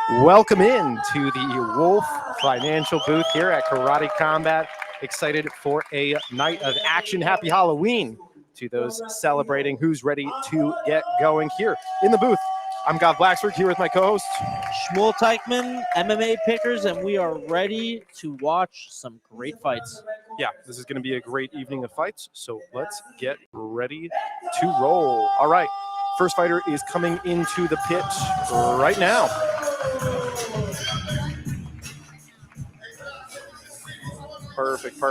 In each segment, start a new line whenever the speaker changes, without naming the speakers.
Welcome in to the Wolf Financial booth here at Karate Combat. Excited for a night of action. Happy Halloween to those celebrating. Who's ready to get going here in the booth? I'm Gav Blacksburg here with my co-host
Shmuel Teichman, MMA Pickers, and we are ready to watch some great fights.
Yeah, this is going to be a great evening of fights, so let's get ready to roll. All right, first fighter is coming into the pit right now. Perfect.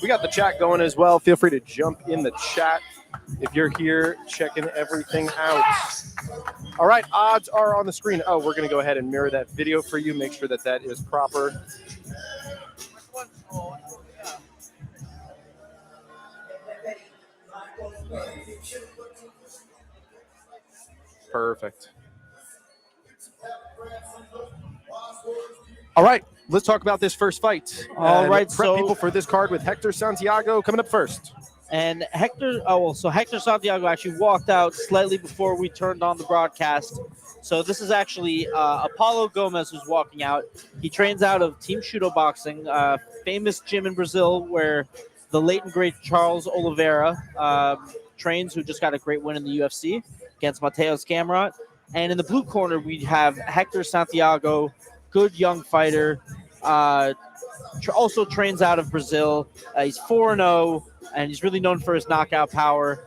We got the chat going as well. Feel free to jump in the chat if you're here checking everything out. All right, odds are on the screen. Oh, we're going to go ahead and mirror that video for you. Make sure that that is proper. Perfect. All right, let's talk about this first fight.
All right,
prep people for this card with Hector Santiago coming up first.
And Hector Santiago actually walked out slightly before we turned on the broadcast. So this is actually Apollo Gomez who's walking out. He trains out of Team Shudo Boxing, famous gym in Brazil where the late and great Charles Oliveira trains, who just got a great win in the UFC against Mateus Gamrot. And in the blue corner, we have Hector Santiago, good young fighter, also trains out of Brazil. He's 4-0, and he's really known for his knockout power.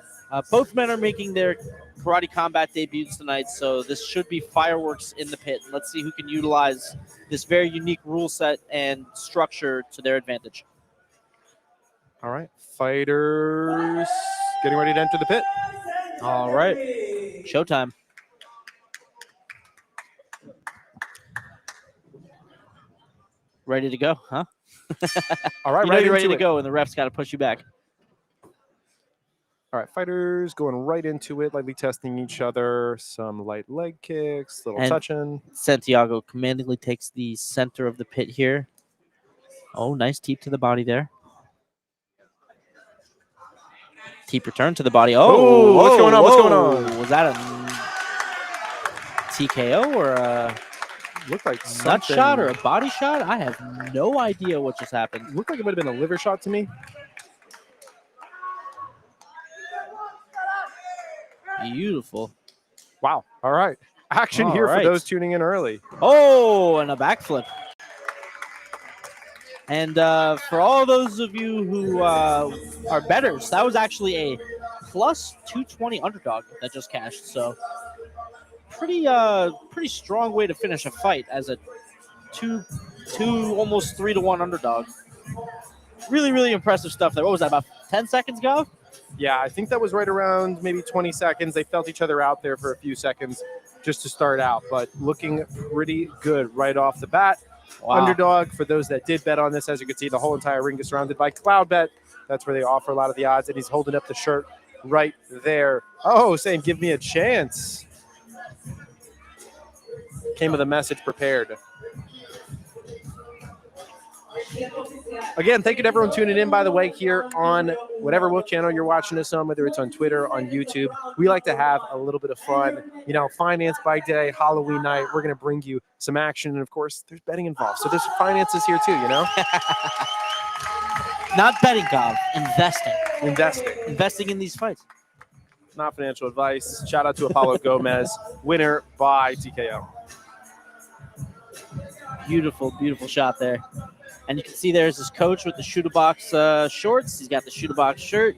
Both men are making their Karate Combat debuts tonight, so this should be fireworks in the pit. Let's see who can utilize this very unique rule set and structure to their advantage.
All right, fighters getting ready to enter the pit.
All right, showtime. Ready to go, huh?
All right,
you're ready to go, and the ref's got to push you back.
All right, fighters going right into it, lightly testing each other. Some light leg kicks, little touching.
Santiago commandingly takes the center of the pit here. Oh, nice teep to the body there. Teep return to the body. Oh,
what's going on? What's going on?
Was that a TKO or a
looked like
nut shot or a body shot? I have no idea what just happened.
Looked like it might have been a liver shot to me.
Beautiful.
Wow. All right. Action here for those tuning in early.
Oh, and a backflip. And for all those of you who are bettors, that was actually a plus 220 underdog that just cashed. So pretty strong way to finish a fight as a two almost 3-1 underdog. Really impressive stuff there. What was that, about 10 seconds ago?
Yeah, I think that was right around maybe 20 seconds. They felt each other out there for a few seconds just to start out, but looking pretty good right off the bat. Wow. Underdog, for those that did bet on this, as you can see, the whole entire ring is surrounded by Cloud Bet. That's where they offer a lot of the odds, and he's holding up the shirt right there. Oh, saying, give me a chance. Came with a message prepared. Again, thank you to everyone tuning in, by the way, here on whatever Wolf channel you're watching us on, whether it's on Twitter, on YouTube. We like to have a little bit of fun. You know, finance by day, Halloween night. We're going to bring you some action. And, of course, there's betting involved. So there's finances here, too, you know?
Not betting, Gav. Investing.
Investing
in these fights.
Not financial advice. Shout out to Apollo Gomez, winner by TKO.
Beautiful shot there. And you can see there's his coach with the Shooter Box shorts. He's got the Shooter Box shirt.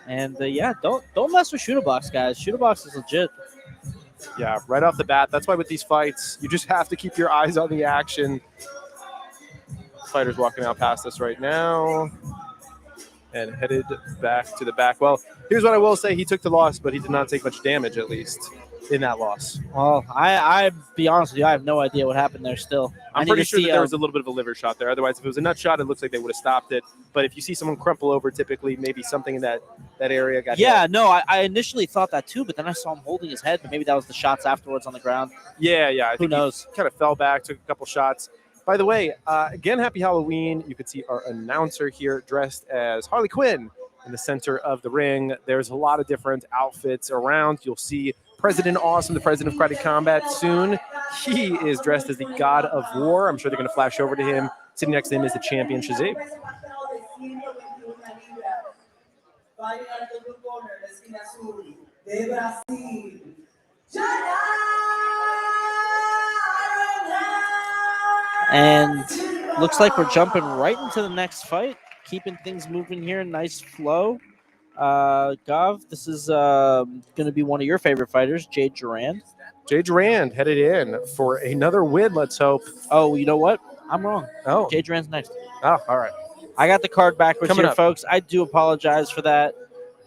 And, yeah, don't mess with Shooter Box, guys. Shooter Box is legit.
Yeah, right off the bat. That's why with these fights, you just have to keep your eyes on the action. Fighter's walking out past us right now and headed back to the back. Well, here's what I will say. He took the loss, but he did not take much damage, at least, in that loss.
Well, I be honest with you, I have no idea what happened there still.
I'm pretty sure that there was a little bit of a liver shot there. Otherwise, if it was a nut shot, it looks like they would have stopped it. But if you see someone crumple over, typically maybe something in that area got hit.
No, I initially thought that too, but then I saw him holding his head, but maybe that was the shots afterwards on the ground.
Yeah. I think
who knows?
He kind of fell back, took a couple shots. By the way, again, happy Halloween. You could see our announcer here dressed as Harley Quinn in the center of the ring. There's a lot of different outfits around. You'll see President Awesome, the president of Karate Combat, soon. He is dressed as the god of war. I'm sure they're going to flash over to him. Sitting next to him is the champion, Shazib.
And looks like we're jumping right into the next fight, keeping things moving here. Nice flow. Gav, this is going to be one of your favorite fighters, Jade Durand.
Jade Durand headed in for another win, let's hope.
Oh, you know what? I'm wrong.
Oh.
Jade Durand's next.
Oh, all right.
I got the card backwards
Coming
here,
up.
folks. I do apologize for that.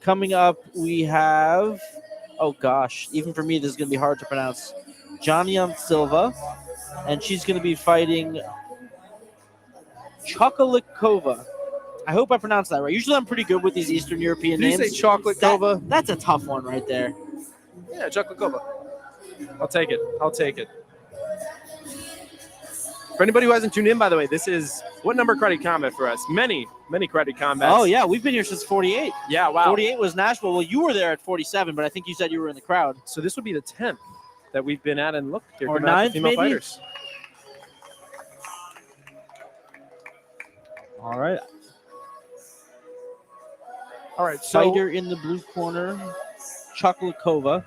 Coming up, we have, oh gosh, even for me, this is going to be hard to pronounce, Janna Silva, and she's going to be fighting Chochlikova. I hope I pronounced that right. Usually I'm pretty good with these Eastern European
Did you
names.
say Chochlikova?
That's a tough one right there.
Yeah, Chochlikova. I'll take it. I'll take it. For anybody who hasn't tuned in, by the way, this is what number Karate Combat for us? Many Karate Combats.
Oh, yeah. We've been here since 48.
Yeah, wow.
48 was Nashville. Well, you were there at 47, but I think you said you were in the crowd.
So this would be the 10th that we've been at, and look, here
Or
come out the
9th,
female
maybe?
fighters.
All right.
All right, so
Fighter in the blue corner, Chochlikova.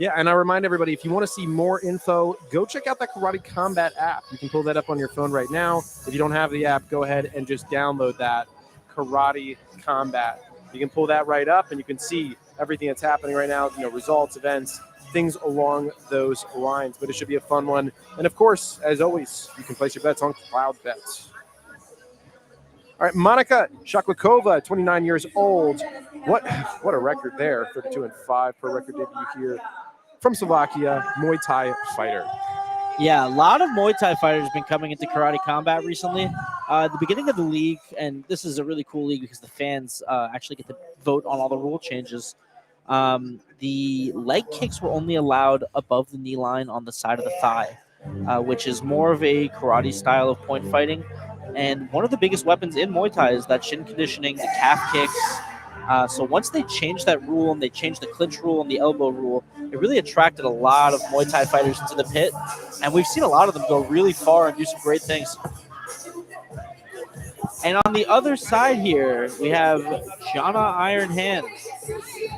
yeah, and I remind everybody, if you want to see more info, go check out that Karate Combat app. You can pull that up on your phone right now. If you don't have the app, go ahead and just download that, Karate Combat. You can pull that right up, and you can see everything that's happening right now, results, events, things along those lines. But it should be a fun one. And, of course, as always, you can place your bets on Cloud Bets. All right, Monica Chochlikova, 29 years old. What a record there, 32-5 per record debut here. From Slovakia, Muay Thai fighter.
Yeah, a lot of Muay Thai fighters have been coming into Karate Combat recently. At the beginning of the league, and this is a really cool league because the fans actually get to vote on all the rule changes. The leg kicks were only allowed above the knee line on the side of the thigh, which is more of a karate style of point fighting. And one of the biggest weapons in Muay Thai is that shin conditioning, the calf kicks. So once they changed that rule and they changed the clinch rule and the elbow rule, it really attracted a lot of Muay Thai fighters into the pit. And we've seen a lot of them go really far and do some great things. And on the other side here, we have Janna Iron Hands.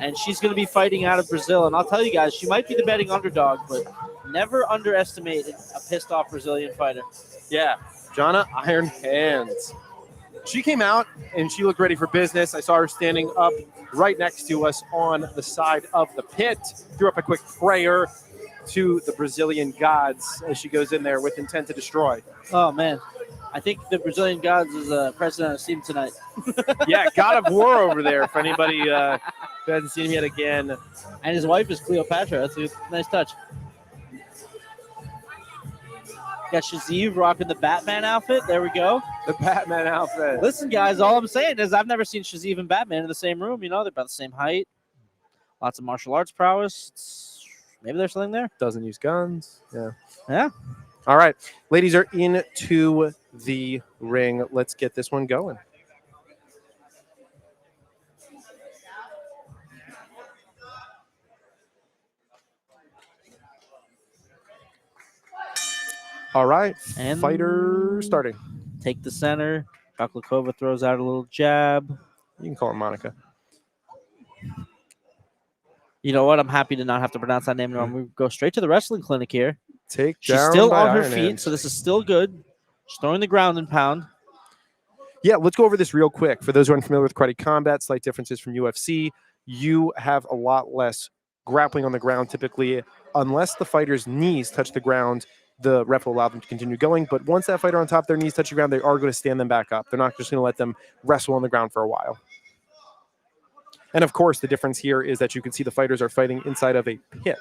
And she's going to be fighting out of Brazil. And I'll tell you guys, she might be the betting underdog, but never underestimate a pissed-off Brazilian fighter.
Yeah, Janna Iron Hands. She came out, and she looked ready for business. I saw her standing up right next to us on the side of the pit. Threw up a quick prayer to the Brazilian gods as she goes in there with intent to destroy.
Oh, man. I think the Brazilian gods is president of team tonight.
Yeah, God of War over there for anybody who hasn't seen him yet again.
And his wife is Cleopatra. That's a nice touch. Got Shaziv rocking the Batman outfit. There we go.
The Batman outfit.
Listen, guys, all I'm saying is I've never seen Shaziv and Batman in the same room. They're about the same height. Lots of martial arts prowess. Maybe there's something there.
Doesn't use guns. Yeah.
Yeah.
All right. Ladies are into the ring. Let's get this one going. All right.
And
fighter starting.
Take the center. Chochlikova throws out a little jab.
You can call her Monica.
You know what? I'm happy to not have to pronounce that name anymore. We go straight to the wrestling clinic here.
She's
still on her feet, so this is still good. She's throwing the ground and pound.
Yeah, let's go over this real quick. For those who aren't familiar with Karate Combat, slight differences from UFC. You have a lot less grappling on the ground typically, unless the fighter's knees touch the ground. The ref will allow them to continue going. But once that fighter on top of their knees touch the ground, they are going to stand them back up. They're not just going to let them wrestle on the ground for a while. And of course, the difference here is that you can see the fighters are fighting inside of a pit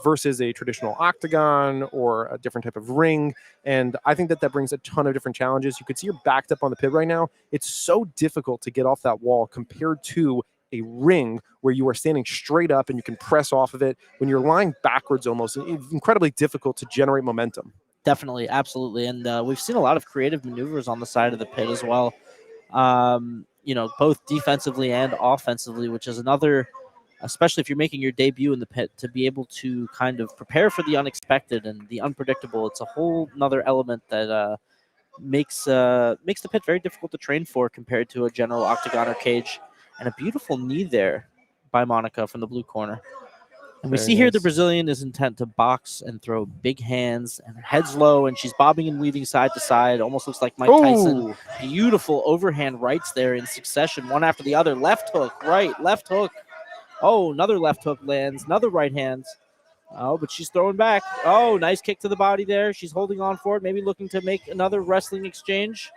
versus a traditional octagon or a different type of ring. And I think that brings a ton of different challenges. You can see you're backed up on the pit right now. It's so difficult to get off that wall compared to a ring where you are standing straight up and you can press off of it. When you're lying backwards almost, it's incredibly difficult to generate momentum.
Definitely, absolutely. And we've seen a lot of creative maneuvers on the side of the pit as well. Both defensively and offensively, which is another especially if you're making your debut in the pit, to be able to kind of prepare for the unexpected and the unpredictable. It's a whole another element that makes the pit very difficult to train for compared to a general octagon or cage. And a beautiful knee there by Monica from the blue corner. And we
Very
see here the
nice.
Brazilian is intent to box and throw big hands, and her head's low, and she's bobbing and weaving side to side. Almost looks like Mike Tyson.
Ooh.
Beautiful overhand rights there in succession, one after the other. Left hook, right, left hook. Oh, another left hook lands, another right hand. Oh, but she's throwing back. Oh, nice kick to the body there. She's holding on for it, maybe looking to make another wrestling exchange.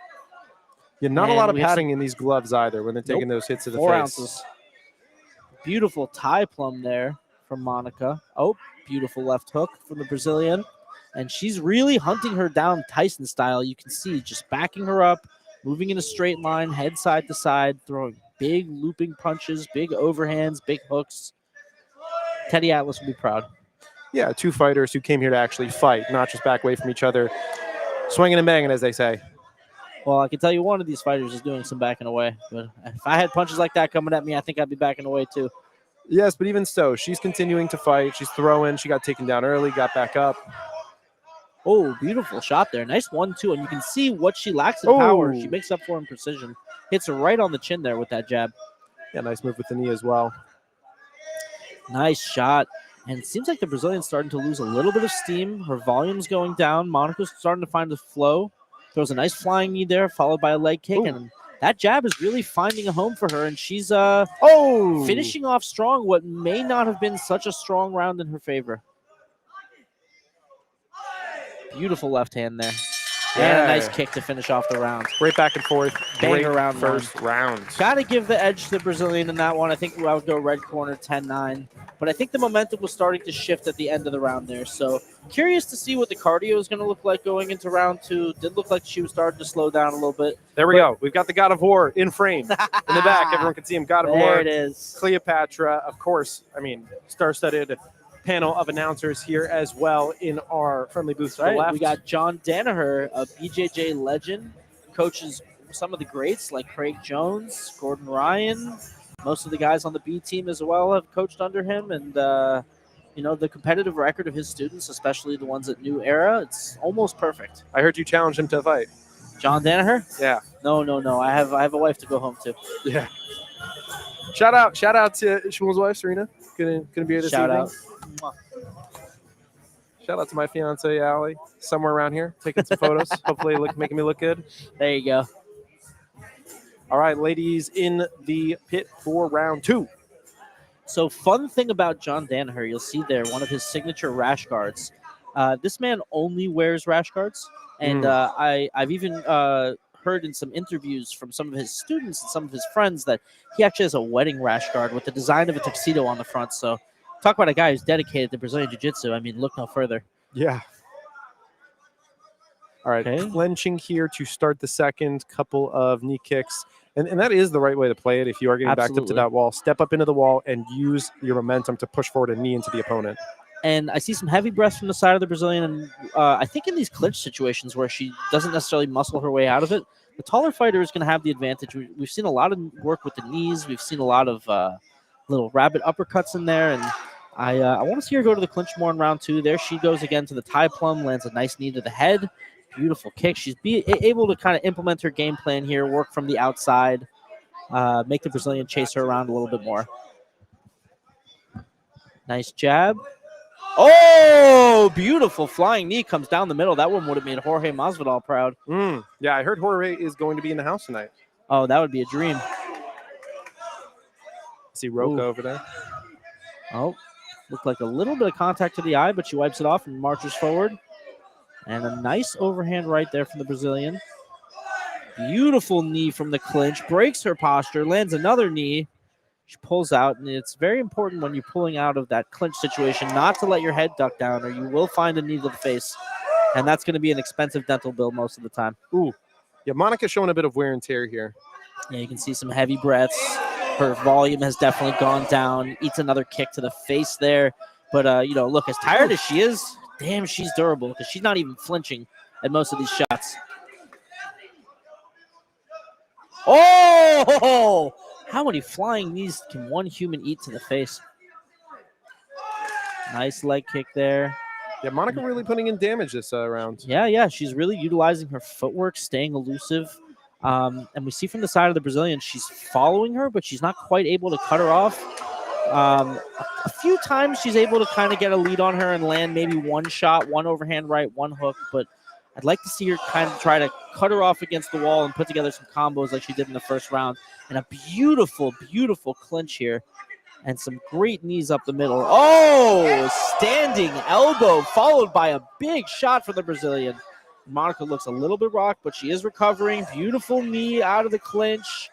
Yeah, not a
And
lot of
we have
padding in these gloves either when they're taking
Nope.
those hits to the
4
face.
ounces. Beautiful tie plum there from Monica. Oh, beautiful left hook from the Brazilian. And she's really hunting her down Tyson style. You can see just backing her up, moving in a straight line, head side to side, throwing big looping punches, big overhands, big hooks. Teddy Atlas will be proud.
Yeah, two fighters who came here to actually fight, not just back away from each other, swinging and banging, as they say.
Well, I can tell you one of these fighters is doing some backing away. But if I had punches like that coming at me, I think I'd be backing away too.
Yes, but even so, she's continuing to fight. She's throwing. She got taken down early, got back up.
Oh, beautiful shot there. Nice 1-2. And you can see what she lacks in power. She makes up for in precision. Hits her right on the chin there with that jab.
Yeah, nice move with the knee as well.
Nice shot. And it seems like the Brazilian's starting to lose a little bit of steam. Her volume's going down. Monica's starting to find the flow. Throws a nice flying knee there, followed by a leg kick. Ooh. And that jab is really finding a home for her. And she's finishing off strong what may not have been such a strong round in her favor. Beautiful left hand there. Yeah. And a nice kick to finish off the round.
Great back and forth.
Great around
first round.
Got to give the edge to the Brazilian in that one. I think I would go red corner 10-9. But I think the momentum was starting to shift at the end of the round there. So curious to see what the cardio is going to look like going into round 2. Did look like she was starting to slow down a little bit.
There we go. We've got the God of War in frame. In the back. Everyone can see him. God of War.
There it is.
Cleopatra, of course. I mean, star-studded panel of announcers here as well in our friendly booth to the left.
We got John Danaher, a BJJ legend, coaches some of the greats like Craig Jones, Gordon Ryan. Most of the guys on the B team as well have coached under him. And, the competitive record of his students, especially the ones at New Era, it's almost perfect.
I heard you challenge him to a fight.
John Danaher?
Yeah.
No. I have a wife to go home to.
Yeah. Shout out to Shmuel's wife, Serena. Gonna be here this evening.
Out.
Shout out to my fiance, Allie, somewhere around here, taking some photos. Hopefully making me look good.
There you go.
All right, ladies in the pit for round 2.
So fun thing about John Danaher, you'll see there one of his signature rash guards. This man only wears rash guards. And I've even heard in some interviews from some of his students and some of his friends that he actually has a wedding rash guard with the design of a tuxedo on the front. So talk about a guy who's dedicated to Brazilian Jiu-Jitsu. I mean, look no further.
Yeah. All right, clenching here to start the second, couple of knee kicks. And that is the right way to play it if you are getting backed up to that wall. Step up into the wall and use your momentum to push forward a knee into the opponent.
And I see some heavy breaths from the side of the Brazilian. And I think in these clinch situations where she doesn't necessarily muscle her way out of it, the taller fighter is going to have the advantage. We've seen a lot of work with the knees. We've seen a lot of little rabbit uppercuts in there. And I want to see her go to the clinch more in round 2. There she goes again to the tie plum, lands a nice knee to the head. Beautiful kick. She's able to kind of implement her game plan here, work from the outside, make the Brazilian chase her around a little bit more. Nice jab. Oh, beautiful flying knee comes down the middle. That one would have made Jorge Masvidal proud.
Yeah, I heard Jorge is going to be in the house tonight.
Oh, that would be a dream.
See Roca over there.
Oh, looked like a little bit of contact to the eye, but she wipes it off and marches forward. And a nice overhand right there from the Brazilian. Beautiful knee from the clinch. Breaks her posture. Lands another knee. She pulls out. And it's very important when you're pulling out of that clinch situation not to let your head duck down or you will find a knee to the face. And that's going to be an expensive dental bill most of the time.
Ooh. Yeah, Monica's showing a bit of wear and tear here.
Yeah, you can see some heavy breaths. Her volume has definitely gone down. Eats another kick to the face there. But, look, as tired as she is, damn, she's durable because she's not even flinching at most of these shots. Oh! How many flying knees can one human eat to the face? Nice leg kick there.
Yeah, Monica really putting in damage this round.
Yeah. She's really utilizing her footwork, staying elusive. And we see from the side of the Brazilian, she's following her, but she's not quite able to cut her off. A few times she's able to kind of get a lead on her and land maybe one shot, one overhand right, one hook. But I'd like to see her kind of try to cut her off against the wall and put together some combos like she did in the first round. And a beautiful, beautiful clinch here. And some great knees up the middle. Oh, standing elbow followed by a big shot for the Brazilian. Monica looks a little bit rocked, but she is recovering. Beautiful knee out of the clinch.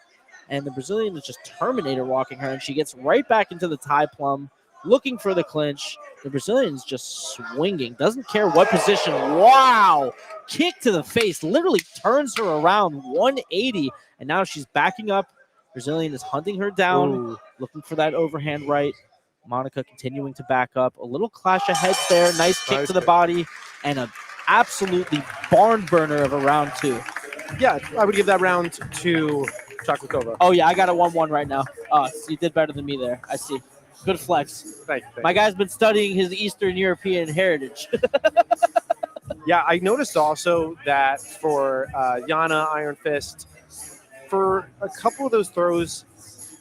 And the Brazilian is just Terminator walking her, and she gets right back into the tie plum, looking for the clinch. The Brazilian is just swinging, doesn't care what position. Wow! Kick to the face, literally turns her around 180, and now she's backing up. Brazilian is hunting her down, looking for that overhand right. Monica continuing to back up. A little clash of heads there. Nice kick to the body, and an absolutely barn burner of a round 2.
Yeah, I would give that round to Chochlikova.
Oh, yeah, I got a 1-1 right now. So you did better than me there. I see. Good flex.
Thank you.
My guy's been studying his Eastern European heritage.
Yeah, I noticed also that for Janna, Iron Fist, for a couple of those throws,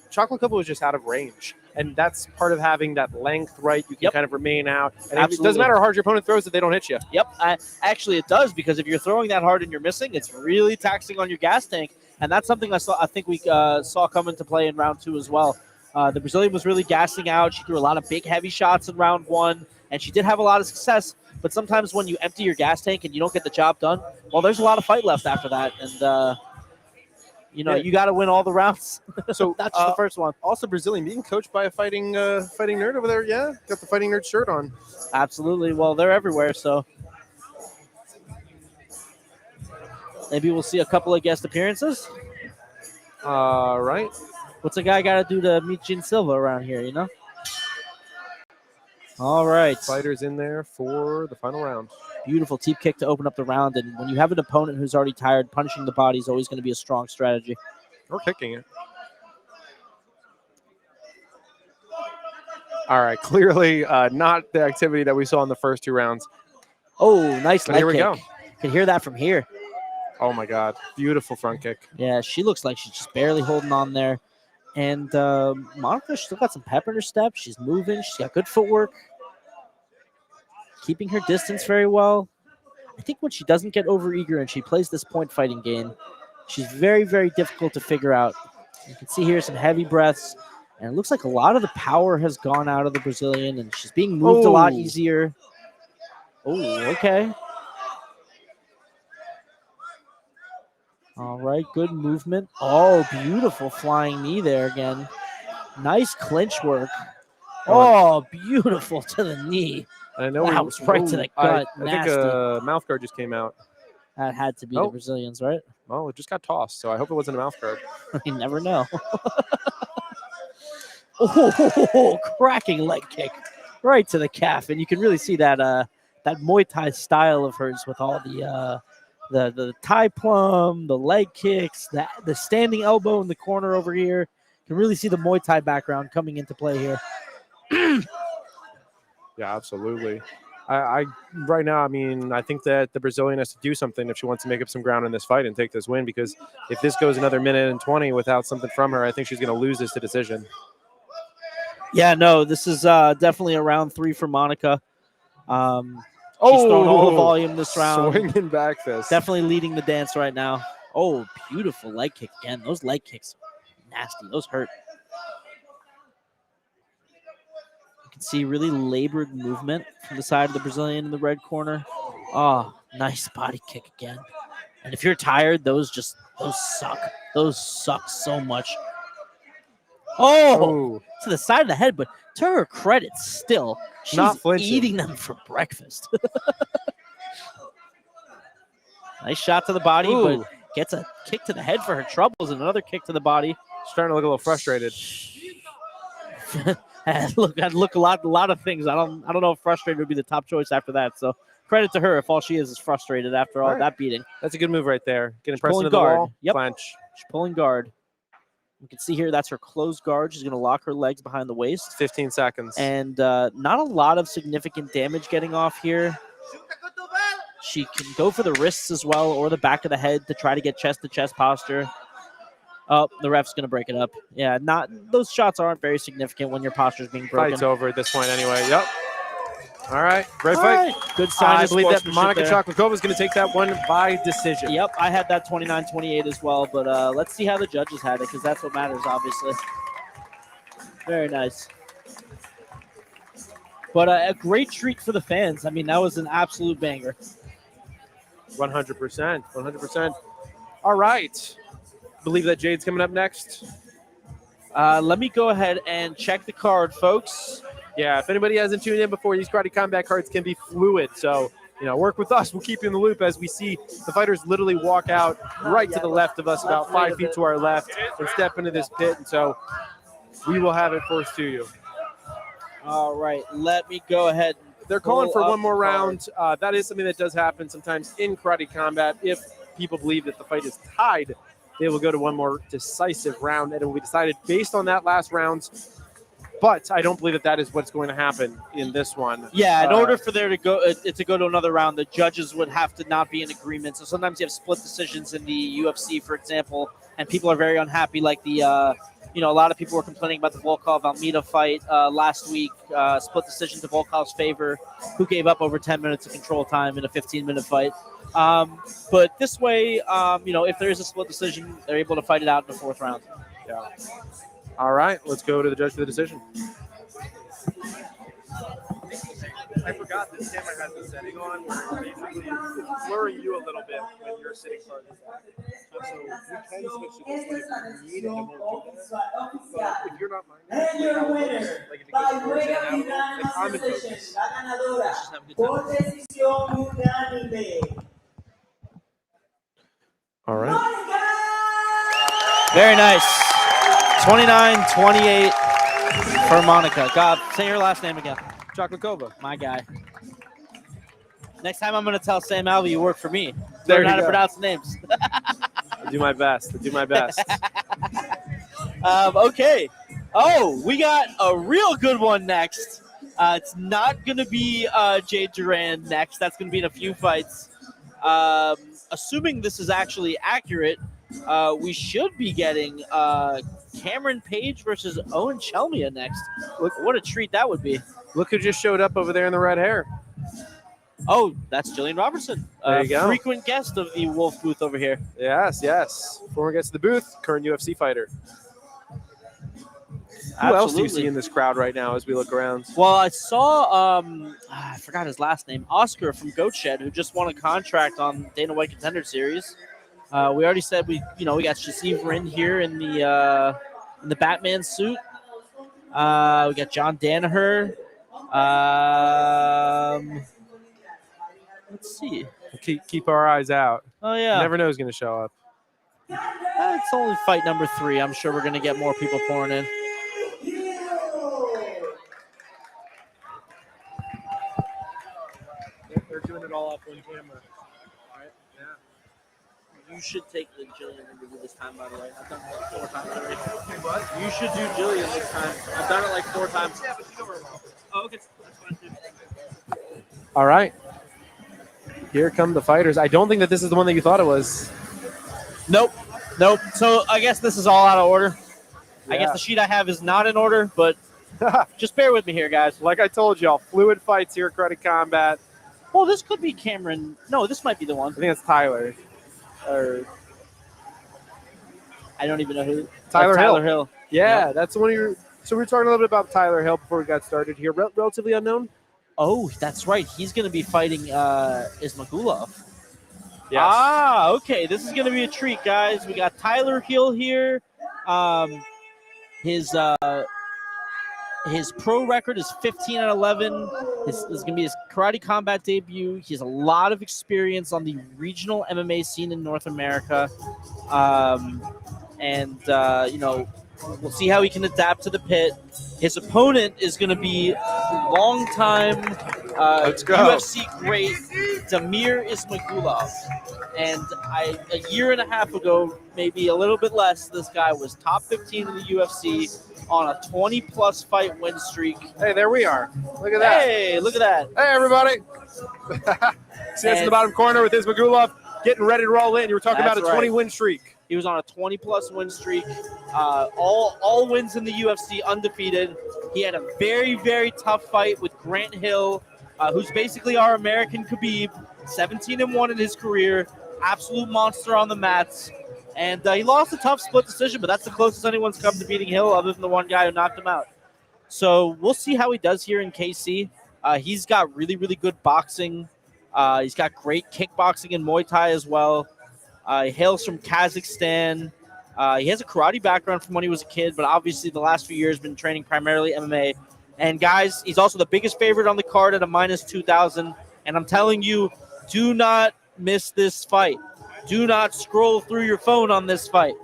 Chochlikova was just out of range. And that's part of having that length, right? You can kind of remain out. And it doesn't matter how hard your opponent throws if they don't hit you.
Yep. Actually, it does, because if you're throwing that hard and you're missing, it's really taxing on your gas tank. And that's something I think we saw come into play in round 2 as well. The Brazilian was really gassing out. She threw a lot of big, heavy shots in round 1, and she did have a lot of success. But sometimes when you empty your gas tank and you don't get the job done, well, there's a lot of fight left after that. And, you got to win all the rounds.
So
that's the first one.
Also, Brazilian being coached by a fighting nerd over there. Yeah, got the fighting nerd shirt on.
Absolutely. Well, they're everywhere, so maybe we'll see a couple of guest appearances.
Right.
What's a guy got to do to meet Gene Silva around here, All right.
Fighters in there for the final round.
Beautiful teep kick to open up the round. And when you have an opponent who's already tired, punishing the body is always going to be a strong strategy.
Or kicking it. All right. Clearly not the activity that we saw in the first 2 rounds.
Oh, nice leg kick.
Here we go.
You can hear that from here.
Oh, my God. Beautiful front kick.
Yeah, she looks like she's just barely holding on there. And Monica still got some pep in her step. She's moving. She's got good footwork. Keeping her distance very well. I think when she doesn't get overeager and she plays this point fighting game, she's very, very difficult to figure out. You can see here some heavy breaths. And it looks like a lot of the power has gone out of the Brazilian, and she's being moved a lot easier. Oh, okay. All right, good movement. Oh, beautiful flying knee there again. Nice clinch work. Oh, beautiful to the knee.
I know
that was right to the gut.
I think a mouth guard just came out.
That had to be the Brazilians, right?
Well, it just got tossed, so I hope it wasn't a mouth guard.
You never know. Oh, cracking leg kick right to the calf, and you can really see that that Muay Thai style of hers with all the tie plum, the leg kicks, the standing elbow in the corner over here. You can really see the Muay Thai background coming into play here.
Yeah, absolutely. I right now, I mean, I think that the Brazilian has to do something if she wants to make up some ground in this fight and take this win, because if this goes another minute and 20 without something from her, I think she's going to lose this to decision.
Yeah, no, this is definitely a round 3 for Monica. She's throwing all the volume this round.
Swinging back fist.
Definitely leading the dance right now. Oh, beautiful leg kick again. Those leg kicks are nasty. Those hurt. You can see really labored movement from the side of the Brazilian in the red corner. Oh, nice body kick again. And if you're tired, those suck. Those suck so much. Oh, to the side of the head, but to her credit, still, she's
not flinching.
Eating them for breakfast. Nice shot to the body, but gets a kick to the head for her troubles and another kick to the body.
She's starting to look a little frustrated.
I'd look a lot of things. I don't know if frustrated would be the top choice after that. So credit to her if all she is frustrated after all that beating.
That's a good move right there. Getting pressed into the
guard.
wall.
Yep.
Clench.
She's pulling guard. You can see here that's her closed guard. She's going to lock her legs behind the waist.
15 seconds.
And not a lot of significant damage getting off here. She can go for the wrists as well or the back of the head to try to get chest-to-chest posture. Oh, the ref's going to break it up. Yeah, those shots aren't very significant when your posture is being broken.
Fight's over at this point anyway. Yep. All right. Great
All
fight.
right. Good sign.
I believe that
sportsmanship
Monica
there.
Chochlikova is going to take that one by decision.
Yep, I had that 29-28 as well, but let's see how the judges had it because that's what matters, obviously. Very nice. But a great treat for the fans. I mean, that was an absolute banger.
100%. 100%. All right. Believe that Jade's coming up next.
Let me go ahead and check the card, folks.
Yeah, if anybody hasn't tuned in before, these karate combat cards can be fluid. So, work with us. We'll keep you in the loop as we see the fighters literally walk out right to the left of us, about 5 feet to our left, and step into this pit. And so we will have it forced to you.
All right, let me go ahead.
They're calling for one more round. That is something that does happen sometimes in karate combat. If people believe that the fight is tied, they will go to one more decisive round, and it will be decided based on that last round. But I don't believe that that is what's going to happen in this one.
Yeah, in order for there to go to another round, the judges would have to not be in agreement. So sometimes you have split decisions in the UFC, for example, and people are very unhappy. Like a lot of people were complaining about the Volkov-Almeida fight last week, split decision to Volkov's favor, who gave up over 10 minutes of control time in a 15-minute fight. But this way, if there is a split decision, they're able to fight it out in the fourth round.
Yeah. All right, let's go to the judge for the decision. I forgot this camera has the setting on where basically it's blurring you a little bit when you're sitting farther back. So we can switch to this one if you need it, and we'll do that. But if you're not minding,
And your winner,
like if it
by
goes
way
towards
of
you and out, like I'm in
unanimous decision,
focus.
la ganadora,
Just have a good time.
por decisión unánime.
All right.
Monica!
Very nice. 29-28 for Monica. God, say her last name again.
Chochlikova.
My guy. Next time I'm going to tell Sam Alvey you work for me.
There
Learn
you
how to
go.
pronounce names.
I do my best.
Okay. Oh, we got a real good one next. It's not going to be Jairen next. That's going to be in a few fights. Assuming this is actually accurate, we should be getting Cameron Paige versus Eoghan Chelmiah next. Look, what a treat that would be.
Look who just showed up over there in the red hair.
Oh, that's Jillian Robertson.
There you go.
Frequent guest of the Wolf booth over here.
Yes. Former guest of the booth, current UFC fighter. Who else do you see in this crowd right now as we look around?
Well, I saw, I forgot his last name, Oscar from Goat Shed, who just won a contract on Dana White Contender Series. We already said we got Shasiv here in the Batman suit. We got John Danaher. Let's see.
Keep our eyes out.
Oh yeah.
Never know who's going to show up.
It's only fight number 3. I'm sure we're going to get more people pouring in.
They're doing it all off one camera. All right. Yeah.
You should take the Jillian interview this time, by the way. I've done it like 4 times already.
What?
You should do Jillian this time. I've done it like 4 times.
Yeah, but you know where I'm at.
Oh, okay. That's fine, too.
All right. Here come the fighters. I don't think that this is the one that you thought it was.
Nope. So I guess this is all out of order. I
Yeah.
guess the sheet I have is not in order, but just bear with me here, guys.
Like I told y'all, fluid fights here at Karate Combat.
Well, this could be Cameron. No, this might be the one.
I think it's Tyler. Or
I don't even know who.
Tyler
Hill.
yeah,
Yep.
that's the one you. So we were talking a little bit about Tyler Hill before we got started here. Relatively unknown.
Oh, that's right. He's going to be fighting Ismagulov.
Yes.
Ah, okay. This is going to be a treat, guys. We got Tyler Hill here. His pro record is 15-11. This is going to be his karate combat debut. He has a lot of experience on the regional MMA scene in North America. We'll see how he can adapt to the pit. His opponent is going to be longtime
Let's go.
UFC great Damir Ismagulov. And a year and a half ago, maybe a little bit less, this guy was top 15 in the UFC on a 20-plus fight win streak.
Hey, there we are. Look at that.
Hey, look at that.
Hey, everybody. See us in the bottom corner with Ismagulov getting ready to roll in. You were talking about a 20-win streak.
He was on a 20-plus win streak. All wins in the UFC, undefeated. He had a very, very tough fight with Grant Hill, who's basically our American Khabib. 17-1 in his career. Absolute monster on the mats. And he lost a tough split decision, but that's the closest anyone's come to beating Hill other than the one guy who knocked him out. So we'll see how he does here in KC. He's got really, really good boxing. He's got great kickboxing and Muay Thai as well. He hails from Kazakhstan. He has a karate background from when he was a kid, but obviously the last few years been training primarily MMA. And guys, he's also the biggest favorite on the card at a minus 2,000. And I'm telling you, do not miss this fight. Do not scroll through your phone on this fight.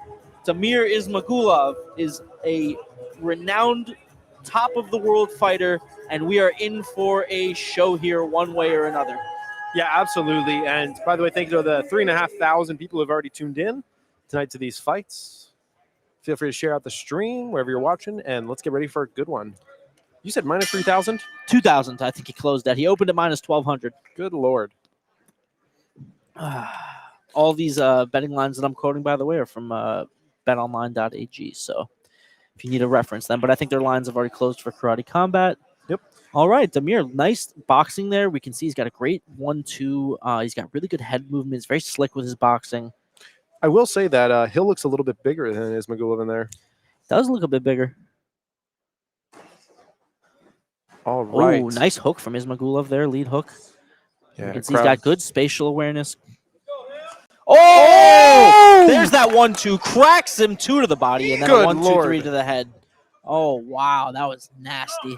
Damir Ismagulov is a renowned top-of-the-world fighter, and we are in for a show here one way or another.
Yeah, absolutely. And by the way, thank you to the 3,500 people who have already tuned in tonight to these fights. Feel free to share out the stream wherever you're watching, and let's get ready for a good one. You said minus 3,000?
2,000, I think he closed at. He opened at minus 1,200.
Good Lord.
All these betting lines that I'm quoting, by the way, are from betonline.ag. So if you need a reference them, but I think their lines have already closed for Karate Combat.
Yep.
All right, Damir, nice boxing there. We can see he's got a great 1-2. He's got really good head movements, very slick with his boxing.
I will say that Hill looks a little bit bigger than Ismagulov in there.
Does look a bit bigger.
All right.
Oh, nice hook from Ismagulov there, lead hook.
Yeah,
you can see he's got good spatial awareness.
Oh!
There's that 1-2. Cracks him 2 to the body, and then
Good
a 1-2-3
Lord.
to the head. Oh, wow. That was nasty.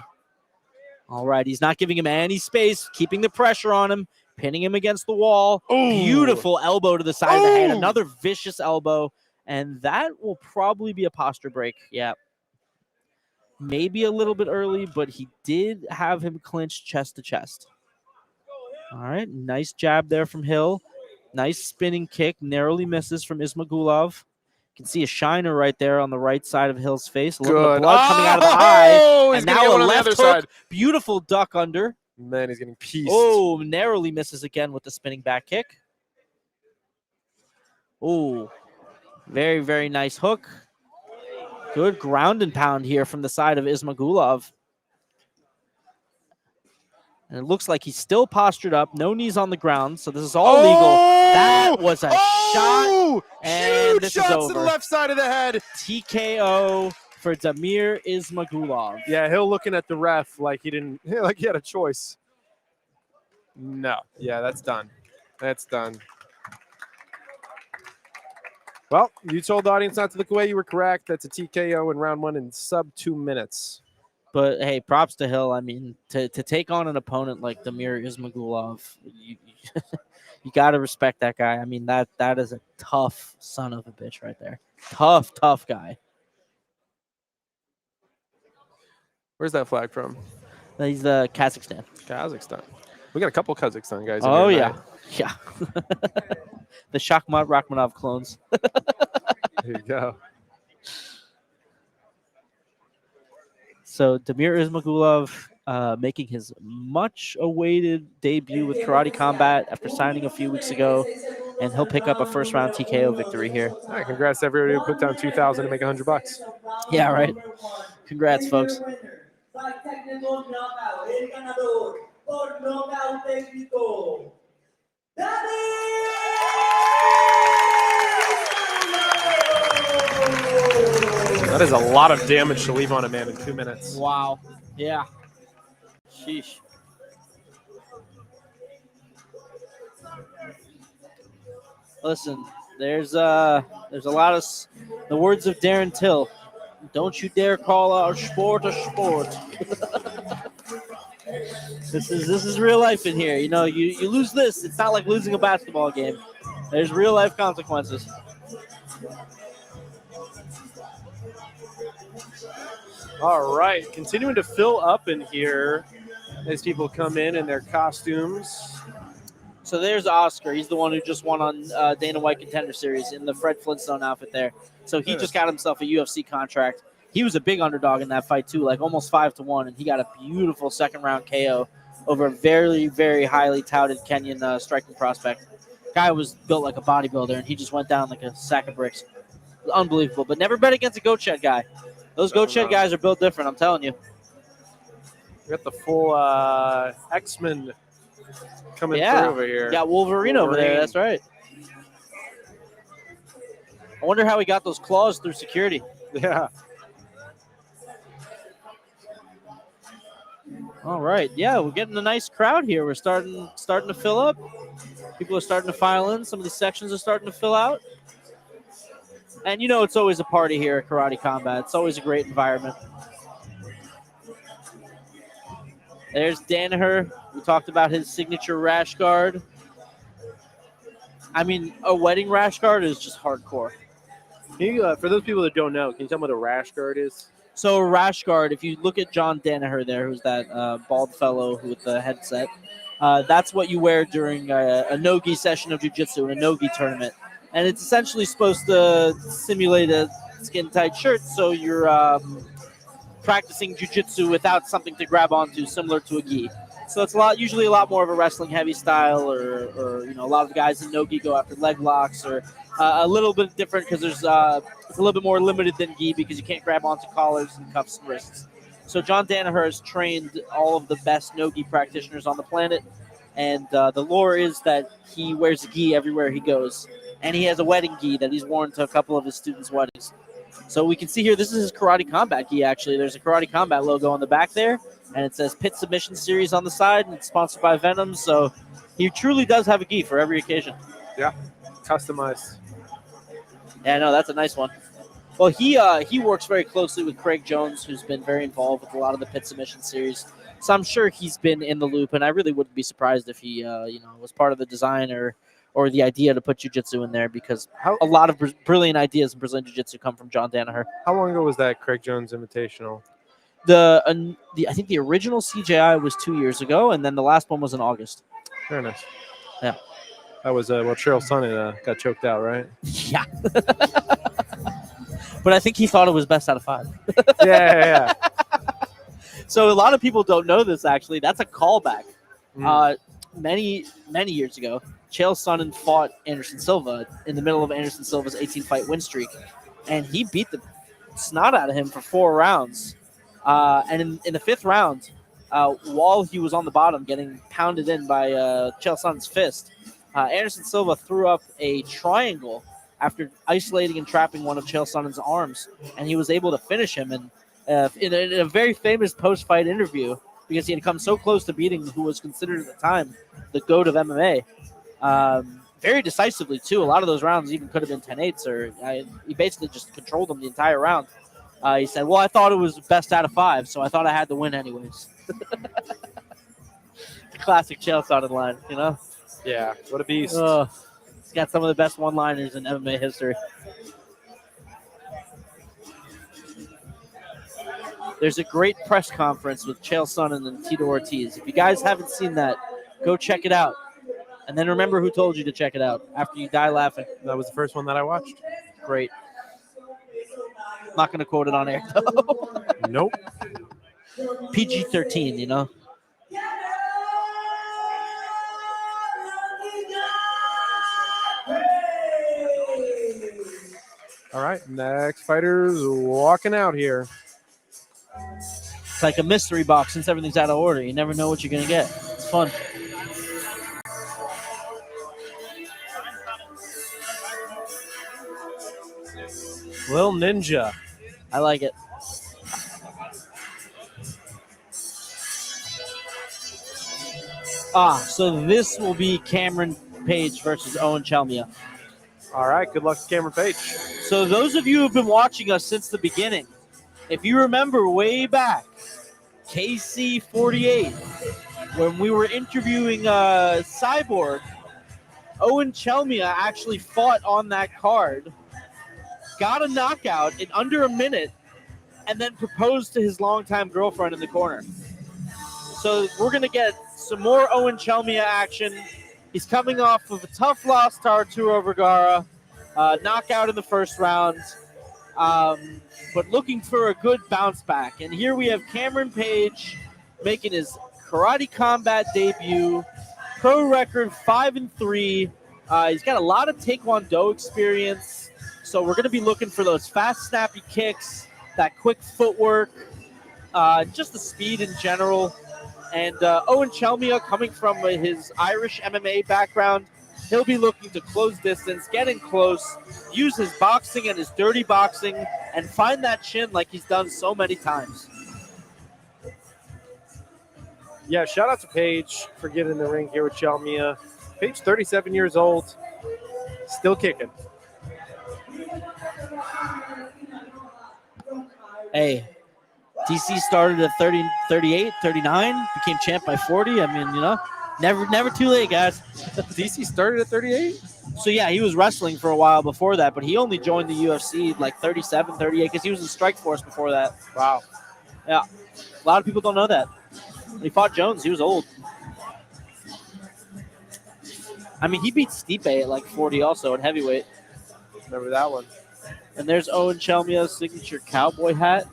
All right. He's not giving him any space, keeping the pressure on him, pinning him against the wall.
Ooh.
Beautiful elbow to the side of the head.
Ooh.
Another vicious elbow, and that will probably be a posture break. Yeah. Maybe a little bit early, but he did have him clinch chest to chest. All right. Nice jab there from Hill. Nice spinning kick, narrowly misses from Ismagulov. You can see a shiner right there on the right side of Hill's face. A little bit of blood coming out of the eye.
He's
And
gonna
now
get
a
one on the
left
other
hook.
side.
Beautiful duck under.
Man, he's getting pieced.
Oh, narrowly misses again with the spinning back kick. Oh, very, very nice hook. Good ground and pound here from the side of Ismagulov. And it looks like he's still postured up. No knees on the ground, so this is all legal. That was a shot, and
huge
this
shots
is
to
over.
the left side of the head.
TKO for Damir Ismagulov.
Yeah, Hill looking at the ref like he didn't, like he had a choice. No, yeah, that's done. That's done. Well, you told the audience not to look away. You were correct. That's a TKO in round 1 in sub 2 minutes.
But, hey, props to Hill. I mean, to take on an opponent like Damir Ismagulov, you got to respect that guy. I mean, that is a tough son of a bitch right there. Tough guy.
Where's that flag from?
He's the Kazakhstan.
Kazakhstan. We got a couple Kazakhstan guys.
Oh,
in here
yeah.
tonight.
Yeah. The Shakhmat Rakhmanov clones.
There you go.
So Damir Ismagulov making his much-awaited debut with Karate Combat after signing a few weeks ago, and he'll pick up a first-round TKO victory here.
All right, congrats to everybody who put down $2,000 to make $100.
Yeah, right. Congrats, folks.
By technical knockout, el ganador por nocaut técnico.
That is a lot of damage to leave on a man in 2 minutes.
Wow. Yeah. Sheesh. Listen, there's a lot of the words of Darren Till. Don't you dare call our sport a sport. This is real life in here. You know, you lose this. It's not like losing a basketball game. There's real life consequences.
All right, continuing to fill up in here. as people come in their costumes.
So there's Oscar. He's the one who just won on Dana White Contender Series in the Fred Flintstone outfit there. So he just got himself a UFC contract. He was a big underdog in that fight too, like almost 5-1, and he got a beautiful second round KO over a very, very highly touted Kenyan striking prospect. Guy was built like a bodybuilder, and he just went down like a sack of bricks. Unbelievable. But never bet against a goat shed guy. Those goat shed guys are built different, I'm telling you.
We got the full X-Men coming through over here.
Got Wolverine over there. That's right. I wonder how he got those claws through security.
Yeah.
All right. Yeah, we're getting a nice crowd here. We're starting to fill up. People are starting to file in. Some of these sections are starting to fill out. And you know it's always a party here at Karate Combat. It's always a great environment. There's Danaher. We talked about his signature rash guard. I mean, a wedding rash guard is just hardcore.
Can you, for those people that don't know, can you tell me what a rash guard is?
So a rash guard, if you look at John Danaher there, who's that bald fellow with the headset, that's what you wear during a no-gi session of jiu-jitsu, in a no-gi tournament. And it's essentially supposed to simulate a skin-tight shirt, so you're practicing jiu-jitsu without something to grab onto, similar to a gi. So it's usually a lot more of a wrestling heavy style, or a lot of the guys in no-gi go after leg locks, or a little bit different because there's it's a little bit more limited than gi because you can't grab onto collars and cuffs and wrists. So John Danaher has trained all of the best no-gi practitioners on the planet, and the lore is that he wears a gi everywhere he goes, and he has a wedding gi that he's worn to a couple of his students' weddings. So we can see here, this is his Karate Combat gi, actually. There's a Karate Combat logo on the back there, and it says Pit Submission Series on the side, and it's sponsored by Venom, so he truly does have a gi for every occasion.
Yeah, customized.
Yeah, no, that's a nice one. Well, he works very closely with Craig Jones, who's been very involved with a lot of the Pit Submission Series, so I'm sure he's been in the loop, and I really wouldn't be surprised if he was part of the design or the idea to put jiu-jitsu in there, because a lot of brilliant ideas in Brazilian jiu-jitsu come from John Danaher.
How long ago was that Craig Jones Invitational?
I think the original CJI was 2 years ago, and then the last one was in August.
Very nice.
Yeah.
That was Cheryl Sonnen got choked out, right?
Yeah. But I think he thought it was best out of 5.
Yeah.
So a lot of people don't know this, actually. That's a callback. Many years ago, Chael Sonnen fought Anderson Silva in the middle of Anderson Silva's 18-fight win streak, and he beat the snot out of him for 4 rounds. And in the 5th round, while he was on the bottom getting pounded in by Chael Sonnen's fist, Anderson Silva threw up a triangle after isolating and trapping one of Chael Sonnen's arms, and he was able to finish him. And in a very famous post-fight interview, because he had come so close to beating who was considered at the time the GOAT of MMA, very decisively too. A lot of those rounds even could have been 10-8s, or he basically just controlled them the entire round. He said, well, I thought it was best out of 5, so I thought I had to win anyways. Classic Chael Sonnen line, you know?
Yeah, what a beast.
He's got some of the best one-liners in MMA history. There's a great press conference with Chael Sonnen and Tito Ortiz. If you guys haven't seen that, go check it out. And then remember who told you to check it out after you die laughing.
That was the first one that I watched.
Great. Not going to quote it on air, though.
Nope.
PG-13, you know?
All right, next fighter's walking out here.
It's like a mystery box since everything's out of order. You never know what you're going to get. It's fun.
Lil Ninja.
I like it. So this will be Cameron Paige versus Eoghan Chelmiah.
All right, good luck to Cameron Paige.
So those of you who have been watching us since the beginning, if you remember way back, KC48, when we were interviewing Cyborg, Eoghan Chelmiah actually fought on that card, got a knockout in under a minute, and then proposed to his longtime girlfriend in the corner. So we're going to get some more Owen Chelmiah action. He's coming off of a tough loss to Arturo Vergara, knockout in the first round, but looking for a good bounce back. And here we have Cameron Paige making his Karate Combat debut, pro record 5-3. He's got a lot of Taekwondo experience, so we're going to be looking for those fast, snappy kicks, that quick footwork, just the speed in general. And Owen Chelmiah, coming from his Irish MMA background, he'll be looking to close distance, get in close, use his boxing and his dirty boxing, and find that chin like he's done so many times.
Yeah, shout out to Paige for getting in the ring here with Chelmiah. Paige, 37 years old, still kicking.
Hey, DC started at 30, 38, 39, became champ by 40. I mean, never too late, guys.
DC started at 38?
So, yeah, he was wrestling for a while before that, but he only joined the UFC like 37, 38, because he was in Strike Force before that.
Wow.
Yeah, a lot of people don't know that. When he fought Jones, he was old. I mean, he beat Stipe at like 40 also in heavyweight.
Remember that one.
And there's Owen Chelmiah's signature cowboy hat.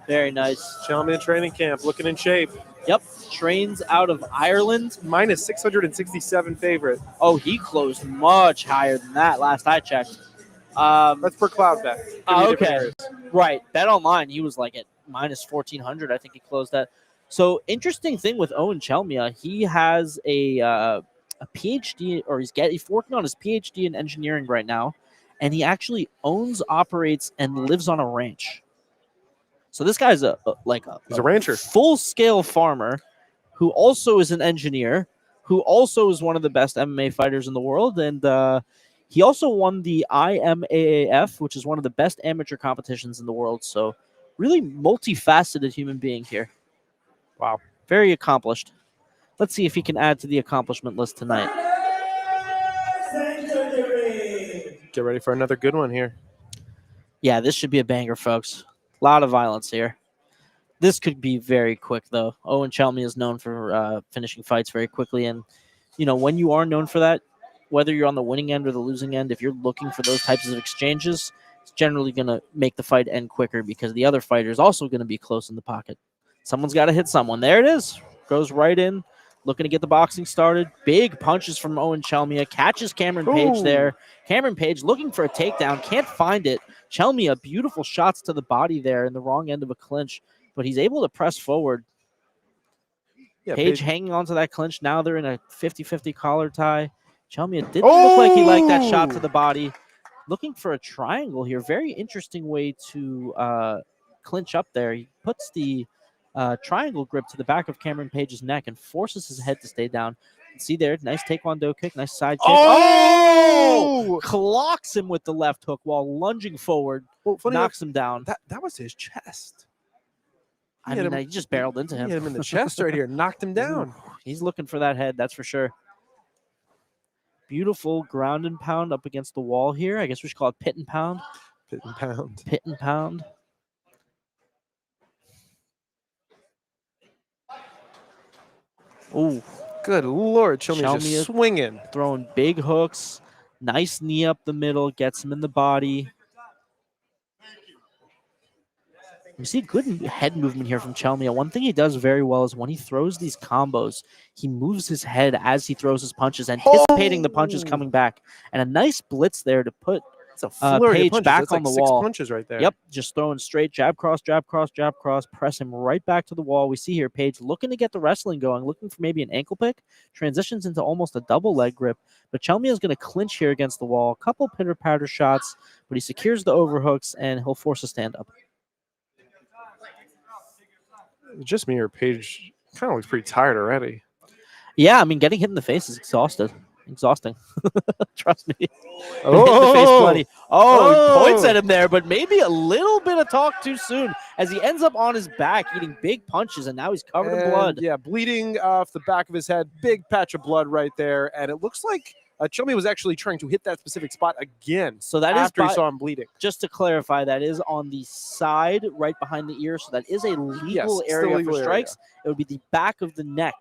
Very nice.
Chelmiah training camp, looking in shape.
Yep, trains out of Ireland.
Minus 667 favorite.
Oh, he closed much higher than that last I checked.
That's per cloud bet.
Okay, right. Bet online, he was like at minus 1,400. I think he closed that. So interesting thing with Owen Chelmiah, he has a PhD, or he's working on his PhD in engineering right now, and he actually owns, operates, and lives on a ranch. So this guy's he's a
rancher,
full-scale farmer, who also is an engineer, who also is one of the best MMA fighters in the world, and he also won the IMAAF, which is one of the best amateur competitions in the world. So really multifaceted human being here.
Wow.
Very accomplished. Let's see if he can add to the accomplishment list tonight.
Get ready for another good one here.
Yeah, this should be a banger, folks. A lot of violence here. This could be very quick, though. Owen Chelmiah is known for finishing fights very quickly. And, when you are known for that, whether you're on the winning end or the losing end, if you're looking for those types of exchanges, it's generally going to make the fight end quicker because the other fighter is also going to be close in the pocket. Someone's got to hit someone. There it is. Goes right in. Looking to get the boxing started. Big punches from Owen Chelmiah. Catches Cameron Paige there. Cameron Paige looking for a takedown. Can't find it. Chelmiah, beautiful shots to the body there in the wrong end of a clinch. But he's able to press forward. Yeah, Paige hanging onto that clinch. Now they're in a 50-50 collar tie. Chelmiah didn't look like he liked that shot to the body. Looking for a triangle here. Very interesting way to clinch up there. He puts the triangle grip to the back of Cameron Page's neck and forces his head to stay down. See there, nice taekwondo kick, nice side kick. Oh! Clocks him with the left hook while lunging forward. Well, knocks him down.
That was his chest.
He just barreled into him.
He hit him in the chest right here, knocked him down.
He's looking for that head, that's for sure. Beautiful ground and pound up against the wall here. I guess we should call it pit and pound.
Pit and pound.
Pit and pound. Oh,
good Lord. Chelmiah just swinging.
Throwing big hooks. Nice knee up the middle. Gets him in the body. You see good head movement here from Chelmiah. One thing he does very well is when he throws these combos, he moves his head as he throws his punches, anticipating the punches coming back. And a nice blitz there to put Paige back on the wall.
6 punches right there.
Yep, just throwing straight jab, cross, jab, cross, jab, cross, press him right back to the wall. We see here Paige looking to get the wrestling going, looking for maybe an ankle pick, transitions into almost a double leg grip. But Chelmiah is going to clinch here against the wall. A couple pitter-patter shots, but he secures the overhooks, and he'll force a stand-up.
Just me or Paige kind of looks pretty tired already.
Yeah, I mean, getting hit in the face is exhausting. Trust me. Hit in
Oh,
the face bloody. He points at him there, but maybe a little bit of talk too soon as he ends up on his back eating big punches, and now he's covered in blood.
Yeah, bleeding off the back of his head. Big patch of blood right there, and it looks like Chelmiah was actually trying to hit that specific spot again.
So that is
after he saw him bleeding.
Just to clarify, that is on the side right behind the ear. So that is a legal area
legal
for strikes. It would be the back of the neck.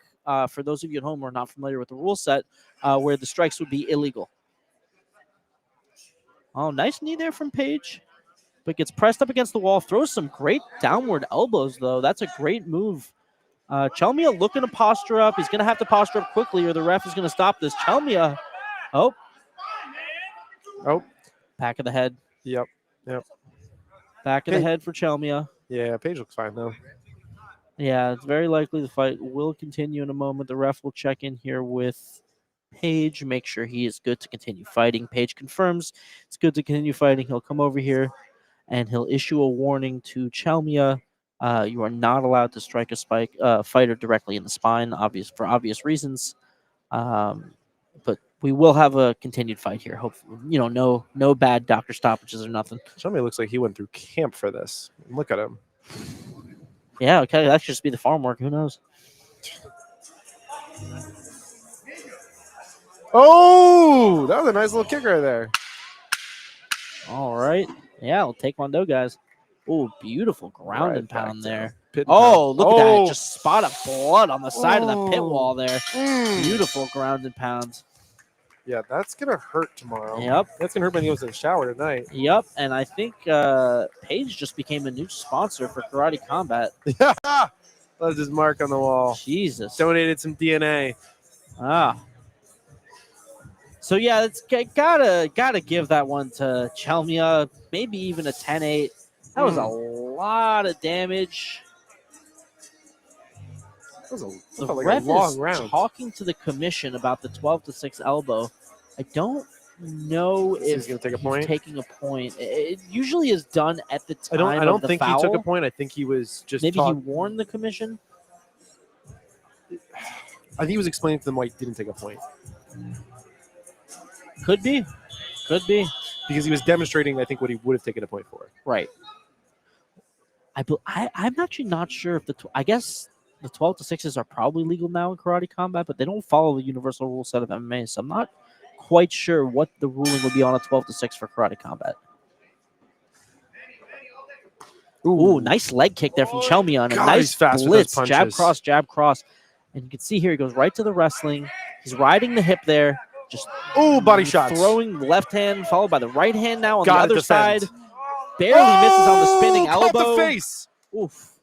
For those of you at home who are not familiar with the rule set, where the strikes would be illegal. Oh, nice knee there from Paige. But gets pressed up against the wall. Throws some great downward elbows, though. That's a great move. Chelmiah looking to posture up. He's going to have to posture up quickly or the ref is going to stop this. Chelmiah. Oh. Back of the head.
Yep.
Back of the head for Chelmiah.
Yeah, Paige looks fine, though.
Yeah, it's very likely the fight will continue in a moment. The ref will check in here with Paige, make sure he is good to continue fighting. Paige confirms it's good to continue fighting. He'll come over here and he'll issue a warning to Chelmiah. You are not allowed to strike a fighter directly in the spine, for obvious reasons. But we will have a continued fight here. Hopefully, no bad doctor stoppages or nothing.
Chelmiah looks like he went through camp for this. Look at him.
Yeah, okay, that should just be the farm work. Who knows?
Oh, that was a nice little kick right there.
All right. Yeah, we'll Taekwondo, guys. Oh, beautiful ground
Right
and pound there.
Pit
Oh,
pound.
look at that. Just spot of blood on the side of the pit wall there.
Mm.
Beautiful ground and pound.
Yeah, that's going to hurt tomorrow.
Yep.
That's going to hurt when he goes to the shower tonight.
Yep, and I think Paige just became a new sponsor for Karate Combat.
Yeah. That's his mark on the wall.
Jesus.
Donated some DNA.
So yeah, it's gotta give that one to Chelmiah. Maybe even a 10-8. That was a lot of damage.
That was
The
felt like
ref
a long
is
round.
talking to the commission about the 12-6 elbow. I don't know if
he's gonna take a point.
taking a point. It usually is done at the time.
I don't
of the
think
foul.
he took a point. I think he was just
Maybe he warned the commission.
I think he was explaining to them why he didn't take a point.
Could be.
Because he was demonstrating, I think, what he would have taken a point for.
Right. I'm actually not sure if I guess the 12-6s are probably legal now in Karate Combat, but they don't follow the universal rule set of MMA, so I'm not quite sure what the ruling would be on a 12-6 for Karate Combat. Ooh, nice leg kick there from Chelmiah on a nice blitz. Jab, cross. And you can see here he goes right to the wrestling. He's riding the hip there. Just
body shots.
Throwing the left hand, followed by the right hand now on the
Gotta
other
defend.
side. Barely misses on the spinning elbow.
Caught the face.
Oof.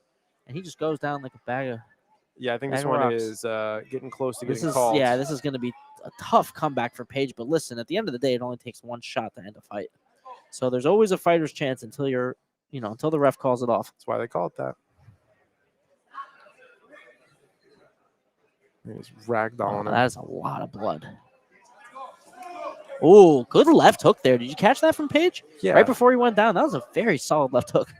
And he just goes down like a bag of...
Yeah, I think this
Bag of
one
rocks.
is getting close to getting called.
Yeah, this is going to be a tough comeback for Paige. But listen, at the end of the day, it only takes one shot to end a fight. So there's always a fighter's chance until until the ref calls it off.
That's why they call it that. He's ragdolling him.
That is a lot of blood. Oh, good left hook there. Did you catch that from Paige?
Yeah.
Right before he went down. That was a very solid left hook.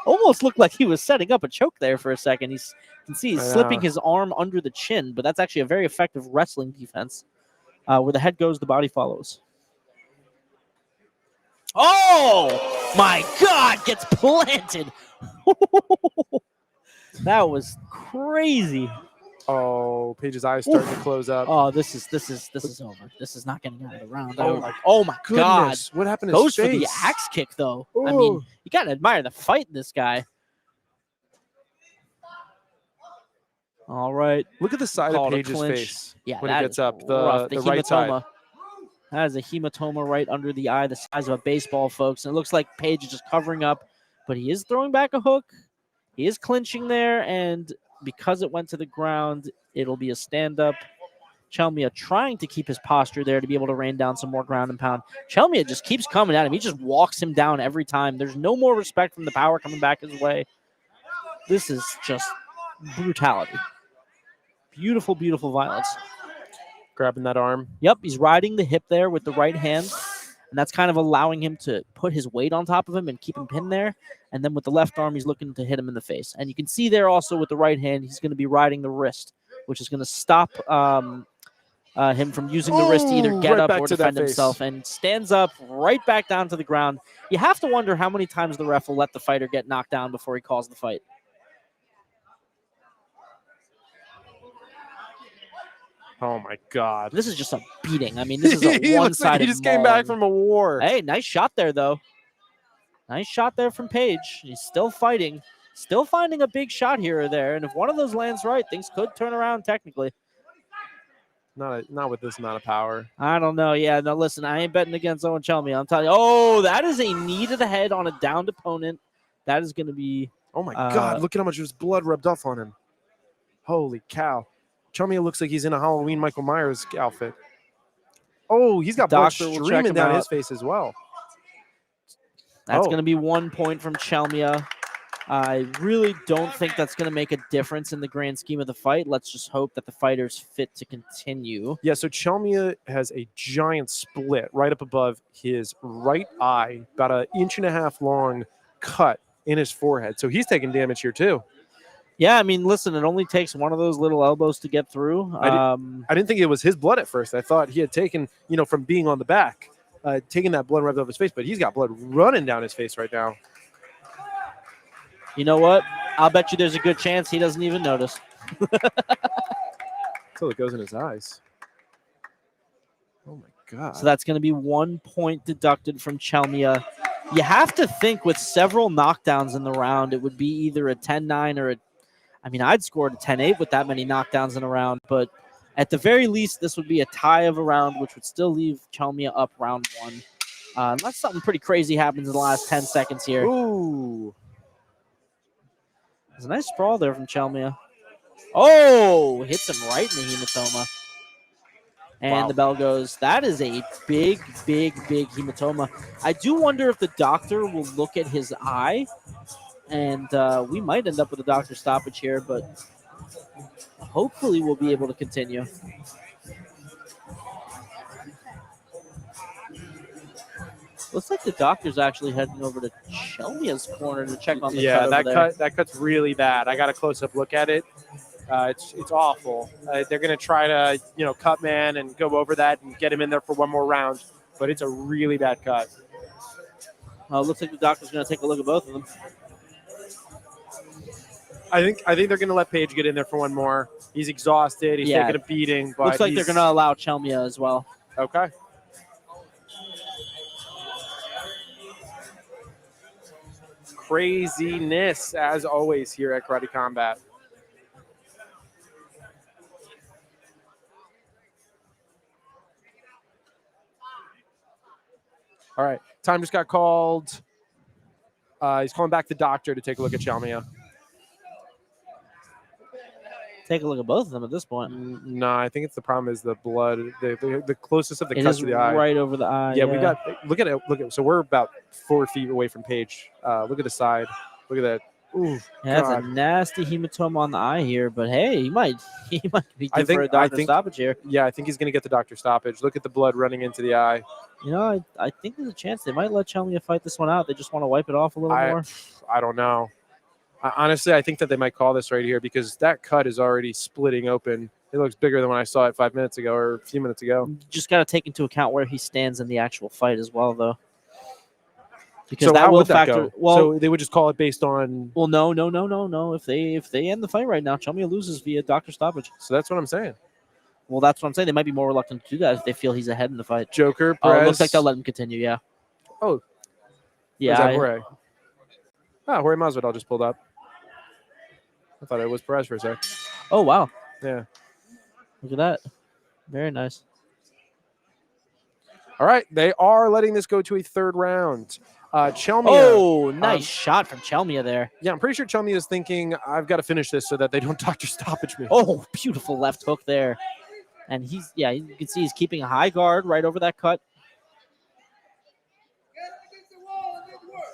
Almost looked like he was setting up a choke there for a second. You can see he's slipping his arm under the chin, but that's actually a very effective wrestling defense. Where the head goes, the body follows. Oh, my God, gets planted. That was crazy.
Oh, Paige's eyes starting to close up.
Oh, this is over. This is not getting out of the round.
Oh my
God.
What happened to
Goes
his
for
face?
the axe kick, though. I mean, you got to admire the fight in this guy. All right.
Look at the side of Paige's face when he gets up. The right side.
That is a hematoma right under the eye, the size of a baseball, folks. And it looks like Paige is just covering up, but he is throwing back a hook. He is clinching there, and because it went to the ground, it'll be a stand-up. Chelmiah trying to keep his posture there to be able to rain down some more ground and pound. Chelmiah just keeps coming at him. He just walks him down every time. There's no more respect from the power coming back his way. This is just brutality. Beautiful, beautiful violence.
Grabbing that arm.
Yep, he's riding the hip there with the right hand. And that's kind of allowing him to put his weight on top of him and keep him pinned there. And then with the left arm, he's looking to hit him in the face. And you can see there also with the right hand, he's going to be riding the wrist, which is going to stop him from using the wrist to either get up or defend himself. And stands up right back down to the ground. You have to wonder how many times the ref will let the fighter get knocked down before he calls the fight.
Oh my God.
This is just a beating. I mean, this is a
He looks like
one-sided.
he just came back from a war.
Hey, nice shot there, though. Nice shot there from Paige. He's still fighting, still finding a big shot here or there. And if one of those lands right, things could turn around technically.
Not with this amount of power.
I don't know. Yeah, no, listen, I ain't betting against Owen Chelmiah. I'm telling you. Oh, that is a knee to the head on a downed opponent. That is going to be.
Oh my God! Look at how much of his blood rubbed off on him. Holy cow! Chelmiah looks like he's in a Halloween Michael Myers outfit. Oh, he's got blood streaming down his face as well.
That's going to be 1 point from Chelmiah. I really don't think that's going to make a difference in the grand scheme of the fight. Let's just hope that the fighter's fit to continue.
Yeah, so Chelmiah has a giant split right up above his right eye, about 1.5 inch long cut in his forehead. So he's taking damage here too.
Yeah, I mean, listen, it only takes one of those little elbows to get through.
I didn't think it was his blood at first. I thought he had taken, from being on the back, taking that blood rubbed off his face, but he's got blood running down his face right now.
You know what? I'll bet you there's a good chance he doesn't even notice.
Until it goes in his eyes. Oh, my God.
So that's going to be 1 point deducted from Chelmiah. You have to think with several knockdowns in the round, it would be either a 10-9 or I'd scored a 10-8 with that many knockdowns in a round, but at the very least, this would be a tie of a round, which would still leave Chelmiah up round 1. Unless something pretty crazy happens in the last 10 seconds here.
Ooh.
There's a nice sprawl there from Chelmiah. Oh, hits him right in the hematoma. And the bell goes. That is a big, big, big hematoma. I do wonder if the doctor will look at his eye, and we might end up with a doctor stoppage here, but hopefully we'll be able to continue. Looks like the doctor's actually heading over to Chelmiah's corner to check on the cut over there.
That cut's really bad. I got a close-up look at it. It's awful. They're going to try to, cut man and go over that and get him in there for one more round, but it's a really bad cut.
Looks like the doctor's going to take a look at both of them.
I think they're going to let Paige get in there for one more. He's exhausted. He's taking a beating. But
looks like they're going to allow Chelmiah as well.
Okay. Craziness, as always, here at Karate Combat. All right, time just got called. He's calling back the doctor to take a look at Chelmiah.
Take a look at both of them at this point.
No, I think it's the problem is the blood, the closest of the cuts to the eye.
Right over the eye.
Yeah, we got. Look at it. So we're about 4 feet away from Paige. Look at the side. Look at that. Ooh,
yeah, that's a nasty hematoma on the eye here, but hey, he might be due for a doctor stoppage here.
Yeah, I think he's going to get the doctor stoppage. Look at the blood running into the eye.
I think there's a chance they might let Chelmiah fight this one out. They just want to wipe it off a little more.
I don't know. Honestly, I think that they might call this right here because that cut is already splitting open. It looks bigger than when I saw it 5 minutes ago or a few minutes ago.
Just got to take into account where he stands in the actual fight as well, though. Because
so
that will factor.
Go?
Well,
so they would just call it based on.
Well, no. If they end the fight right now, Chelmiah loses via doctor stoppage.
So that's what I'm saying.
Well, that's what I'm saying. They might be more reluctant to do that if they feel he's ahead in the fight.
Joker,
Perez.
Perez.
Looks like they'll let him continue. Yeah.
Oh.
Yeah.
Jorge. Jorge Masvidal just pulled up. I thought it was Perez for a sec.
Oh wow.
Yeah.
Look at that. Very nice.
All right, they are letting this go to a third round. Chelmiah.
Oh, nice shot from Chelmiah there.
Yeah, I'm pretty sure Chelmiah is thinking, I've got to finish this so that they don't doctor stoppage me.
Oh, beautiful left hook there. And you can see he's keeping a high guard right over that cut.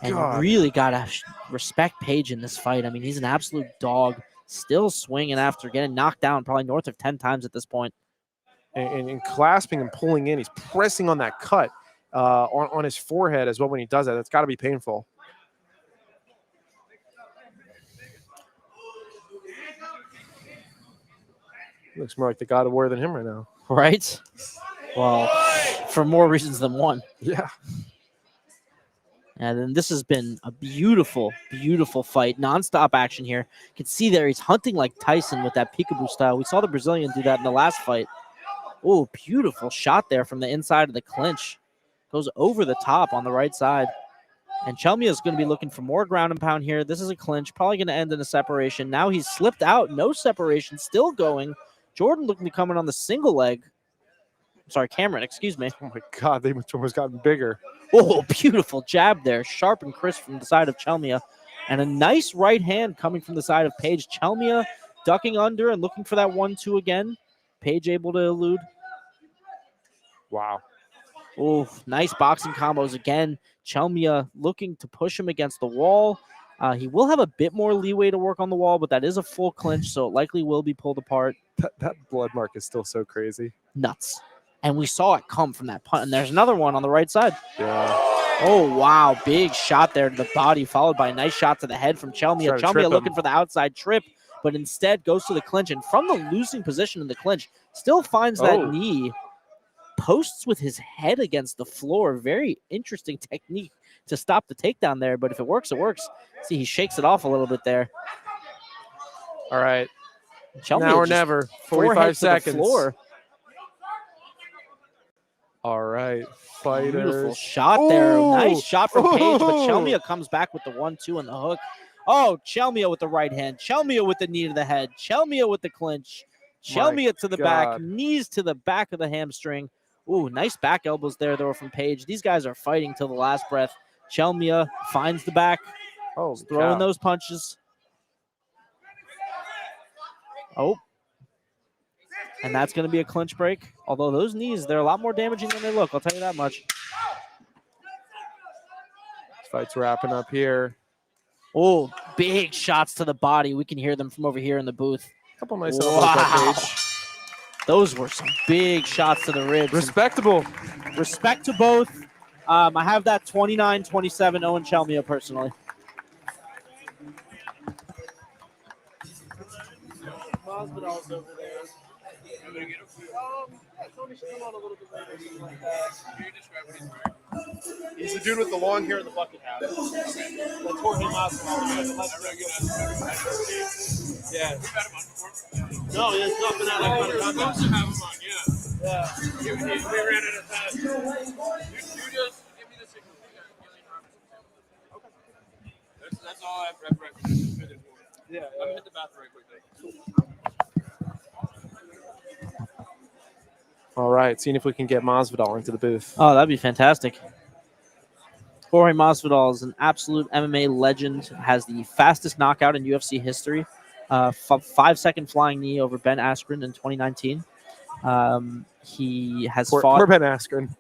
And you really got to respect Paige in this fight. I mean, he's an absolute dog. Still swinging after getting knocked down probably north of 10 times at this point.
And clasping and pulling in. He's pressing on that cut on his forehead as well when he does that. That's got to be painful. Looks more like the God of War than him right now.
Right? Well, for more reasons than one.
Yeah.
And then this has been a beautiful, beautiful fight. Nonstop action here. You can see there he's hunting like Tyson with that peekaboo style. We saw the Brazilian do that in the last fight. Oh, beautiful shot there from the inside of the clinch. Goes over the top on the right side. And Chelmiah is going to be looking for more ground and pound here. This is a clinch, probably going to end in a separation. Now he's slipped out, no separation, still going. Jordan looking to come in on the single leg. Sorry, Cameron, excuse me.
Oh my God, they've almost gotten bigger.
Oh, beautiful jab there. Sharp and crisp from the side of Chelmiah. And a nice right hand coming from the side of Paige. Chelmiah ducking under and looking for that 1-2 again. Paige able to elude.
Wow.
Oh, nice boxing combos again. Chelmiah looking to push him against the wall. He will have a bit more leeway to work on the wall, but that is a full clinch, so it likely will be pulled apart.
That blood mark is still so crazy.
Nuts. And we saw it come from that punt. And there's another one on the right side.
Yeah.
Oh, wow. Big shot there to the body, followed by a nice shot to the head from Chelmiah. Chelmiah looking for the outside trip, but instead goes to the clinch. And from the losing position in the clinch, still finds that knee. Posts with his head against the floor. Very interesting technique to stop the takedown there. But if it works, it works. See, he shakes it off a little bit there.
All right.
Chelmiah
now or
just
never.
forehead
45
to the
seconds.
floor.
All right. Fighters.
Beautiful shot there. Nice shot from Paige, but Chelmiah comes back with the 1-2 and the hook. Oh, Chelmiah with the right hand. Chelmiah with the knee to the head. Chelmiah with the clinch. Chelmiah to the back. Knees to the back of the hamstring. Ooh, nice back elbows there, though, from Paige. These guys are fighting till the last breath. Chelmiah finds the back.
Oh,
throwing those punches. Oh. And that's going to be a clinch break. Although those knees, they're a lot more damaging than they look. I'll tell you that much.
This fight's wrapping up here.
Oh, big shots to the body. We can hear them from over here in the booth.
A couple nice elbows by Paige.
Those were some big shots to the ribs.
Respectable.
Respect to both. I have that 29-27 Owen Chelmiah personally. Masvidal's over there.
He's the dude with the long hair and the bucket hat.
That's Jorge Masvidal.
Yeah.
No, there's nothing out like that.
We're supposed to have him on, yeah.
Yeah.
We ran out of time. You just give me the signal. Okay. That's all I have for.
Yeah.
I'm gonna hit the bathroom right quickly.
All right. Seeing if we can get Masvidal into the booth.
Oh, that'd be fantastic. Jorge Masvidal is an absolute MMA legend. Has the fastest knockout in UFC history. 5-second flying knee over Ben Askren in 2019. He has fought.
Poor Ben Askren.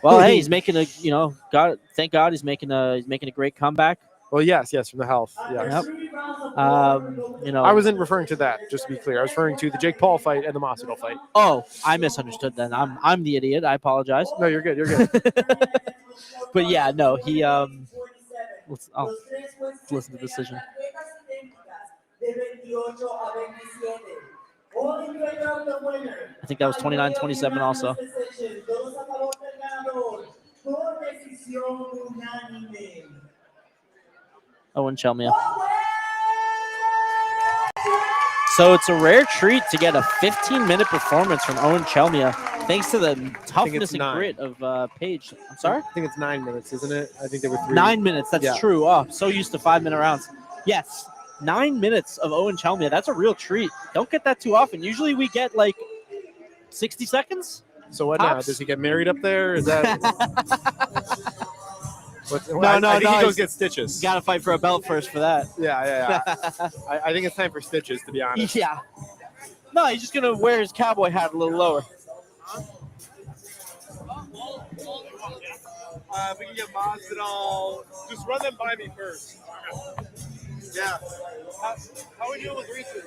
Well, hey, he's making a thank God he's making a great comeback.
Well, yes, from the health. Yes.
Yep.
I wasn't referring to that. Just to be clear, I was referring to the Jake Paul fight and the Masvidal fight.
Oh, I misunderstood then. I'm the idiot. I apologize.
No, you're good. You're good.
But yeah, no, he let's listen to the decision. I think that was 29-27 also. Owen Chelmiah. So it's a rare treat to get a 15-minute performance from Owen Chelmiah, thanks to the toughness and grit of Paige. I'm sorry?
I think it's 9 minutes, isn't it? I think there were 3.
9 minutes. That's true. Oh, so used to 5-minute rounds. Yes, 9 minutes of Owen Chelmiah. That's a real treat. Don't get that too often. Usually we get like 60 seconds.
So what
Tops.
now? Does he get married up there? Is that?
I
think he goes get stitches.
Got to fight for a belt first for that.
Yeah. I think it's time for stitches, to be honest.
Yeah. No, he's just gonna wear his cowboy hat a little lower.
We can get Masvidal. Just run them by me first. Yeah. How are we doing with research?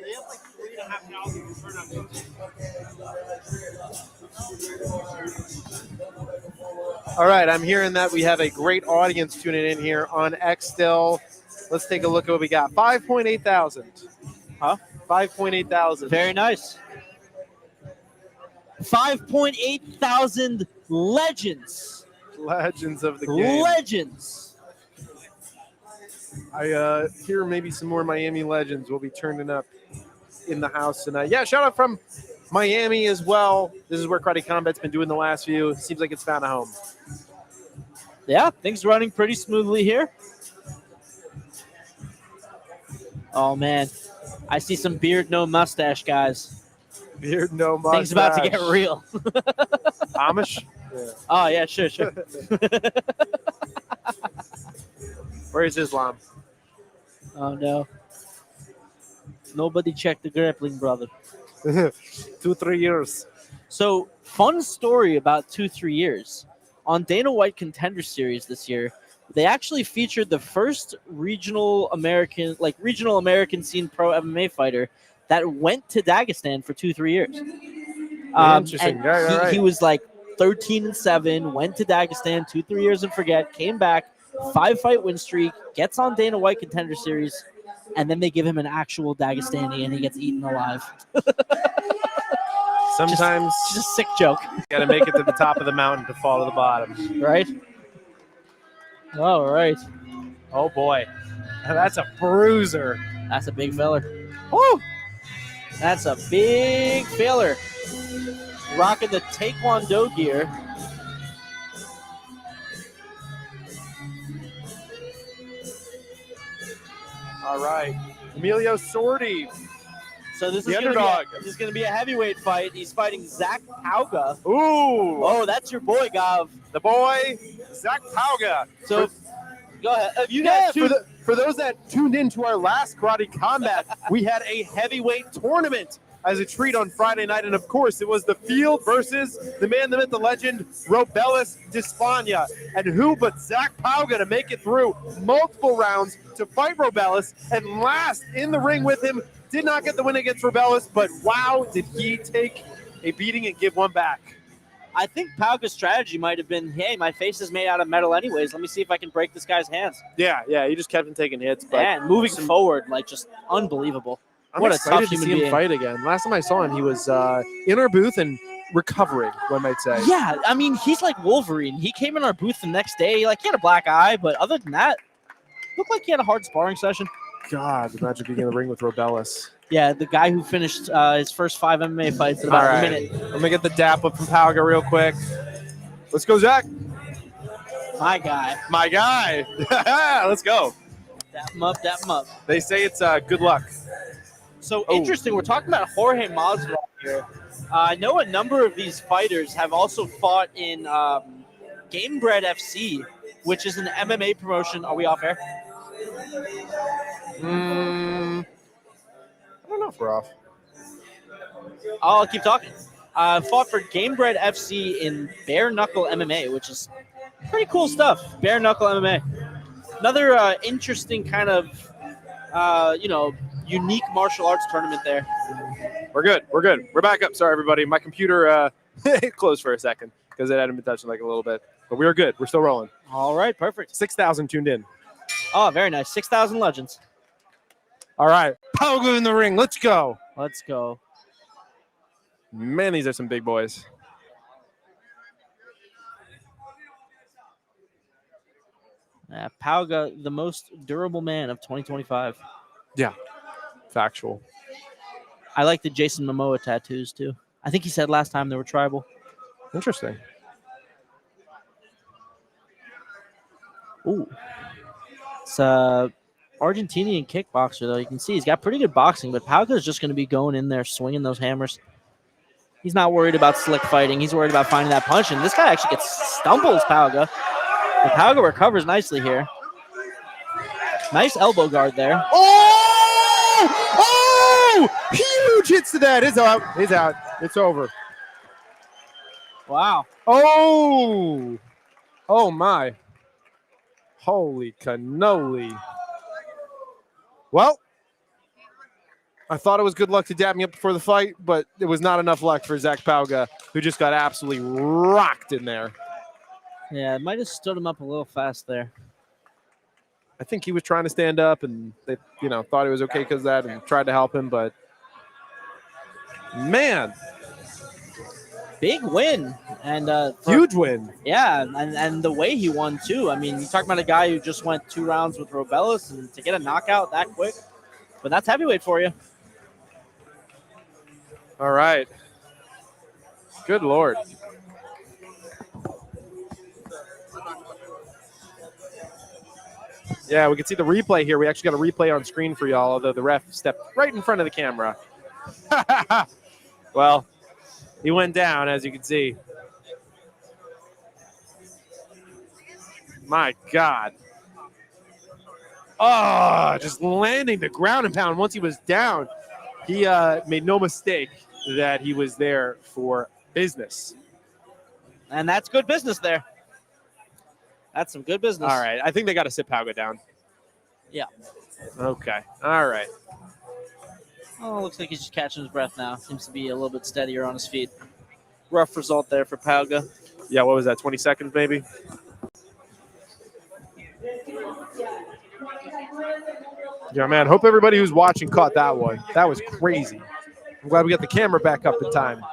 They have like 3,500 All right, I'm hearing that we have a great audience tuning in here on X still. Let's take a look at what we got. 5.8 thousand.
Huh?
5.8 thousand.
Very nice. 5.8 thousand legends.
Legends of the game.
Legends.
I hear maybe some more Miami legends will be turning up in the house. And yeah, shout out from Miami as well. This is where Karate Combat's been doing the last few. Seems like it's found a home.
Yeah, things running pretty smoothly here. Oh, man. I see some beard, no mustache, guys.
Beard, no mustache.
Things about to get real.
Amish? Yeah.
Oh, yeah, sure.
Where is Islam?
Oh, no. Nobody checked the grappling, brother.
2-3 years.
So, fun story about 2-3 years. On Dana White Contender Series this year, they actually featured the first regional American scene pro MMA fighter that went to Dagestan for 2-3 years.
Interesting.
And
Right.
he was like 13-7, went to Dagestan 2-3 years and forget, came back, 5-fight win streak, gets on Dana White Contender Series, and then they give him an actual Dagestani and he gets eaten alive.
Sometimes
Just a sick joke,
you got to make it to the top of the mountain to fall to the bottom.
right? All right.
Oh, boy. That's a bruiser.
That's a big feller. Woo! That's a big feller. Rocking the Taekwondo gear.
All right. Emilio Sordi.
So this
The
is
underdog.
This is going to be a heavyweight fight. He's fighting Zach Pauga.
Ooh.
Oh, that's your boy, Gav.
The boy, Zach Pauga.
So go ahead. You guys
For those that tuned into our last Karate Combat, we had a heavyweight tournament as a treat on Friday night. And, of course, it was the field versus the man, the myth, the legend, Robelis D'Espana. And who but Zach Pauga to make it through multiple rounds to fight Robelis and last in the ring with him. Did not get the win against Robelis, but wow, did he take a beating and give one back.
I think Pauga's strategy might have been, hey, my face is made out of metal anyways. Let me see if I can break this guy's hands.
Yeah, he just kept him taking hits. But
And moving forward, like, just unbelievable.
I'm
what a
excited
tough
to
human
see him
being.
fight again. Last time I saw him, he was in our booth and recovering, one might say.
Yeah, I mean, he's like Wolverine. He came in our booth the next day. Like, he had a black eye, but other than that, looked like he had a hard sparring session.
God, imagine being in the ring with Robelis.
Yeah, the guy who finished his first 5 MMA fights in about a minute.
Let me get the dap up from Pauga real quick. Let's go, Zach.
My guy.
My guy. Let's go.
Dap him up, dap him up.
They say it's good luck.
So interesting. We're talking about Jorge Masvidal here. I know a number of these fighters have also fought in Gamebred FC, which is an MMA promotion. Are we off air?
I don't know if we're off.
I'll keep talking. Fought for Gamebred FC in Bare Knuckle MMA, which is pretty cool stuff. Bare Knuckle MMA. Another interesting kind of, unique martial arts tournament there.
We're good. We're back up. Sorry, everybody. My computer it closed for a second because it hadn't been touching like a little bit. But we are good. We're still rolling.
All right, perfect.
6,000 tuned in.
Oh, very nice. 6,000 legends.
All right. Pauga in the ring. Let's go.
Let's go.
Man, these are some big boys.
Pauga, the most durable man of 2025.
Yeah. Factual.
I like the Jason Momoa tattoos, too. I think he said last time they were tribal.
Interesting.
Ooh. It's Argentinian kickboxer, though. You can see he's got pretty good boxing, but Pauga's just going to be going in there, swinging those hammers. He's not worried about slick fighting. He's worried about finding that punch, and this guy actually stumbles Pauga. But Pauga recovers nicely here. Nice elbow guard there.
Oh! Huge hits to that. It's out. It's over.
Wow.
Oh my. Holy cannoli. Well, I thought it was good luck to dab me up before the fight, but it was not enough luck for Zach Pauga, who just got absolutely rocked in there.
Yeah, it might have stood him up a little fast there.
I think he was trying to stand up, and they, thought it was okay because of that, and tried to help him. But man,
big win, and
huge win.
Yeah, and the way he won too. I mean, you're talking about a guy who just went 2 rounds with Robelis, and to get a knockout that quick. But that's heavyweight for you.
All right. Good Lord. Yeah, we can see the replay here. We actually got a replay on screen for y'all, although the ref stepped right in front of the camera. Well, he went down, as you can see. My God. Oh, just landing the ground and pound. Once he was down, he made no mistake that he was there for business.
And that's good business there. That's some good business.
All right. I think they got to sit Pauga down.
Yeah.
Okay. All right.
Oh, looks like he's just catching his breath now. Seems to be a little bit steadier on his feet. Rough result there for Pauga.
Yeah, what was that, 20 seconds maybe? Yeah, man. Hope everybody who's watching caught that one. That was crazy. I'm glad we got the camera back up in time.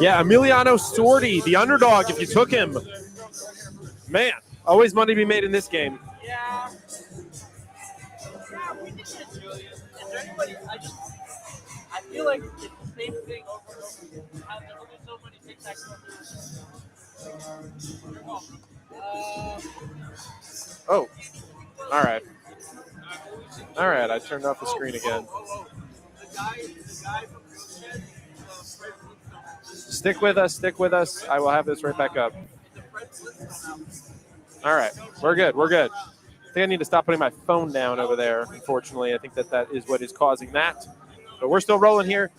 Yeah, Emiliano Sordi, the underdog, if you took him. Man, always money to be made in this game.
Yeah. We did shit, Julian. Is there anybody? I feel like it's the same thing over and over again. There's only so many tic-tac-toe.
Oh, all right. All right, I turned off the screen again.
The guy from Shed,
Stick with us, stick with us. I will have this right back up. All right, we're good, we're good. I think I need to stop putting my phone down over there, unfortunately. I think that is what is causing that. But we're still rolling here.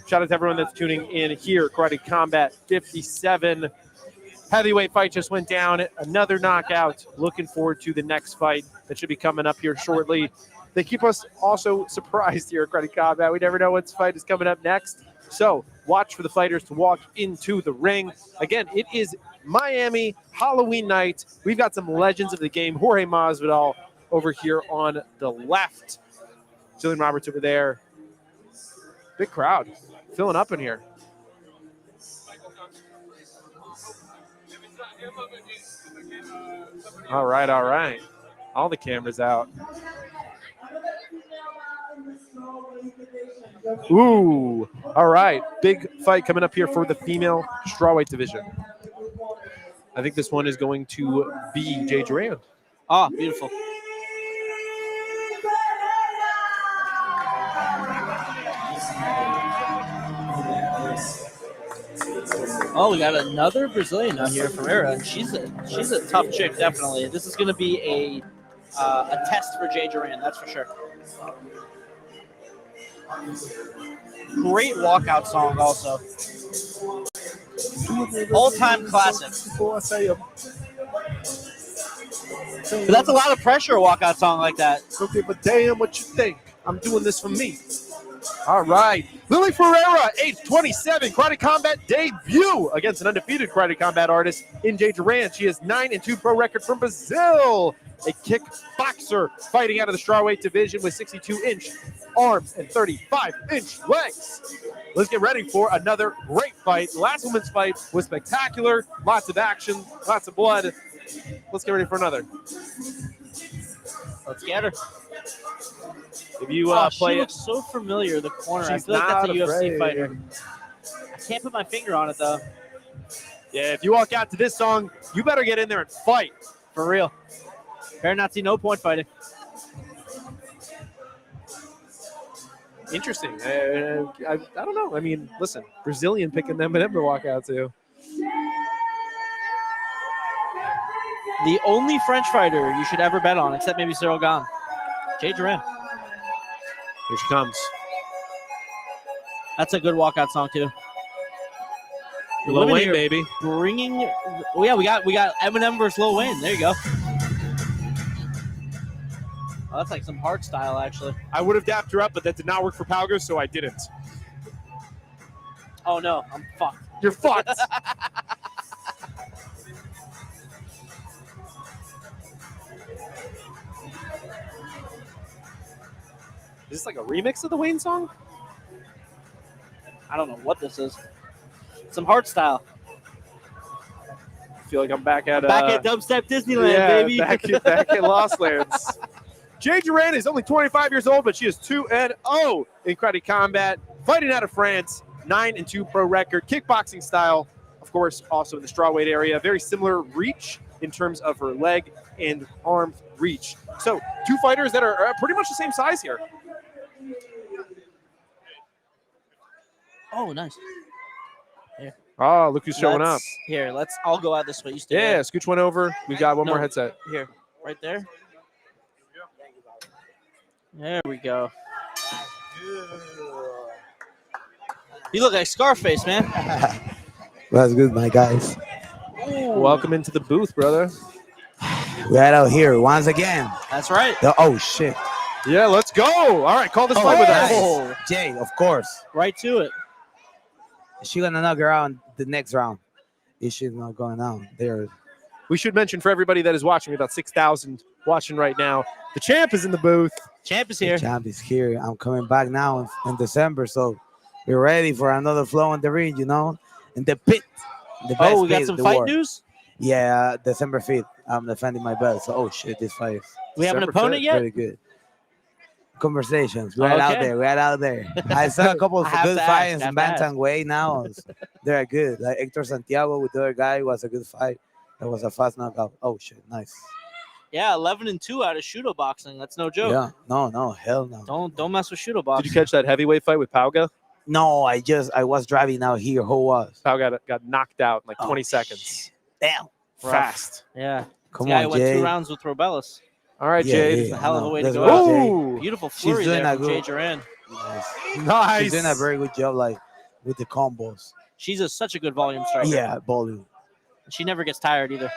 Shout out to everyone that's tuning in here. Karate Combat 57. Heavyweight fight just went down. Another knockout. Looking forward to the next fight that should be coming up here shortly. They keep us also surprised here at Karate Combat. We never know what fight is coming up next. So watch for the fighters to walk into the ring. Again, it is Miami Halloween night. We've got some legends of the game. Jorge Masvidal over here on the left. Jillian Roberts over there. Big crowd filling up in here. All right, all right. All the cameras out. Ooh, all right. Big fight coming up here for the female strawweight division. I think this one is going to be Jairen.
Ah, beautiful. Oh, we got another Brazilian out here, Ferreria, and she's a tough chick, definitely. This is going to be a test for Jairen, that's for sure. Great walkout song, also. All-time classic. But that's a lot of pressure, a walkout song like that.
Don't give a damn what you think. I'm doing this for me. All right. Lily Ferreira, age 27, Karate Combat debut against an undefeated Karate Combat artist in Jairen. She has 9-2 pro record from Brazil. A kickboxer fighting out of the strawweight division with 62-inch arms and 35-inch legs. Let's get ready for another great fight. The last woman's fight was spectacular. Lots of action, lots of blood. Let's get ready for another.
Let's get her.
If you
She
play
looks
it,
so familiar, the corner. I
she's
feel like that's a
not
UFC
afraid.
fighter. I can't put my finger on it, though.
Yeah, if you walk out to this song, you better get in there and fight.
For real. Better not see no point fighting.
Interesting. I don't know. I mean, listen, Brazilian picking them to walk out to.
The only French fighter you should ever bet on, except maybe Eoghan. Jairen.
Here she comes.
That's a good walkout song too.
Lil
Women
Wayne,
here
baby.
Bringing. Oh yeah, we got Eminem versus Lil Wayne. There you go. Oh, that's like some hard style, actually.
I would have dapped her up, but that did not work for Pauga, so I didn't.
Oh no, I'm fucked.
You're fucked. Is this like a remix of the Wayne song?
I don't know what this is. Some hard style.
I feel like I'm back at
Dubstep Disneyland, baby.
back at Lost Lands. Jairen is only 25 years old, but she is 2-0 in karate combat, fighting out of France. 9-2 pro record, kickboxing style. Of course, also in the strawweight area. Very similar reach in terms of her leg and arm reach. So, two fighters that are pretty much the same size here.
Oh, nice.
Oh, look who's showing up.
Here, I'll go out this way. You stay
Yeah,
there.
scooch one over. We've got one more headset.
Here, right there. There we go. You look like Scarface, man.
That's good, my guys.
Welcome into the booth, brother.
We're out here once again.
That's right.
Oh, shit.
Yeah, let's go. All right, call this fight with us.
Oh.
Jay, of course.
Right to it.
She's going to knock her out the next round. If she's not going out there.
We should mention for everybody that is watching, about 6,000 watching right now. The champ is in the booth.
Champ is here.
The champ is here. I'm coming back now in December, so we're ready for another flow in the ring, you know? In the pit. The best
Oh, we got
pit
some
in the
fight
world.
news?
Yeah, December 5th. I'm defending my belt. So, oh, shit, this fight is
We have an
December
opponent yet?
very good. Conversations. We're
Okay.
out there. We're out there. I saw a couple of
I have
good
to ask,
fights
I
in
have to
Bantam way now. They're good. Like Hector Santiago with the other guy was a good fight. That was a fast knockout. Oh shit, nice.
Yeah, 11-2 out of Shudo boxing. That's no joke.
Yeah, no, hell no.
Don't mess with Shudo
Did
boxing.
you catch that heavyweight fight with Pauga?
No, I was driving out here. Who was?
Pauga got knocked out in like 20
Oh,
seconds.
Damn.
Fast.
Yeah.
Come
This guy
on,
went
Jay.
2 rounds with Robellis.
All right,
Yeah,
Jade.
It's a hell of a way to
Let's
go
go,
out.
Jay.
Ooh.
Beautiful
She's
flurry
doing
there
a
from
good-
Jairen.
Nice.
Nice.
She's doing a very good job, like with the combos.
She's such a good volume striker.
Yeah, volume.
She never gets tired either.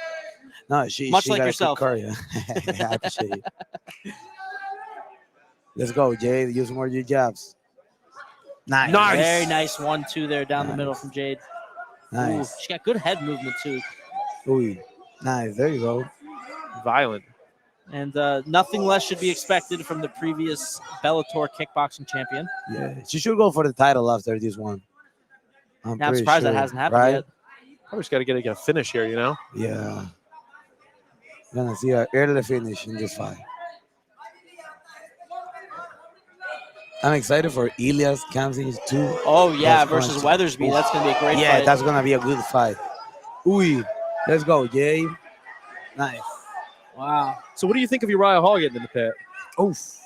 No, she
Much
she
like
got a good
yourself.
cardio. I appreciate it. Let's go, Jay. Use more of your jabs. Nice.
Nice.
Very nice 1-2 there down the
Nice.
middle from Jade. Ooh,
Nice.
she got good head movement too.
Ooh. Nice. There you go.
Violent.
And nothing less should be expected from the previous Bellator kickboxing champion.
Yeah. She should go for the title after this one. I'm
Now I'm
pretty
surprised
sure,
that hasn't happened
right?
yet.
Probably just got to get a finish here, you know?
Yeah. Gonna see an early finish in this fight. I'm excited for Elias Kamsi too.
Oh yeah,
That's
versus
going to-
Weathersby. That's gonna be a great
Yeah,
fight.
that's gonna be a good fight. Ooh, let's go, Jay. Nice.
Wow.
So what do you think of Uriah Hall getting in the pit?
Oof.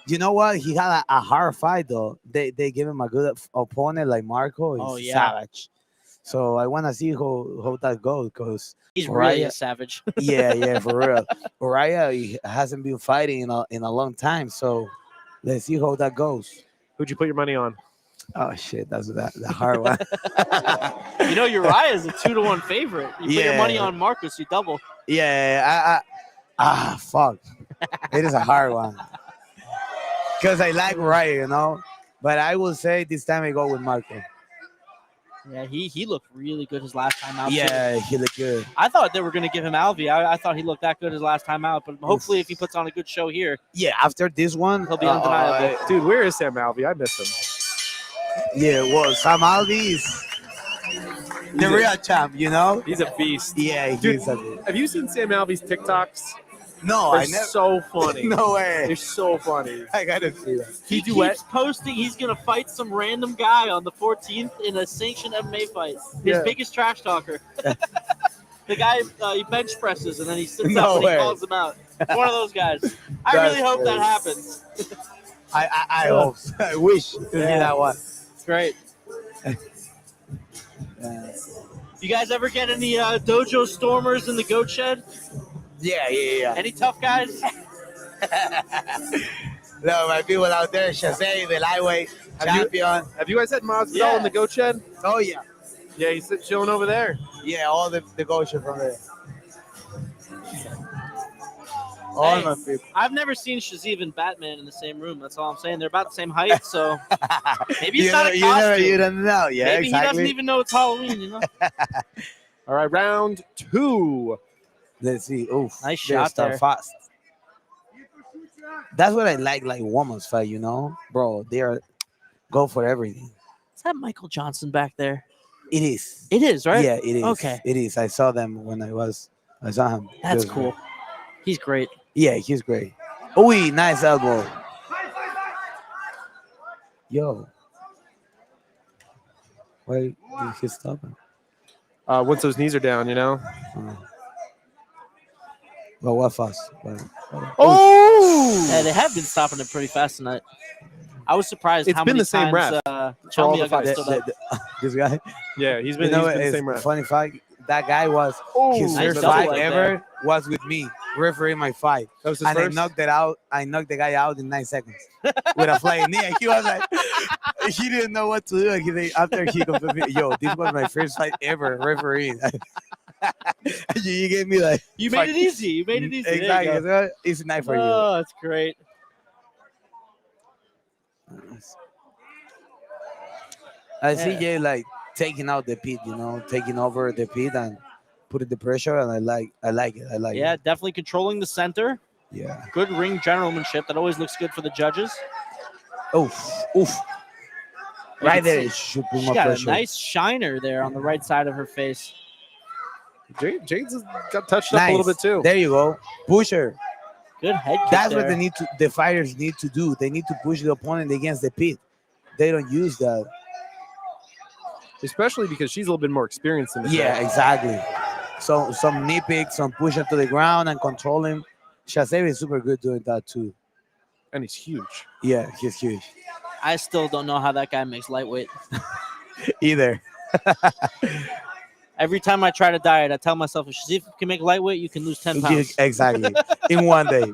You know what? He had a hard fight though. They give him a good opponent like Marco. He's
Oh, yeah.
savage. So I want to see how that goes because
He's really
Uriah-
a savage.
yeah, for real. Uriah he hasn't been fighting in a long time. So let's see how that goes.
Who'd you put your money on?
Oh shit, that's the hard one.
You know, Uriah is a 2-1 favorite. You put your money
Yeah.
on Marcus, you double.
Yeah, fuck. It is a hard one. Because I like Uriah, you know. But I will say this time I go with Marco.
Yeah, he looked really good his last time out. too.
Yeah, he looked good.
I thought they were going to give him Alvi. I thought he looked that good his last time out. But hopefully, if he puts on a good show here,
Yeah, after this one,
He'll be undeniable.
Dude, where is Sam Alvey? I miss him.
Yeah, well, Sam Alvey is the real champ, you know?
He's a beast.
Yeah,
Dude,
he's a
Have you seen Sam Alvey's TikToks?
No,
They're
I never.
so funny.
No way.
They're so funny.
I gotta see that.
he keeps posting he's going to fight some random guy on the 14th in a sanctioned MMA fight. His
Yeah.
biggest trash talker. The guy, he bench presses and then he sits
No
up and
way.
he calls him out. One of those guys. I
That's
really hope that
crazy.
happens.
I hope. So. I wish to see
Yeah.
that one.
It's great. You guys ever get any dojo stormers in the goat shed?
Yeah.
Any tough guys?
No, my people out there, Shazay, the lightweight
Have you-
champion.
Have you guys had Masvidal
Yeah.
in the goat shed?
Oh yeah.
Yeah, he's chilling over there.
Yeah, all the gosha from there. All
Hey.
my people.
I've never seen Shaziv and Batman in the same room. That's all I'm saying. They're about the same height, so maybe it's not a costume.
You don't know. Yeah,
Maybe he
exactly.
doesn't even know it's Halloween, you know?
All right, round 2.
Let's see. Oof.
Nice
they
shot
start
there.
fast. That's what I like women's fight, you know? Bro, they are go for everything.
Is that Michael Johnson back there?
It is.
It is, right?
Yeah, it is.
Okay.
It is. I saw them when I saw him. He
That's
was
cool.
great.
He's great.
Yeah, he's great. Oh, nice elbow. Yo. Why did he stop him?
Once those knees are down, you know.
Well, what fast?
Oh!
Yeah, they have been stopping it pretty fast tonight. I was surprised
It's
how
been
many
the same
times
ref for all the
Chelmiah got
fights.
stood up.
This guy.
Yeah, he's been,
You know,
he's been the
it's
same ref.
funny fact. That guy was his
nice
first
double
fight
leg
ever was with me refereeing my fight,
That was his
and
first.
I knocked it out. I knocked the guy out in 9 seconds with a flying knee. And he was like, he didn't know what to do. And after he confirmed me, yo, this was my first fight ever refereeing. you gave me like
You made it easy. You made it easy. There you
Exactly.
go.
It's a night for you.
Oh, that's great.
I see Jay like taking out the pit, taking over the pit and putting the pressure, and I like it. I like
Yeah,
it.
definitely controlling the center.
Yeah.
Good ring generalmanship. That always looks good for the judges.
Oof.
You
Right
can
there,
see
it should put
She
more
got
pressure.
a nice shiner there on the right side of her face.
Jade's got touched up a little bit too.
There you go. Push her.
Good head kick
That's
there.
what the fighters need to do. They need to push the opponent against the pit. They don't use that.
Especially because she's a little bit more experienced in the
Yeah, exactly. So some knee picks, some push him to the ground and control him. Shazay is super good doing that too.
and he's huge.
Yeah, he's huge.
I still don't know how that guy makes lightweight.
Either.
Every time I try to diet, I tell myself, if you can make lightweight, you can lose 10 pounds.
Exactly. In one day.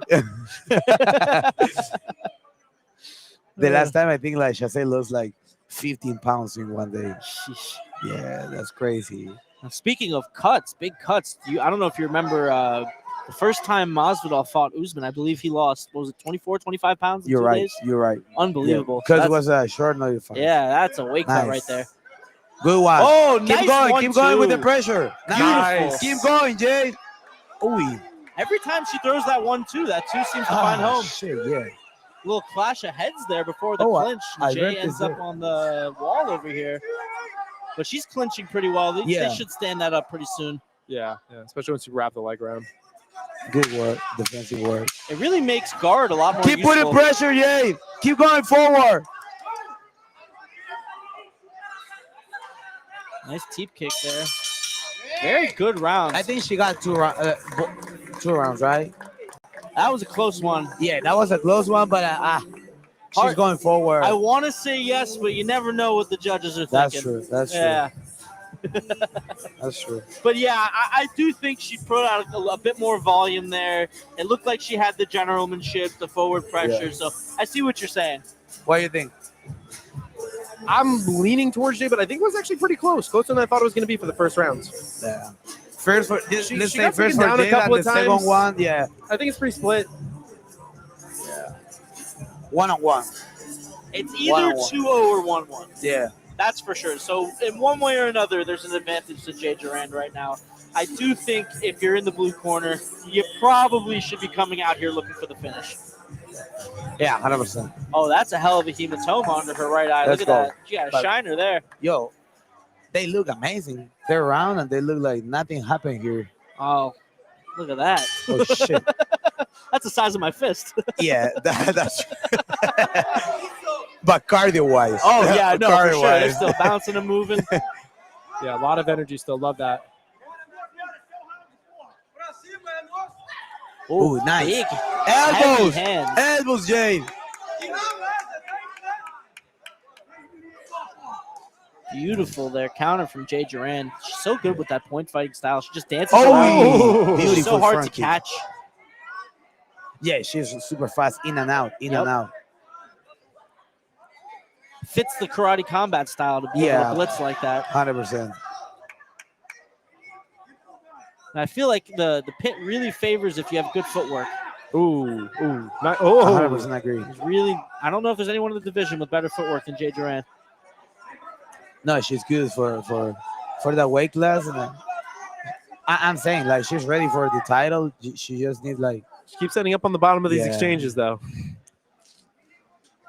The last time I think like Shazay lost like 15 pounds in one day.
Sheesh.
Yeah, that's crazy.
Now, speaking of cuts, big cuts. I don't know if you remember the first time Masvidal fought Usman. I believe he lost. What was it, 24, 25 pounds in
You're
2
right.
days?
You're right.
Unbelievable.
Because
So
it was a short notice fight.
yeah, that's a weight cut
Nice.
right there.
Good one.
Oh,
keep
nice
going.
one,
Keep going with the
too.
pressure.
Nice.
Keep going, Jay. Ooh.
Every time she throws that 1-2, that 2 seems to find home.
Shit, yeah.
Little clash of heads there before the
Oh,
clinch.
I
Jay
read
ends
this
up
there.
on the wall over here. But she's clinching pretty well. They
Yeah.
should stand that up pretty soon.
Yeah, especially once you wrap the leg around.
Good work. Defensive work.
It really makes guard a lot more
Keep
useful.
putting pressure, Jay. Keep going forward.
Nice teep kick there. Very good round.
I think she got two rounds, right?
That was a close one.
Yeah, that was a close one, but she's
Hard-
going forward.
I want to say yes, but you never know what the judges are
That's
thinking.
true. That's true.
Yeah.
That's true.
But yeah, I do think she put out a bit more volume there. It looked like she had the generalmanship, the forward pressure.
Yeah.
So I see what you're saying.
What do you think?
I'm leaning towards Jay, but I think it was actually pretty close. Closer than I thought it was going to be for the first rounds.
Yeah. First for let's
She
say
got
first
taken
for
down a
Jay
couple
and the
of
second
times.
one, yeah.
I think it's pretty split.
1-on-1.
It's either
One-on-one.
2-0 or 1-1.
Yeah.
That's for sure. So in one way or another, there's an advantage to Jairen right now. I do think if you're in the blue corner, you probably should be coming out here looking for the finish.
Yeah, 100%.
Oh, that's a hell of a hematoma under her right eye.
Let's
Look at
go.
that. She got a
But-
shiner there.
Yo, they look amazing. They're round and they look like nothing happened here.
Oh, look at that.
Oh shit.
That's the size of my fist.
Yeah, that's but cardio wise.
Oh, yeah, no, for sure. They're
Cardio-wise.
still bouncing and moving.
Yeah, a lot of energy still. Love that.
Ooh, nice.
Big,
Elbows.
heavy hands.
Elbows, Jay.
Beautiful there. Counter from Jairen. She's so good with that point fighting style. She just dances
Oh,
around.
beautiful
She's so hard
front
to
kick.
catch.
Yeah, she's super fast in and out, in
Yep.
and out.
Fits the karate combat style to be able
Yeah.
to blitz like that.
100%.
And I feel like the pit really favors if you have good footwork.
Ooh. Not,
100% agree.
It's really, I don't know if there's anyone in the division with better footwork than Jairen.
No, she's good for the weight class. And I'm saying like she's ready for the title. She just needs like
She keeps ending up on the bottom of these
Yeah.
exchanges, though.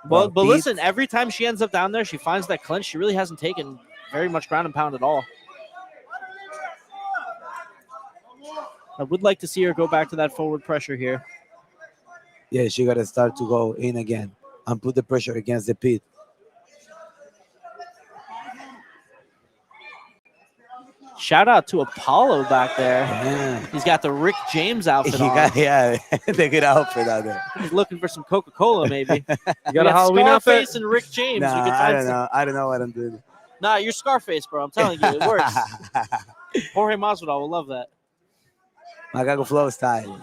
But
Pete-
listen, every time she ends up down there, she finds that clinch. She really hasn't taken very much ground and pound at all. I would like to see her go back to that forward pressure here.
Yeah, she got to start to go in again and put the pressure against the pit.
Shout out to Apollo back there.
Yeah.
He's got the Rick James outfit
He
on.
got, yeah, the good outfit out there.
He's looking for some Coca-Cola, maybe.
You got a Halloween outfit?
Scarface and Rick James.
Nah,
We could
I
find
don't
some.
know. I don't know what I'm doing.
Nah, you're Scarface, bro. I'm telling you, it works. Jorge Masvidal will love that.
Macaco Flow style.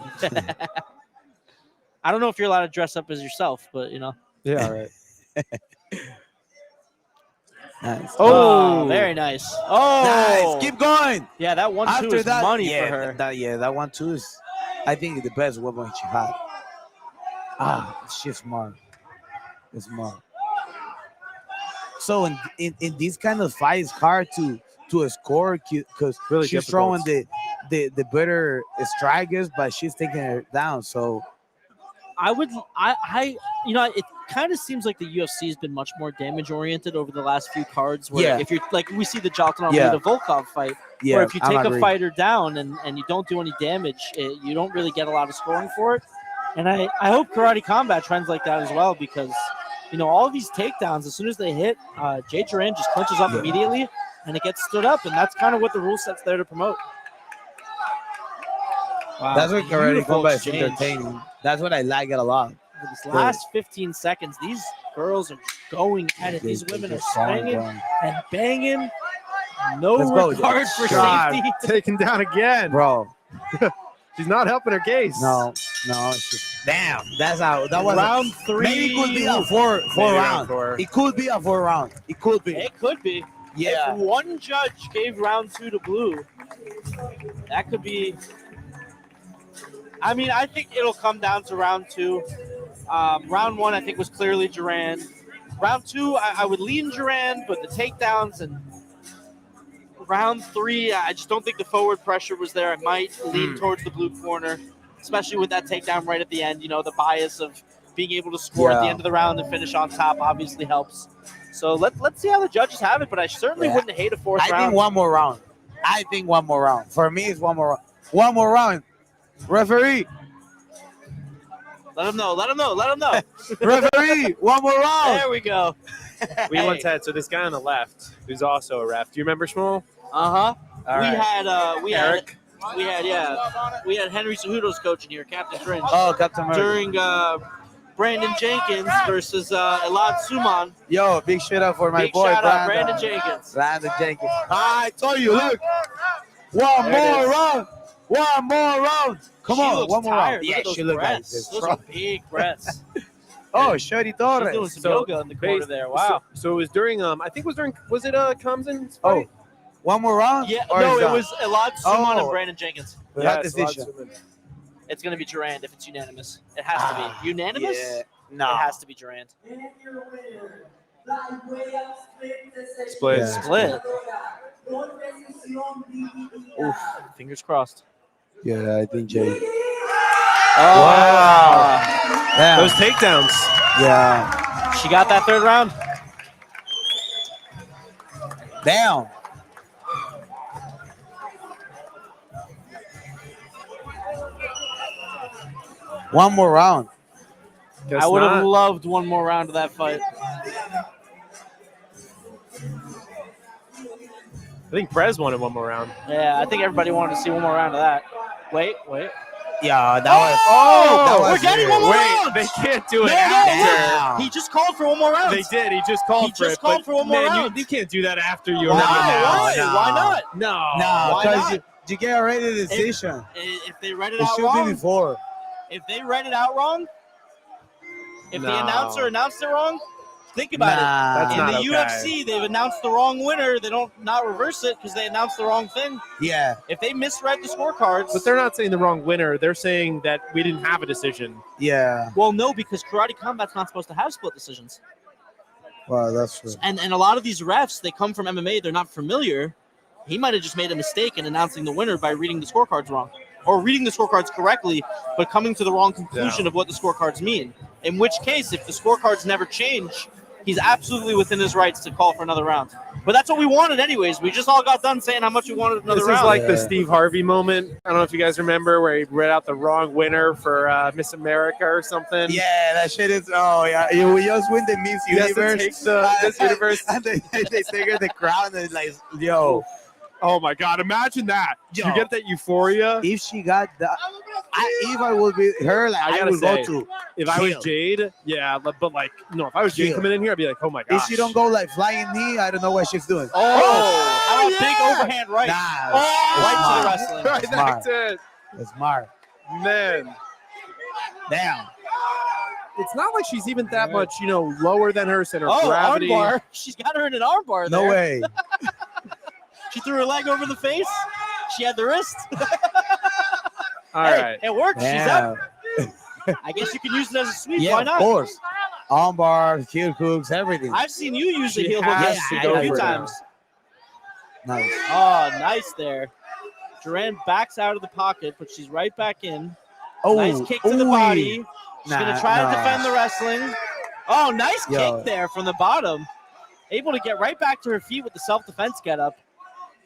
I don't know if you're allowed to dress up as yourself, but you know.
Yeah, all right.
Nice.
Oh, very nice. Oh,
Nice. Keep going.
Yeah, that 1-2 is money
yeah,
for her.
That 1-2 is, I think, the best weapon she had. She's smart. It's smart. So in this kind of fight, it's hard to score because
Really
she's
difficult.
throwing the better strikers, but she's taking her down. So
It kind of seems like the UFC has been much more damage oriented over the last few cards. Where
Yeah.
if you're like, we see the Jalton Almeida Volkov fight,
yeah,
where if you
I'm
take a
agreeing.
fighter down and you don't do any damage, you don't really get a lot of scoring for it. And I hope Karate Combat trends like that as well, because all of these takedowns, as soon as they hit, Jairen just clinches up immediately and it gets stood up, and that's kind of what the rule set's there to promote. Wow,
That's what Karate
beautiful
Combat is
exchange.
entertaining. That's what I like it a lot.
For these last 15 seconds, these girls are going at it. These women are swinging and banging. No
Let's go,
regard for
God,
safety.
taken down again.
Bro.
She's not helping her case.
No. Damn. That's how. That was
Round 3.
Maybe it could be a four
Maybe
round.
four.
It could be a 4 round. It could be.
It could be.
Yeah.
If one judge gave round 2 to blue, that could be. I mean, I think it'll come down to round 2. Round 1, I think, was clearly Jairen. Round 2, I would lean Jairen, but the takedowns, and round 3, I just don't think the forward pressure was there. I might lean towards the blue corner, especially with that takedown right at the end. The bias of being able to score at the end of the round and finish on top obviously helps. So let's see how the judges have it, but I certainly wouldn't hate a 4th round.
I think one more round. For me, it's one more round. One more round. Referee.
Let him know.
Referee. One more round.
There we go.
We once had this guy on the left who's also a ref. Do you remember Shmuel?
Uh-huh.
All right.
We had Henry Cejudo's coaching here, Captain Fringe,
Oh, Captain America.
during Brandon Jenkins versus Elad Suman.
Yo, big shout out for my
Big
boy,
shout out,
Brandon.
Brandon Jenkins.
Brandon Jenkins. I told you, look. One
There it
more
is.
round. One more round. Come
She
on,
looks
one more
tired.
round.
Look
Yeah,
at those
she looked like
breaths.
this.
Those are big breaths.
Oh, Shorty
She's doing
Torres.
some
So,
yoga in the corner there. Wow.
So it was during I think was it Kamzan's
Oh,
fight?
one more round?
Yeah,
Or
no,
is
it
that-
was Elad Suman
Oh.
and Brandon Jenkins.
Without
Yes, lots
decision.
of them.
It's going to be Durand if it's unanimous. It has to be. Unanimous?
Yeah.
It
No.
has to be Durand.
And your winner, flyweight split decision.
Split.
Yeah.
Split.
Por decisión dividida.
Oof. Fingers crossed.
Yeah, I think Jay.
Oh,
Wow.
Damn.
Those takedowns.
Yeah.
She got that 3rd round.
Damn. One more round.
Guess
I would have
not.
loved one more round of that fight.
I think Prez wanted one more round.
Yeah, I think everybody wanted to see one more round of that. Wait.
Yeah, that was.
Oh,
that was
we're getting
weird.
one more
Wait,
round.
they can't do it
No,
after.
He just called for one more round.
They did. He just called
He
for
just
it.
called
but
for one more
man,
round.
You can't do that after you
Why?
already announced.
Why not?
No.
No,
Why
because
not?
you get already the decision.
If they read it
It
out
should be
wrong,
before.
if they read it out wrong, if the
No.
announcer announced it wrong, think about it.
That's
In
not
the
okay.
UFC, they've announced the wrong winner. They don't not reverse it because they announced the wrong thing.
Yeah.
If they misread the scorecards,
But they're not saying the wrong winner. They're saying that we didn't have a decision.
Yeah.
well, no, because Karate Combat's not supposed to have split decisions.
Wow, that's true.
And a lot of these refs, they come from MMA. They're not familiar. He might have just made a mistake in announcing the winner by reading the scorecards wrong, or reading the scorecards correctly, but coming to the wrong conclusion of what the scorecards mean. In which case, if the scorecards never change, he's absolutely within his rights to call for another round. But that's what we wanted anyways. We just all got done saying how much we wanted another
This
round.
is like the Steve Harvey moment. I don't know if you guys remember where he read out the wrong winner for Miss America or something.
Yeah, that shit is. Oh yeah, you just win the Miss
He has to
Universe.
take the Miss Universe.
And they take her the crown and it's like, yo,
Oh my God! Imagine that.
Yo.
You get that euphoria.
if she got that, if I would be her, like,
I
I
gotta
would
say,
go to.
If I was
Kill.
Jade, yeah, but like, no, if I was Jade
Kill.
coming in here, I'd be like, oh my God.
If she don't go like flying knee, I don't know what she's doing.
Oh, how about
yeah.
big overhand right?
Nah,
Right to the
that's
wrestling.
Right,
Smart.
that's it,
That's smart.
man.
Damn.
It's not like she's even that much, lower than her center of
Oh,
gravity.
armbar. She's got her in an armbar
No
there.
way.
She threw her leg over the face. She had the wrist.
All
Hey,
right.
it worked. She's up.
Damn.
I guess you can use it as a sweep.
Yeah,
Why
of
not?
course. Arm bars, heel hooks, everything.
I've seen you use the
She
heel hook
has
to
a
go
few
for it
times.
Nice.
Oh, nice there. Jairen backs out of the pocket, but she's right back in.
Oh,
Nice kick to the
ooh.
body. She's
Nah,
going to try
nah.
to defend the wrestling. Oh, nice
Yo.
kick there from the bottom. Able to get right back to her feet with the self-defense getup.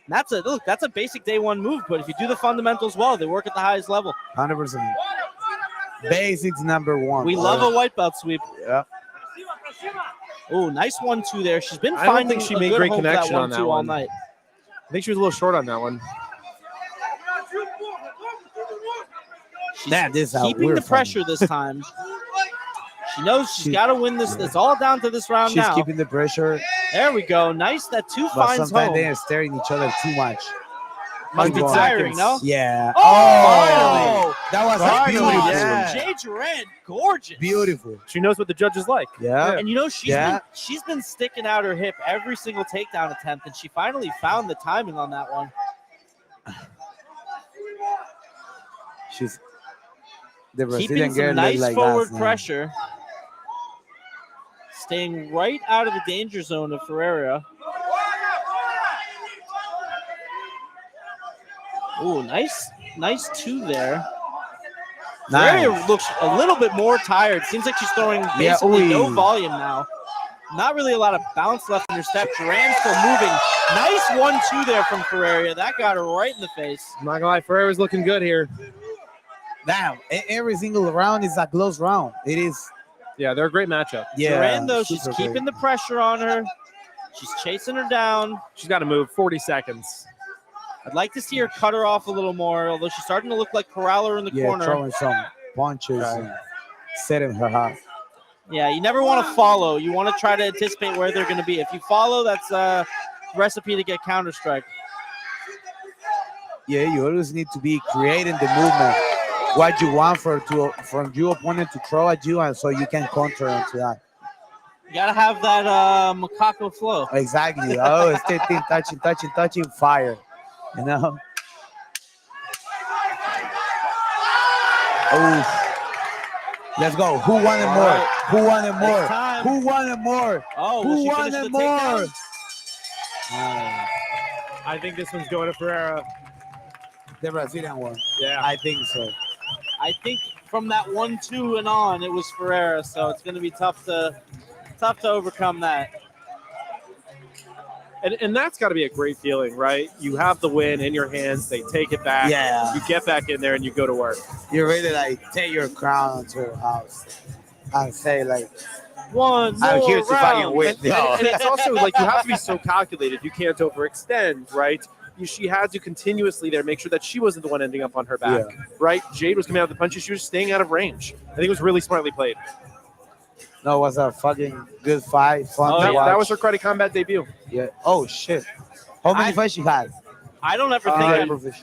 That's a basic day one move, but if you do the fundamentals well, they work at the highest level.
100%. Basics number one.
We love a white belt sweep.
Yeah.
Oh, nice 1-2 there. She's been
I don't
finding
think she
a
made
good
great
home for
connection on
1-2
that
all
one.
night.
I think she was a little short on that one.
She's
This is how
keeping
we're
the pressure this time. She knows she's got to win this. It's all down to this round
She's
now.
keeping the pressure,
There we go. Nice. That two
but
finds
sometimes
home.
they are staring each other too much.
Must be
100
tiring, no?
Yeah.
Oh,
that was
finally.
beautiful.
Yeah.
Jade Jairen, gorgeous.
Beautiful.
She knows what the judges like.
Yeah.
And
Yeah.
she's been sticking out her hip every single takedown attempt, and she finally found the timing on that one.
She's the
Keeping
Brazilian
some
girl
nice
look like
forward
us now.
pressure. Staying right out of the danger zone of Ferreria. Ooh, nice two there. Ferreria
Nice.
looks a little bit more tired. Seems like she's throwing basically no
ooh.
volume now. Not really a lot of bounce left in her step. Jairen's still moving. Nice 1-2 there from Ferreria. That got her right in the face.
I'm not gonna lie, Ferrera's looking good here.
Damn. Every single round is a close round. It is.
Yeah, they're a great matchup.
Yeah.
Jairen, though, she's
super
keeping
great.
the pressure on her. She's chasing her down.
She's got to move 40 seconds.
I'd like to see her cut her off a little more, although she's starting to look like corral her in the corner.
Throwing some punches and setting her up.
Yeah, you never want to follow. You want to try to anticipate where they're going to be. If you follow, that's a recipe to get counter-strike.
Yeah, you always need to be creating the movement. What you want from your opponent to throw at you, and so you can counter into that.
You got to have that macaco flow.
Exactly. Oh, stay touching, fire. You know? Oh, let's go. Who wanted more?
right.
Who wanted more?
It's time.
Who wanted more?
Oh, will
Who
she finish
wanted
the
more?
takedown?
I think this one's going to Ferreira.
The Brazilian one.
Yeah.
I think so.
I think from that 1-2 and on, it was Ferreira, so it's going to be tough to overcome that.
And that's got to be a great feeling, right? You have the win in your hands. They take it back.
Yeah.
You get back in there and you go to work.
You really like take your crown to your house and say like,
One
I'm
more
here to fucking
round.
win.
And it's also like you have to be so calculated. You can't overextend, right? She had to continuously there make sure that she wasn't the one ending up on her back, right? Jade was coming out of the punches. She was staying out of range. I think it was really smartly played.
No, it was a fucking good fight. Fun to watch.
That was her Karate Combat debut.
Yeah. Oh shit. How many fights she had?
I don't ever think I don't think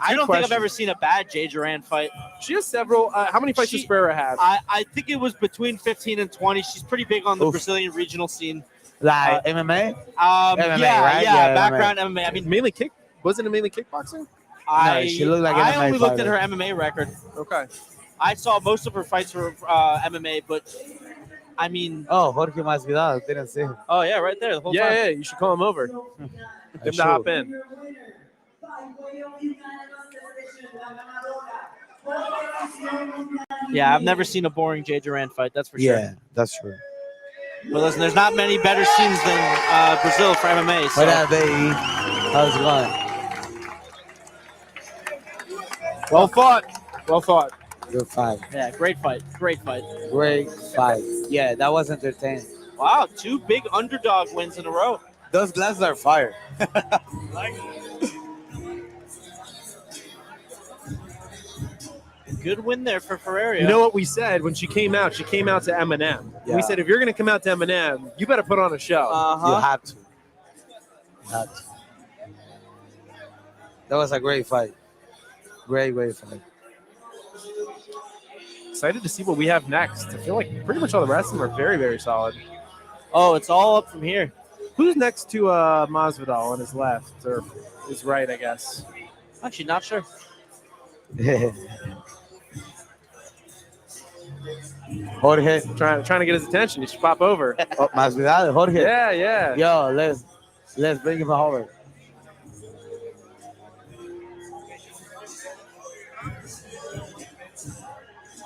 I've
questions.
ever seen a bad Jade Jairen fight.
She has several. How many fights does Ferreira have?
I think it was between 15 and 20. She's pretty big on the
Oof.
Brazilian regional scene.
Like MMA?
MMA,
right?
Yeah,
Yeah,
background MMA. I mean,
Mainly kick. Wasn't it mainly kickboxing?
she looked like an
I
MMA
only looked at
fighter.
her MMA record.
Okay.
I saw most of her fights were MMA, but I mean,
Oh, Jorge Masvidal. Didn't see him.
oh yeah, right there the whole time.
Yeah, you should call him over. Him to hop in.
Yeah, I've never seen a boring Jade Jairen fight. That's for sure.
Yeah, that's true.
But listen, there's not many better scenes than Brazil for MMA. So.
What up, baby? How's it going?
Well fought. Well fought.
Good fight.
Yeah, great fight. Great fight.
Great fight. Yeah, that was entertaining.
Wow, 2 big underdog wins in a row.
Those glasses are fire.
Good win there for Ferreria.
You know what we said when she came out? She came out to Eminem.
Yeah.
We said, if you're going to come out to Eminem, you better put on a show.
You have to. You have to. That was a great fight. Great fight.
Excited to see what we have next. I feel like pretty much all the rest of them are very, very solid.
Oh, it's all up from here.
Who's next to Masvidal on his left or his right, I guess?
Actually, not sure.
Jorge.
Trying to get his attention. He should pop over.
Oh, Masvidal, Jorge.
Yeah.
Yo, let's bring him over.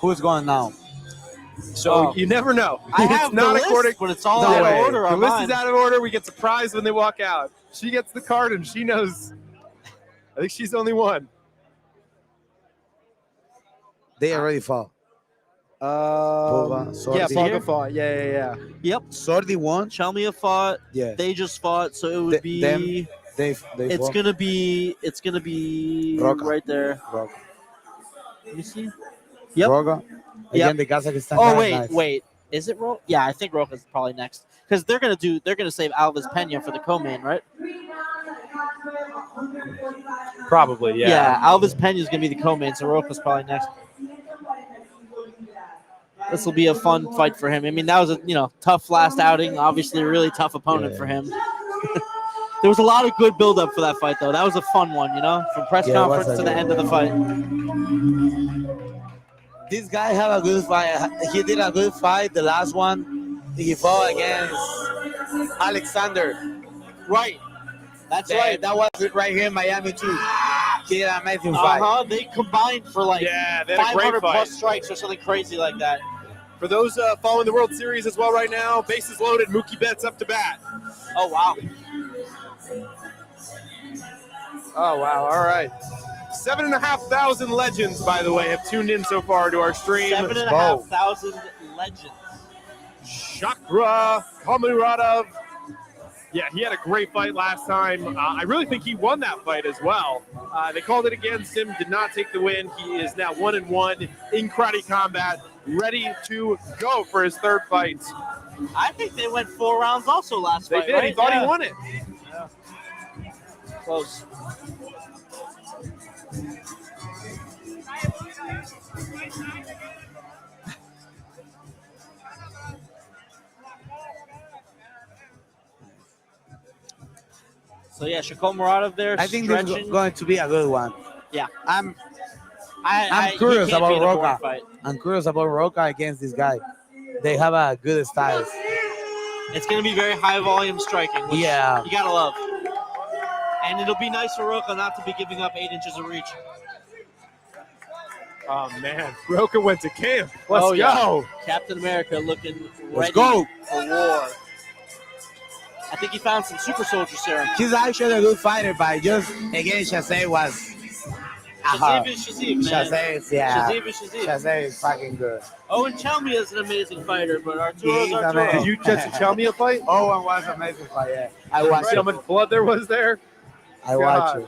Who's going now?
So you never know.
I have
it's not
the list,
according,
but it's all
no
out
way.
of order
The
on
list
mine.
is out of order. We get surprised when they walk out. She gets the card and she knows. I think she's the only one.
They already fought. Sordi.
Yeah, Pauga fought. Yeah.
Yep.
Sordi won.
Chelmiah fought.
Yeah.
They just fought, so it would be.
They
It's
fought.
gonna be
Roca.
right there.
Roca.
Let me see. Yep.
Roca.
Yep.
Again, the Kazakhstan
Oh
guy,
wait. Is it Roca? Yeah, I think Roca's probably next because they're gonna save Alves Pena for the co-main, right?
Probably,
Yeah, Alves Pena is gonna be the co-main, so Roca's probably next. This will be a fun fight for him. I mean, that was a tough last outing. Obviously, a really tough opponent for him. There was a lot of good buildup for that fight, though. That was a fun one, from press conference to the end of the fight.
This guy had a good fight. He did a good fight. The last one, he fought against Alexander.
Right. That's right.
That was it right here in Miami too. He did an amazing fight.
They combined for like
they had a
500
great
plus
fight.
strikes or something crazy like that.
For those following the World Series as well right now, bases loaded, Mookie Betts up to bat.
Oh, wow.
Oh, wow. All right. 7,500 legends, by the way, have tuned in so far to our stream.
7,500 legends.
Chakra Komuradov. Yeah, he had a great fight last time. I really think he won that fight as well. They called it against him, did not take the win. He is now 1-1 in karate combat, ready to go for his third fight.
I think they went 4 rounds also last
They
fight,
did.
right?
He thought he won it.
Yeah. Close. So yeah, Shakol Muradov there.
I think this is
stretching.
going to be a good one.
Yeah.
I'm
I'm
curious about Roca.
Roca. Fight.
I'm curious about Roca against this guy. They have a good style.
It's going to be very high volume striking, which you gotta love. And it'll be nice for Roca not to be giving up 8 inches of reach.
Oh, man. Roca went to camp. Let's go.
Captain America looking
Let's
ready
go.
for war. I think he found some super soldier serum.
He's actually a good fighter, but just again, Shazay was.
Shazib is Shazib, man.
Shazay, yeah.
Shazib is Shazib.
Shazay is fucking good.
Oh, and Chelmiah is an amazing fighter, but Arturo's
He's
Arturo.
amazing.
Did you catch the Chelmiah fight?
Oh, it was amazing fight, yeah. I watched
See how much blood there was there?
I watched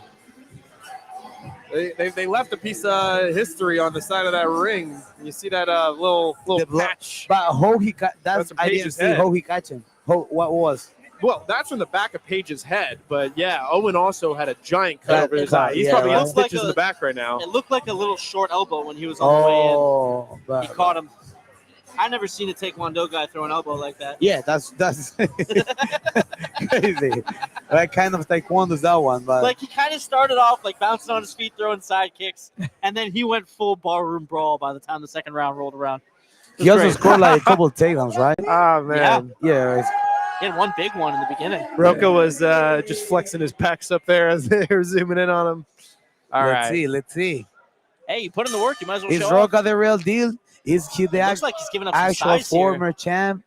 it.
They left a piece of history on the side of that ring. You see that little
The blood-
patch?
But how he cut?
That's
I didn't
Paige's
see
head.
how he catch him. What was?
Well, that's from the back of Paige's head. But yeah, Owen also had a giant cut over his eye. He's
yeah,
probably got
right.
stitches
Like
in the back right now.
It looked like a little short elbow when he was on the way in.
but
He caught him. I never seen a Taekwondo guy throw an elbow like that.
yeah, that's crazy. What kind of taekwondo is that one? But
Like he kind of started off like bouncing on his feet, throwing side kicks, and then he went full barroom brawl by the time the second round rolled around. It
he
was
also
great.
scored like a couple of takedowns, right?
Oh, man.
Yeah.
He had one big one in the beginning.
Roca was just flexing his pecs up there as they were zooming in on him. All right.
Let's see.
Hey, you put in the work. You might as well
Is
show
Roca the real deal? Is he the
off. Looks like he's giving up some
actual
size here.
former champ?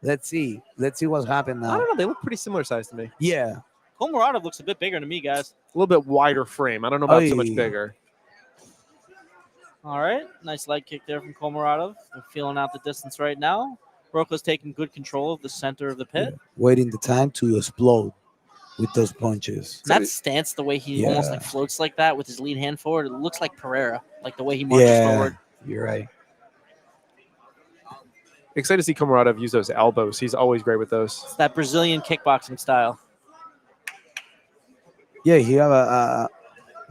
Let's see what's happened
I
now.
don't know. They look pretty similar size to me. A
Yeah.
Komaradov looks a bit bigger to me, guys.
little bit wider frame. I don't know about so much
Oy.
bigger.
All right, nice leg kick there from Komaradov. They're feeling out the distance right now. Roka's taking good control of the center of the pit.
Waiting the time to explode with those punches.
That stance, the way he almost
Yeah.
like floats like that with his lead hand forward, it looks like Ferreria, like the way he marches
Yeah,
forward.
you're right.
Excited to see Komaradov use those elbows. He's always great with those.
It's that Brazilian kickboxing style.
Yeah, he have a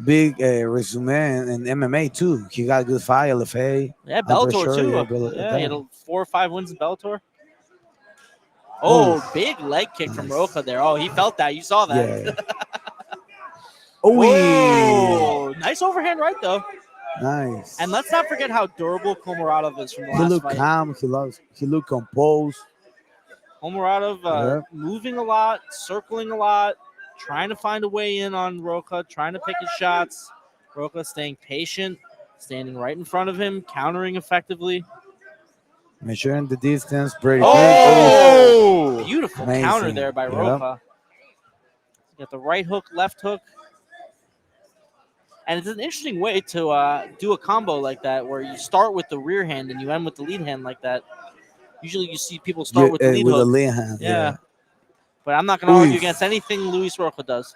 big resume in MMA too. He got a good fight, LFA.
Yeah,
I'm pretty
Bellator
sure,
too.
yeah,
He had 4 or 5 wins in Bellator. Oh, big leg kick from
Nice.
Roka there. Oh, he felt that. You saw that.
Yeah. Oh,
Oh, nice overhand right though.
nice.
And let's not forget how durable Komaradov is from the
He
last
looked
fight.
calm. He looked composed.
Komaradov
Yeah.
moving a lot, circling a lot, trying to find a way in on Roka, trying to pick his shots. Roka staying patient, standing right in front of him, countering effectively.
Measuring the distance, pretty
Oh!
Beautiful
Amazing.
counter there by
Yep.
Roka. Got the right hook, left hook. And it's an interesting way to do a combo like that where you start with the rear hand and you end with the lead hand like that. Usually you see people start with the lead
with
hook.
the lead hand.
Yeah. But I'm not going to argue
Oof.
against anything Luis Roka does.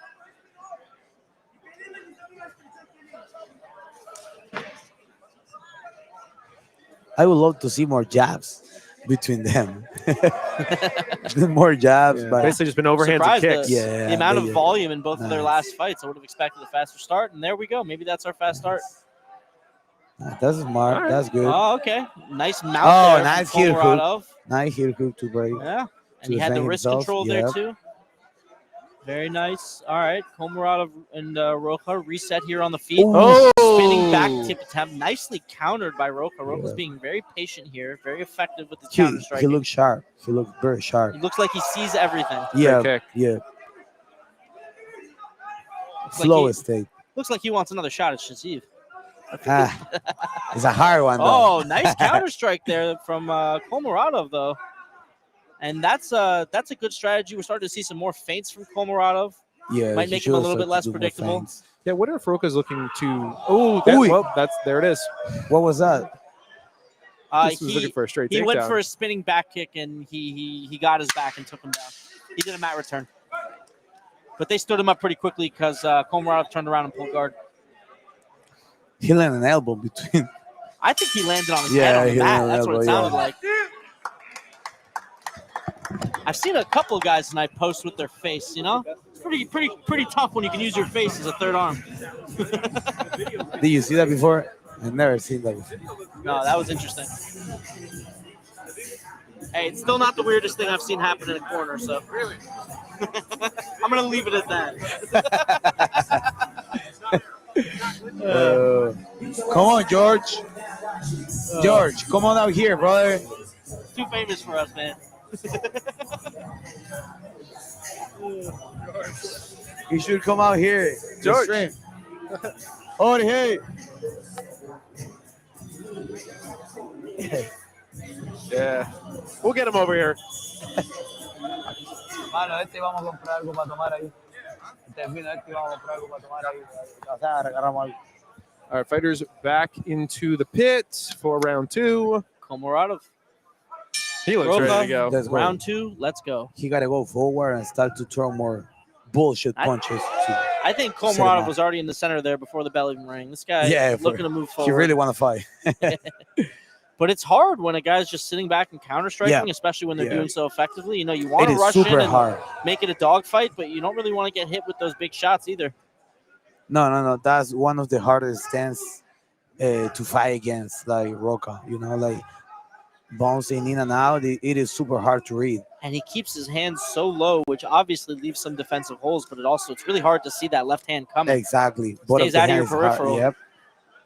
I would love to see more jabs between them. More jabs,
Yeah,
but
basically just been overhands and
Surprised
kicks.
Yeah,
the amount of
they-
volume in both of their
Nice.
last fights. I would have expected a faster start, and there we go. Maybe that's our fast start.
That's smart.
All right.
That's good.
Oh, okay. Nice mount
Oh,
there
nice
from
heel hook.
Komaradov.
Nice heel hook to break.
Yeah, and
To
he had the
defend
wrist
himself,
control there
yep.
too. Very nice. All right, Komaradov and Roka reset here on the feet.
Oh!
Spinning back tip attempt, nicely countered by Roka. Roka's
Yeah.
being very patient here, very effective with his
He,
counter
he
striking.
looked sharp. He looked very sharp.
He looks like he sees everything.
Yeah,
kick.
yeah.
Looks
Slow
like,
state.
looks like he wants another shot at Shaziv.
Ah, it's a hard one though.
Oh, nice counter strike there from Komaradov, though. And that's a good strategy. We're starting to see some more feints from Komaradov.
Yeah,
might
he
make him a
should
little bit
start to
less
do more
predictable.
feints.
Yeah, what if Roka's looking to? Oh, that,
Ooh.
well, there it is.
What was that?
This was looking for a straight
He
takedown.
went for a spinning back kick, and he got his back and took him down. He did a mat return. But they stood him up pretty quickly because Komaradov turned around and pulled guard.
He landed an elbow between.
I think he landed on his
Yeah,
head on the
he
mat.
landed on
That's
the
what it
elbow,
sounded like. I've seen a couple of guys tonight post with their face. You know, it's pretty tough when you can use your face as a third arm.
Did you see that before? I've never seen that before.
No, that was interesting. Hey, it's still not the weirdest thing I've seen happen in a corner. So really, I'm gonna leave it at that.
Come on, George. George, come on out here, brother.
Too famous for us, man.
You should come out here.
George.
Oh, hey.
Yeah, we'll get him over here.
Mano, vamos a comprar algo para tomar ahí. Vamos a comprar algo para tomar ahí. Agarramos algo.
All right, fighters back into the pit for round two.
Komaradov,
He looks
Roka.
ready to go.
Let's go.
round 2. Let's go.
He got to go forward and start to throw more bullshit punches.
I think
Set him
Komaradov
up.
was already in the center there before the bell even rang. This guy
Yeah,
looking to move
He
forward.
really want to fight.
But it's hard when a guy's just sitting back and counter striking,
Yeah.
especially when they're
Yeah.
doing so effectively. You know, you want
It
to
is
rush in
super
and
hard.
make it a dogfight, but you don't really want to get hit with those big shots either.
No. That's one of the hardest stance to fight against, like Roka. You know, like bouncing in and out. It is super hard to read.
And he keeps his hands so low, which obviously leaves some defensive holes, but it's really hard to see that left hand coming.
Exactly. Both
Stays
the
out of your
hands hard.
peripheral.
Yep.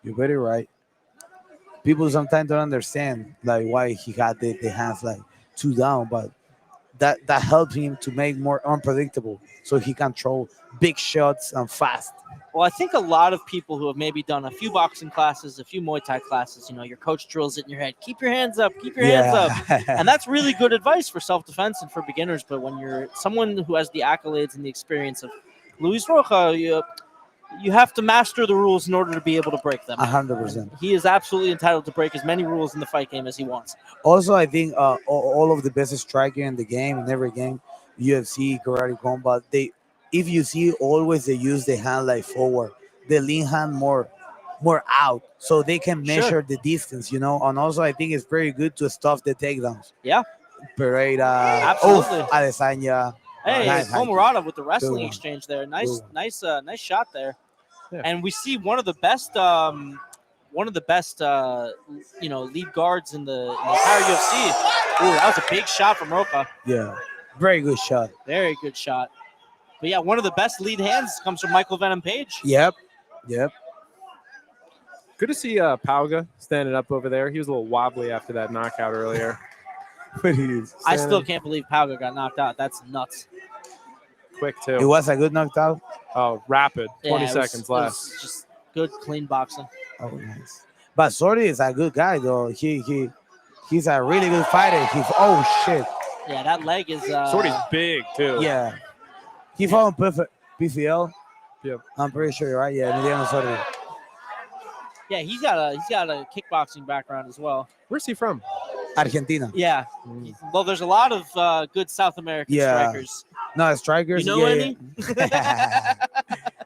You're very right. People sometimes don't understand like why he got the hands like two down, but that helps him to make more unpredictable, so he can throw big shots and fast.
Well, I think a lot of people who have maybe done a few boxing classes, a few Muay Thai classes, your coach drills it in your head, keep your hands up, keep your hands up. And that's really good advice for self-defense and for beginners. But when you're someone who has the accolades and the experience of Luis Rocha, you have to master the rules in order to be able to break them.
100%.
He is absolutely entitled to break as many rules in the fight game as he wants.
Also, I think all of the best striker in the game, in every game, UFC, karate, combat, if you see, always they use the hand like forward, the lean hand more out, so they can measure the distance, And also, I think it's very good to stuff the takedowns.
Yeah.
Ferreria,
Absolutely.
Adesanya.
Hey,
Nice.
Komorata with the wrestling
Good
exchange there. Nice shot there.
Yeah.
And we see one of the best lead guards in the entire UFC. Ooh, that was a big shot from Rocha.
Yeah, very good shot.
Very good shot. But yeah, one of the best lead hands comes from Michael Venom Paige.
Yep.
Good to see Pauga standing up over there. He was a little wobbly after that knockout earlier. But he's
I still can't believe Pauga got knocked out. That's nuts.
quick
It
too.
was a good knockout.
Oh, rapid. 20
Yeah,
seconds
it
left.
was just good, clean boxing.
Oh, nice. But Sordi is a good guy though. He's a really good fighter. Shit.
Yeah, that leg is.
Sordi's big too.
Yeah. He fought on PFL.
Yep.
I'm pretty sure you're right. Yeah, Emiliano Sordi.
Yeah, he's got a kickboxing background as well.
Where's he from?
Argentina.
Yeah. Well, there's a lot of good South American strikers.
No, strikers.
You know any?
Yeah.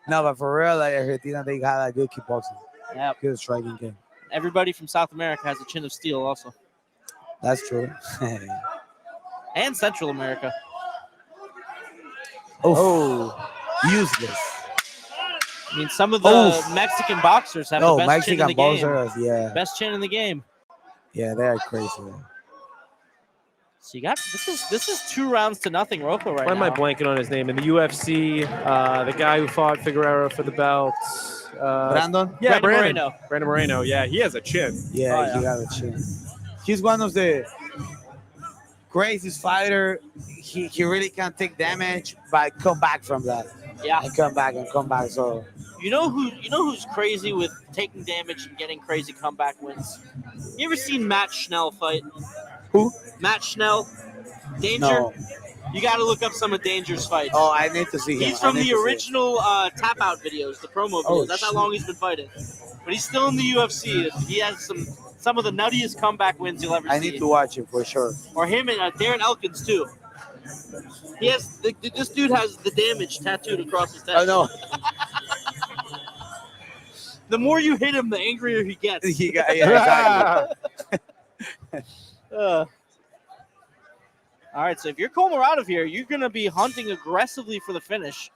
No, but for real, like Argentina, they got a good kickboxing.
Yeah.
Good striking game.
Everybody from South America has a chin of steel also.
That's true.
And Central America.
Useless.
I mean, some of the Mexican boxers have the best chin in the game.
Yeah.
Best chin in the game.
Yeah, they are crazy.
So you got this is 2 rounds to nothing, Rocha right
Why
now.
am I blanking on his name? In the UFC, the guy who fought Figueroa for the belt.
Brandon?
Yeah,
Brandon
Brandon Moreno. Yeah, he has a chin.
Yeah, he got a chin. He's one of the craziest fighter. He really can take damage, but come back from that.
Yeah.
And come back. So
You know who's crazy with taking damage and getting crazy comeback wins? You ever seen Matt Schnell fight?
Who?
Matt Schnell. Danger.
no.
You got to look up some of Danger's fights.
Oh, I need to see him.
He's from the original tap out videos, the promo videos. That's how long he's been fighting. But he's still in the UFC. He has some of the nuttiest comeback wins you'll ever see.
I need to watch him for sure.
Or him and Darren Elkins too. He has this dude has the damage tattooed across his head.
I know.
The more you hit him, the angrier he gets.
Exactly.
All right, so if you're Komorata here, you're going to be hunting aggressively for the finish.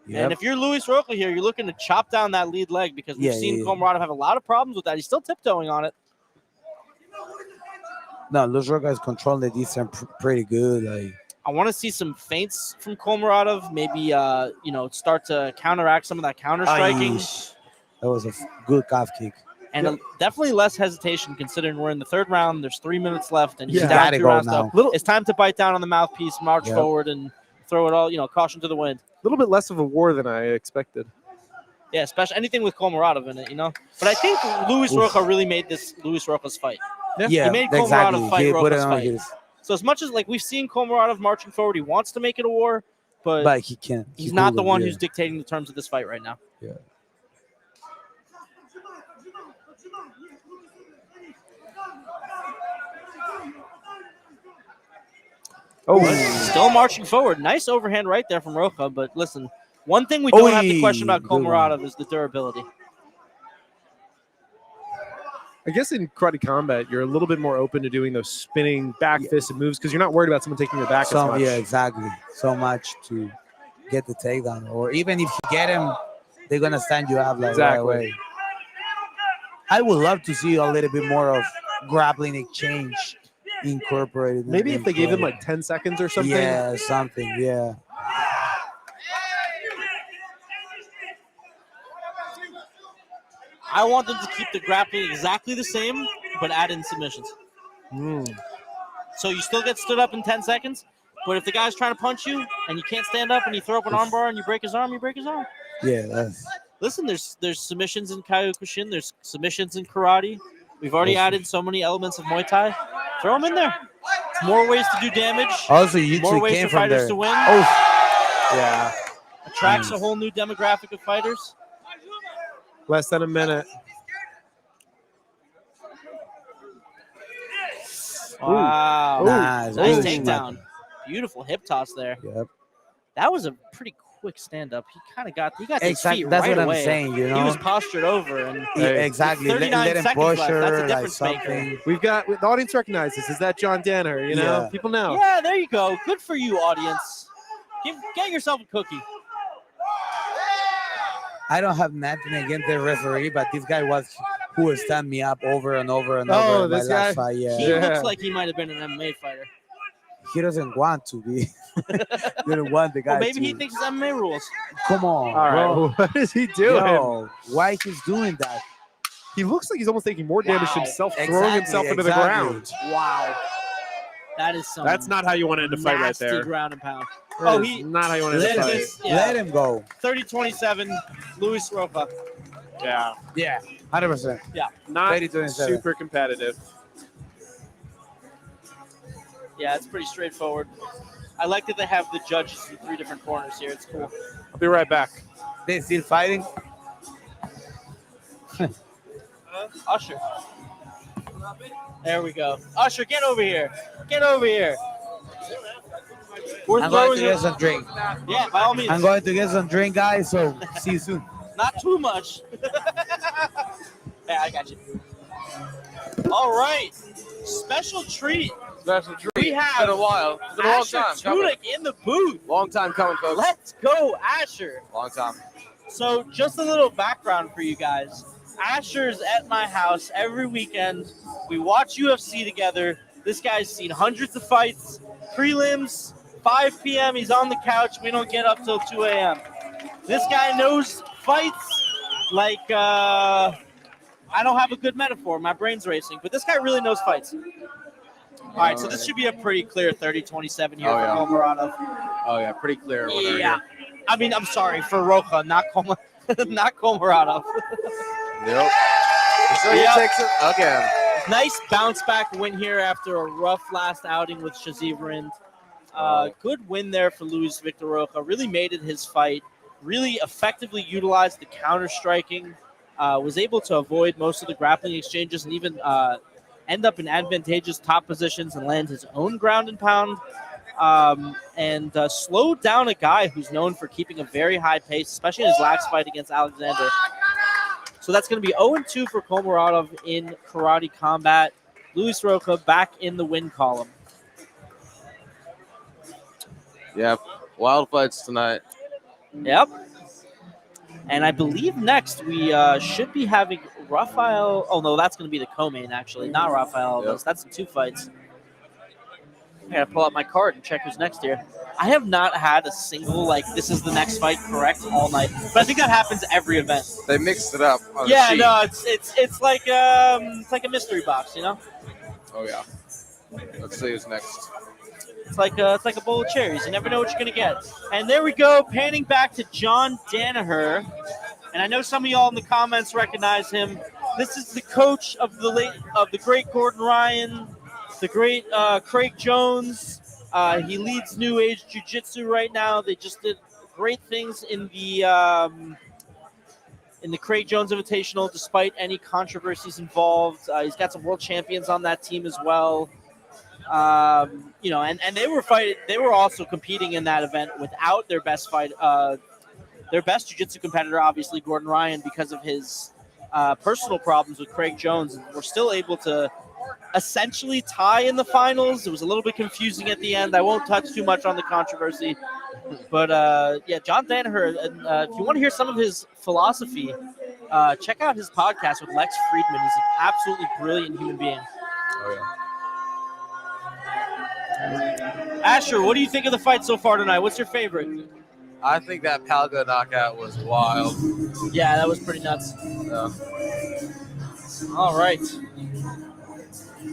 Yep.
And if you're Luis Rocha here, you're looking to chop down that lead leg because we've seen Komorata have a lot of problems with that. He's still tiptoeing on it.
No, Luis Rocha is controlling the distance pretty good. Like,
I want to see some feints from Komorata, maybe start to counteract some of that counter striking.
That was a good calf kick.
And definitely less hesitation considering we're in the 3rd round. There's 3 minutes left, and he's
Yeah.
down
Gotta
2
go
rounds
now.
though. It's time to bite down on the mouthpiece, march forward, and throw it all. Caution to the wind.
A little bit less of a war than I expected.
Yeah, especially anything with Komorata in it, But I think Luis Rocha really made this Luis Rocha's fight.
Yeah,
He made Komorata
exactly.
fight
He put it
Rocha's
on
fight.
his,
So as much as we've seen Komorata marching forward, he wants to make it a war,
but he can't.
he's not the one who's dictating the terms of this fight right now.
Yeah.
Still marching forward. Nice overhand right there from Rocha. But listen, one thing we don't have to question about
Good one.
Komorata is the durability.
I guess in karate combat, you're a little bit more open to doing those spinning back fisted moves because you're not worried about someone taking your back as much.
Yeah, exactly. So much to get the takedown, or even if you get him, they're gonna stand you up like right away. I would love to see a little bit more of grappling exchange incorporated.
Maybe if they gave him like 10 seconds or something.
Yeah, something. Yeah.
I want them to keep the grappling exactly the same, but add in submissions. So you still get stood up in 10 seconds, But if the guy's trying to punch you and you can't stand up and you throw up an armbar and you break his arm, you break his arm.
Yeah, that's
Listen, there's submissions in Kyokushin. There's submissions in karate. We've already added so many elements of Muay Thai. Throw them in there. More ways to do damage.
also you
More ways
came
for
from
fighters
there.
to win.
Oh,
Yeah.
Attracts a whole new demographic of fighters.
Less than a minute.
Wow.
nice.
Nice
Ooh.
takedown. Beautiful hip toss there.
Yep.
That was a pretty quick stand up. He got his
Exactly.
feet
That's
right
what
away.
I'm saying. You know.
He was postured over and
Yeah, exactly. Let
39
him
seconds
push
left.
her
That's a
like
difference maker.
something.
We've got the audience recognizes. Is that John Danaher? You know,
Yeah.
people know.
yeah, there you go. Good for you, audience. Get yourself a cookie.
I don't have nothing against the referee, but this guy who will stand me up over and over and
Oh,
over in my
this
last
guy?
fight. Yeah.
He
Yeah.
looks like he might have been an MMA fighter.
He doesn't want to be. Didn't want the guy
Or maybe
to.
he thinks it's MMA rules.
Come on,
All right.
bro.
What is he doing?
Yo, why he's doing that?
He looks like he's almost taking more damage
Wow.
himself, throwing
Exactly,
himself into
exactly.
the ground.
Wow. That is some
That's not how you want to end a fight right
nasty
there.
ground and pound.
That
Oh,
is
he
not how you want to end a
Let
fight.
him,
Yeah.
let him go.
30-27, Luis Roca.
Yeah.
Yeah, 100%.
Not
30-27.
super competitive.
Yeah, it's pretty straightforward. I like that they have the judges in 3 different corners here. It's cool.
I'll be right back.
They still fighting.
Usher. There we go. Usher, get over here. Get over here. We're
I'm going
throwing
to get
it.
some drink.
Yeah, by all means.
I'm going to get some drink, guys. So see you soon.
Not too much. Yeah, I got you. All right. Special treat.
Special treat.
We have
Been a while. It's been a long
Asher
time coming.
Tudyk in the booth.
Long time coming, folks.
Let's go, Asher.
Long time.
So just a little background for you guys. Asher's at my house every weekend. We watch UFC together. This guy's seen hundreds of fights, prelims, 5 p.m. He's on the couch. We don't get up till 2 a.m. This guy knows fights like, I don't have a good metaphor. My brain's racing. But this guy really knows fights. All right, so this should be a pretty clear 30-27 here
Oh,
for
yeah.
Colorado.
Oh, yeah. Pretty clear.
Yeah. I mean, I'm sorry, for Roca, not Colorado.
Yep. So he
Yep.
takes it again.
Nice bounce back win here after a rough last outing with Shaziv. Good win there for Luis Victor Roca. Really made it his fight. Really effectively utilized the counter striking. Was able to avoid most of the grappling exchanges and even end up in advantageous top positions and land his own ground and pound. And slowed down a guy who's known for keeping a very high pace, especially in his last fight against Alexander. So that's going to be 0-2 for Komarodov in karate combat. Luis Roca back in the win column.
Yeah. Wild fights tonight.
Yep. And I believe next we should be having Rafael. Oh, no, that's going to be the co-main, actually, not Rafael.
Yep.
That's in 2 fights. I got to pull out my card and check who's next here. I have not had a single, this is the next fight correct all night. But I think that happens every event.
They mixed it up on
Yeah,
the sheet.
no, it's like a mystery box, you know?
Oh, yeah. Let's see who's next.
It's like a bowl of cherries. You never know what you're gonna get. And there we go, panning back to John Danaher. And I know some of y'all in the comments recognize him. This is the coach of the great Gordon Ryan, the great Craig Jones. He leads New Age Jiu-Jitsu right now. They just did great things in the Craig Jones Invitational, despite any controversies involved. He's got some world champions on that team as well. And they were fighting. They were also competing in that event without their best jiu-jitsu competitor, obviously Gordon Ryan, because of his personal problems with Craig Jones. We're still able to essentially tie in the finals. It was a little bit confusing at the end. I won't touch too much on the controversy, but John Danaher. If you want to hear some of his philosophy, check out his podcast with Lex Friedman. He's an absolutely brilliant human being.
Oh, yeah.
Asher, what do you think of the fight so far tonight? What's your favorite?
I think that Pauga knockout was wild.
Yeah, that was pretty nuts.
Yeah.
All right.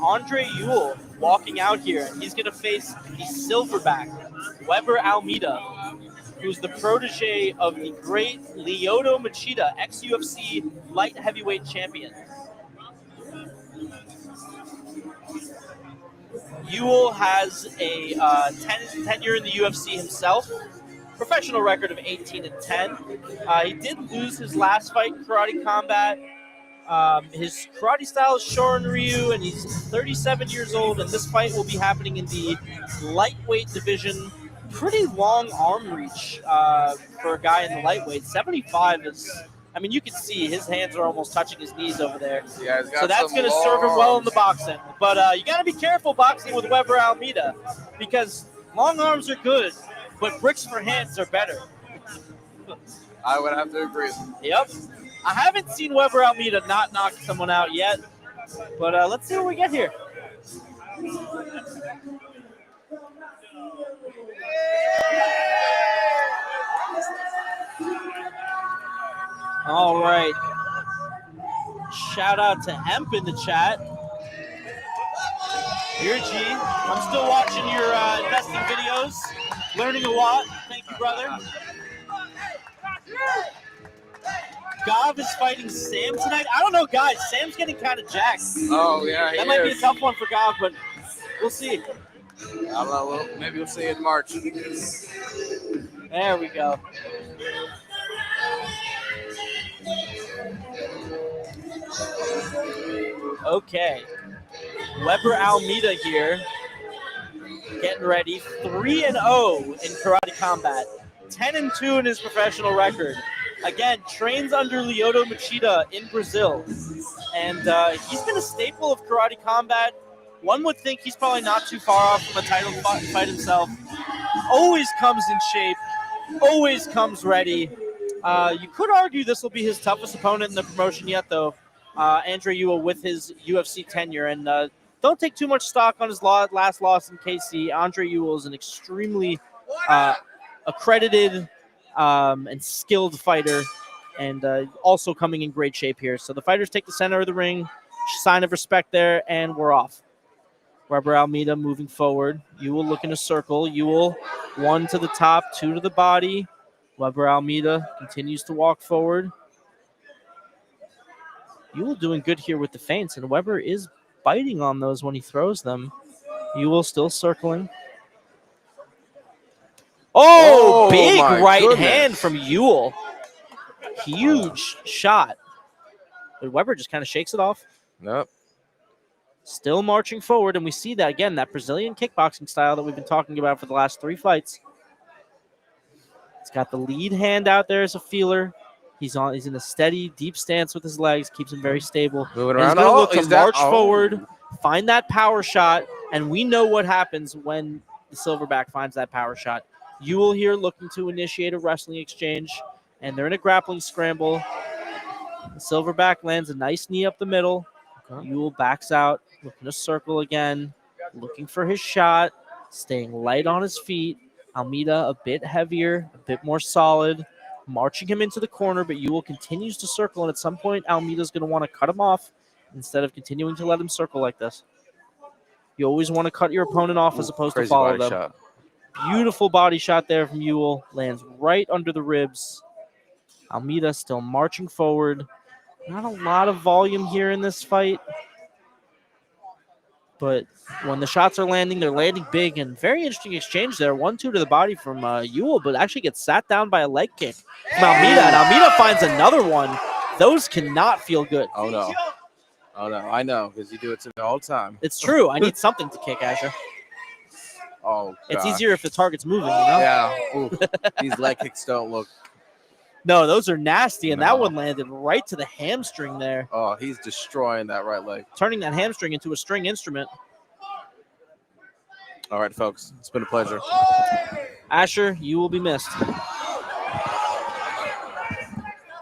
Andre Ewell walking out here. He's going to face the silverback, Weber Almeida, who's the protege of the great Lyoto Machida, ex-UFC light heavyweight champion. Ewell has a tenure in the UFC himself, professional record of 18-10. He did lose his last fight, Karate Combat. His karate style is Shorin Ryu, and he's 37 years old, and this fight will be happening in the lightweight division. Pretty long arm reach for a guy in the lightweight. 75 is, I mean, you can see his hands are almost touching his knees over there.
Yeah, he's got
So that's going to serve him well in the boxing. But you got to be careful boxing with Weber Almeida, because long arms are good, but bricks for hands are better.
I would have to agree.
Yep. I haven't seen Weber Almeida not knock someone out yet, but let's see what we get here. All right. Shout out to Hemp in the chat. Here, G. I'm still watching your investing videos, learning a lot. Thank you, brother. Gav is fighting Sam tonight. I don't know, guys. Sam's getting kind of jacked.
Oh, yeah, he
That might be a
is.
tough one for Gav, but we'll see.
I don't know. Maybe we'll see it in March.
There we go. Okay. Weber Almeida here. Getting ready. 3-0 in Karate Combat. 10-2 in his professional record. Again, trains under Lyoto Machida in Brazil. And he's been a staple of Karate Combat. One would think he's probably not too far off from a title fight himself. Always comes in shape. Always comes ready. You could argue this will be his toughest opponent in the promotion yet, though. Andre Ewell with his UFC tenure. And don't take too much stock on his last loss in KC. Andre Ewell is an extremely accredited and skilled fighter, and also coming in great shape here. So the fighters take the center of the ring, sign of respect there, and we're off. Weber Almeida moving forward. Ewell looking to circle. Ewell, 1 to the top, 2 to the body. Weber Almeida continues to walk forward. Ewell doing good here with the feints, and Weber is biting on those when he throws them. Ewell still circling. Oh, big
my
right
goodness.
hand from Ewell. Huge shot. But Weber just kind of shakes it off.
Nope.
Still marching forward, and we see that again, that Brazilian kickboxing style that we've been talking about for the last 3 fights. He's got the lead hand out there as a feeler. He's in a steady, deep stance with his legs, keeps him very stable.
Moving
And he's
around.
going to
Oh,
look to
he's down.
march
Oh.
forward, find that power shot, and we know what happens when the silverback finds that power shot. Ewell here looking to initiate a wrestling exchange, and they're in a grappling scramble. The silverback lands a nice knee up the middle.
Okay.
Ewell backs out, looking to circle again, looking for his shot, staying light on his feet. Almeida a bit heavier, a bit more solid, marching him into the corner, but Ewell continues to circle, and at some point, Almeida's going to want to cut him off instead of continuing to let him circle like this. You always want to cut your opponent off as opposed to
Crazy
follow
body
them.
shot.
Beautiful body shot there from Ewell. Lands right under the ribs. Almeida still marching forward. Not a lot of volume here in this fight. But when the shots are landing, they're landing big. And very interesting exchange there. 1-2 to the body from Ewell, but actually gets sat down by a leg kick from Almeida. And Almeida finds another one. Those cannot feel good.
Oh, no. Oh, no. I know, because you do it to me all the time.
It's true. I need something to kick, Asher.
Oh,
It's
God.
easier if the target's moving, you know?
Yeah. Ooh. These leg kicks don't look.
No, those are nasty, and that
No.
one landed right to the hamstring there,
Oh, he's destroying that right leg.
turning that hamstring into a string instrument.
All right, folks. It's been a pleasure.
Asher, you will be missed.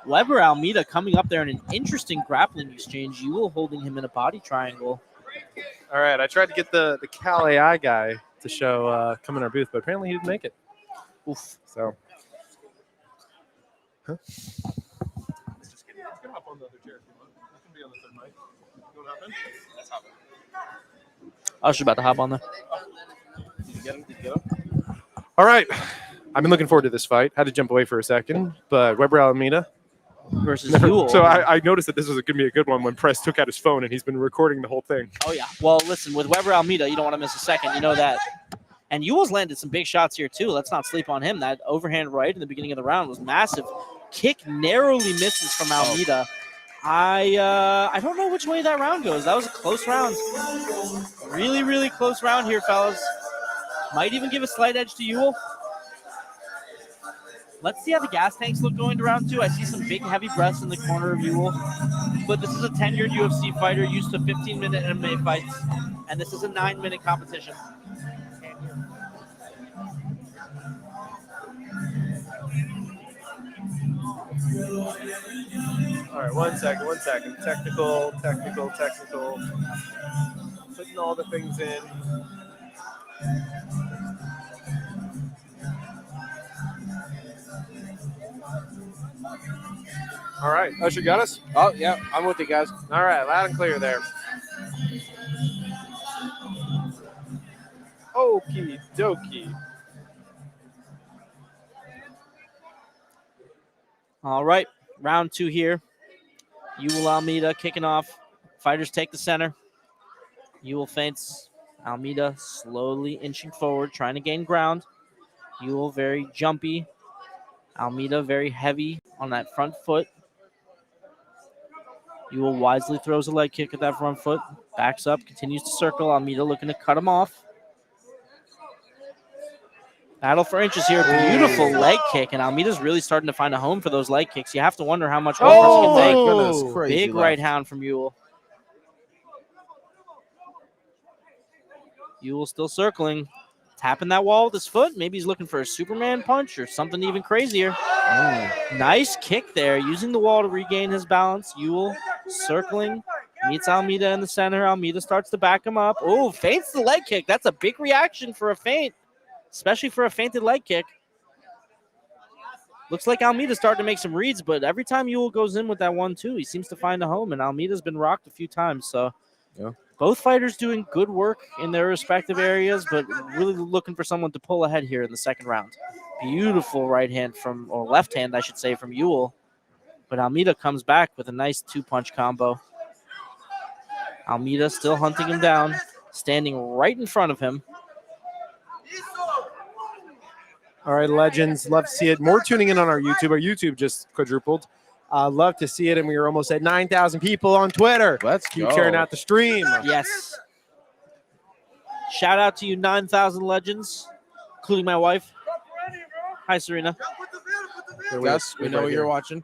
Weber Almeida coming up there in an interesting grappling exchange. Ewell holding him in a body triangle.
All right, I tried to get the Cal AI guy to show come in our booth, but apparently he didn't make it.
Oof.
So, hop on the other chair if you want. You can be on the third mic. You want to hop in? Let's hop in.
I was just about to hop on there.
Did you get him? Did you get him? All right. I've been looking forward to this fight. Had to jump away for a second, but Weber Almeida
versus Yule.
So I noticed that this was going to be a good one when Press took out his phone and he's been recording the whole thing.
Oh, yeah. Well, listen, with Weber Almeida, you don't want to miss a second. You know that. And Yule's landed some big shots here, too. Let's not sleep on him. That overhand right in the beginning of the round was massive. Kick narrowly misses from Almeida. I don't know which way that round goes. That was a close round. Really, really close round here, fellas. Might even give a slight edge to Yule. Let's see how the gas tanks look going to round 2. I see some big, heavy breaths in the corner of Yule. But this is a tenured UFC fighter used to 15-minute MMA fights. And this is a 9-minute competition.
All right, one second. Technical. Putting all the things in. All right, Usher got us?
Oh, yeah, I'm with you guys.
All right, loud and clear there. Okie dokie.
All right, round 2 here. Yule Almeida kicking off. Fighters take the center. Yule feints. Almeida slowly inching forward, trying to gain ground. Yule very jumpy. Almeida very heavy on that front foot. Yule wisely throws a leg kick at that front foot. Backs up, continues to circle. Almeida looking to cut him off. Battle for inches here. Beautiful leg kick, and Almeida's really starting to find a home for those leg kicks. You have to wonder how much one person can take.
Goodness, crazy
Big right hand from Yule. Yule still circling. Tapping that wall with his foot. Maybe he's looking for a Superman punch or something even crazier. Nice kick there. Using the wall to regain his balance. Yule circling. Meets Almeida in the center. Almeida starts to back him up. Oh, feints the leg kick. That's a big reaction for a feint, especially for a feinted leg kick. Looks like Almeida's starting to make some reads, but every time Yule goes in with that 1-2, he seems to find a home, and Almeida's been rocked a few times. So both fighters doing good work in their respective areas, but really looking for someone to pull ahead here in the second round. Beautiful right hand or left hand, I should say, from Yule. But Almeida comes back with a nice 2-punch combo. Almeida still hunting him down, standing right in front of him.
All right, legends. Love to see it. More tuning in on our YouTube. Our YouTube just quadrupled. Love to see it, and we are almost at 9,000 people on Twitter.
Let's
keep
go.
sharing out the stream.
Yes. Shout out to you 9,000 legends, including my wife. Hi, Serena.
Gus, we know what you're watching.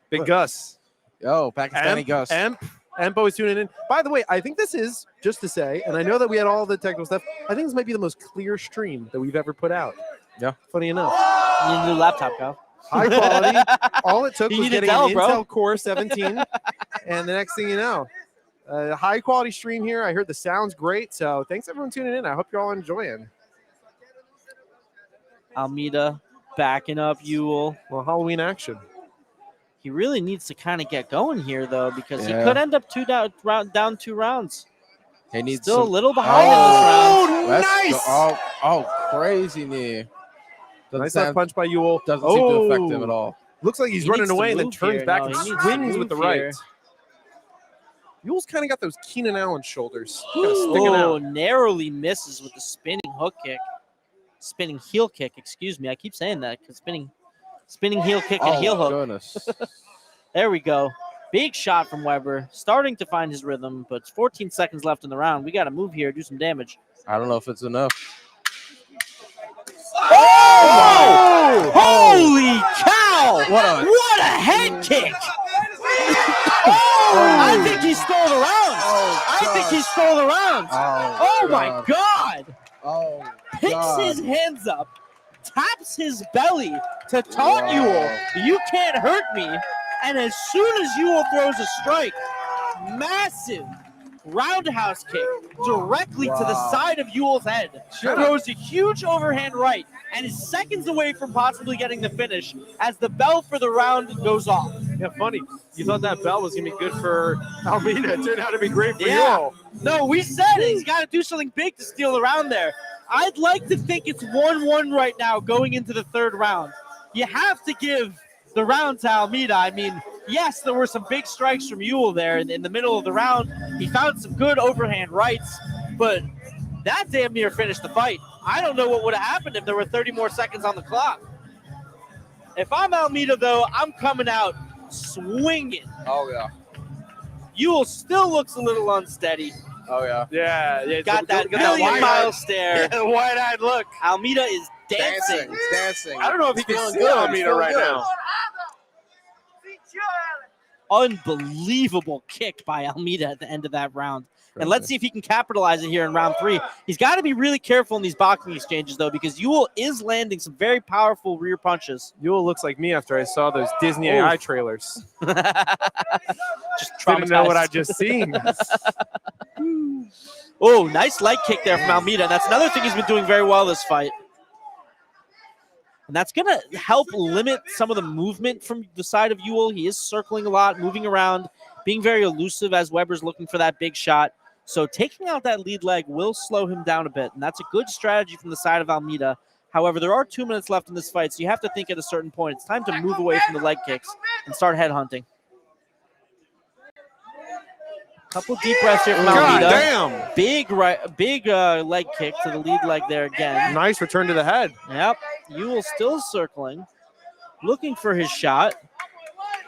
Big Gus.
Yo, Pakistani Gus.
Emp always tuning in. By the way, I think this is, just to say, and I know that we had all the technical stuff, I think this might be the most clear stream that we've ever put out.
Yeah.
Funny enough.
You need a new laptop, Kyle.
High quality. All it took
You
was
need a
getting
Dell,
an
bro.
Intel Core 17, and the next thing you know, high quality stream here. I heard the sound's great, so thanks everyone tuning in. I hope you're all enjoying.
Almeida backing up Yule.
Well, Halloween action.
He really needs to kind of get going here, though, because he
Yeah.
could end up down 2 rounds.
He needs
Still a
some-
little behind in this round.
Let's
nice!
go. Oh, crazy knee.
Nice left punch by Yule.
Doesn't seem to affect him at all.
Looks like he's
He
running
needs to
away and then
move
turns
here.
back
No,
and
he needs to
swings with
move
the right.
here.
Yule's kind of got those Keenan Allen shoulders. Kind of sticking
Oh,
out.
narrowly misses with the spinning hook kick. Spinning heel kick, excuse me. I keep saying that because spinning heel kick and heel hook.
Goodness.
There we go. Big shot from Weber. Starting to find his rhythm, but it's 14 seconds left in the round. We got to move here, do some damage.
I don't know if it's enough.
Oh! Holy cow!
What a
head kick! I think he stole the round. I think he stole the round. Oh my God!
Oh,
Picks his hands up, taps his belly to taunt Yule. You can't hurt me. And as soon as Yule throws a strike, massive roundhouse kick directly to the side of Yule's head. Throws a huge overhand right and is seconds away from possibly getting the finish as the bell for the round goes off.
Yeah, funny. You thought that bell was going to be good for Almeida. It turned out to be great for you
Yeah.
all.
No, we said it. He's got to do something big to steal the round there. I'd like to think it's 1-1 right now going into the third round. You have to give the round to Almeida. I mean, yes, there were some big strikes from Ewell there in the middle of the round. He found some good overhand rights, but that damn near finished the fight. I don't know what would have happened if there were 30 more seconds on the clock. If I'm Almeida, though, I'm coming out swinging.
Oh, yeah.
Ewell still looks a little unsteady.
Oh, yeah.
Yeah.
Got that million-mile stare.
Wide-eyed look.
Almeida is dancing.
He's dancing.
I don't know if he can
Feeling
see
good.
Almeida
Feeling
right
good.
now.
Unbelievable kick by Almeida at the end of that round. And let's see if he can capitalize it here in round 3. He's got to be really careful in these boxing exchanges, though, because Ewell is landing some very powerful rear punches.
Ewell looks like me after I saw those Disney
Oof.
AI trailers.
Just
Didn't know what I
traumatized.
just seen.
Oh, nice leg kick there from Almeida. And that's another thing he's been doing very well this fight. And that's going to help limit some of the movement from the side of Ewell. He is circling a lot, moving around, being very elusive as Weber's looking for that big shot. So taking out that lead leg will slow him down a bit. And that's a good strategy from the side of Almeida. However, there are 2 minutes left in this fight, so you have to think at a certain point, it's time to move away from the leg kicks and start headhunting. Couple deep breaths here from
God
Almeida.
damn.
Big leg kick to the lead leg there again.
Nice return to the head.
Yep. Ewell still circling, looking for his shot.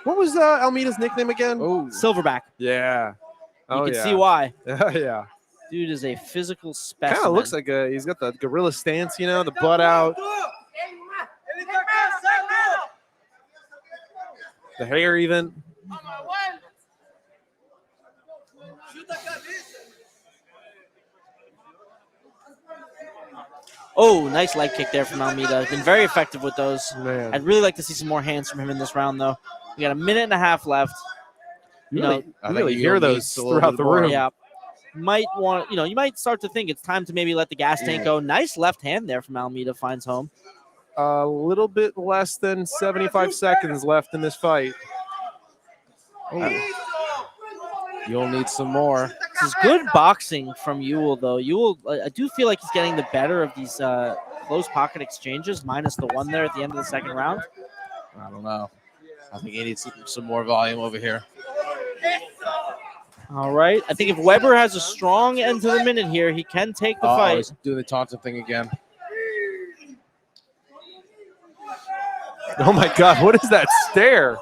What was Almeida's nickname again?
Oh,
Silverback.
Yeah.
You can see why.
Yeah.
Dude is a physical specimen.
Kind of looks like he's got the gorilla stance, you know, the butt out, the hair even.
Oh, nice leg kick there from Almeida. Been very effective with those.
Man.
I'd really like to see some more hands from him in this round, though. We got a minute and a half left. You know,
You really hear those throughout the room.
yeah. Might want, you might start to think it's time to maybe let the gas tank go. Nice left hand there from Almeida, finds home.
A little bit less than 75 seconds left in this fight.
you'll need some more.
This is good boxing from Ewell, though. Ewell, I do feel like he's getting the better of these close pocket exchanges, minus the one there at the end of the second round.
I don't know. I think he needs some more volume over here.
All right. I think if Weber has a strong end to the minute here, he can take the fight.
He's doing the taunting thing again.
Oh my God, what is that stare?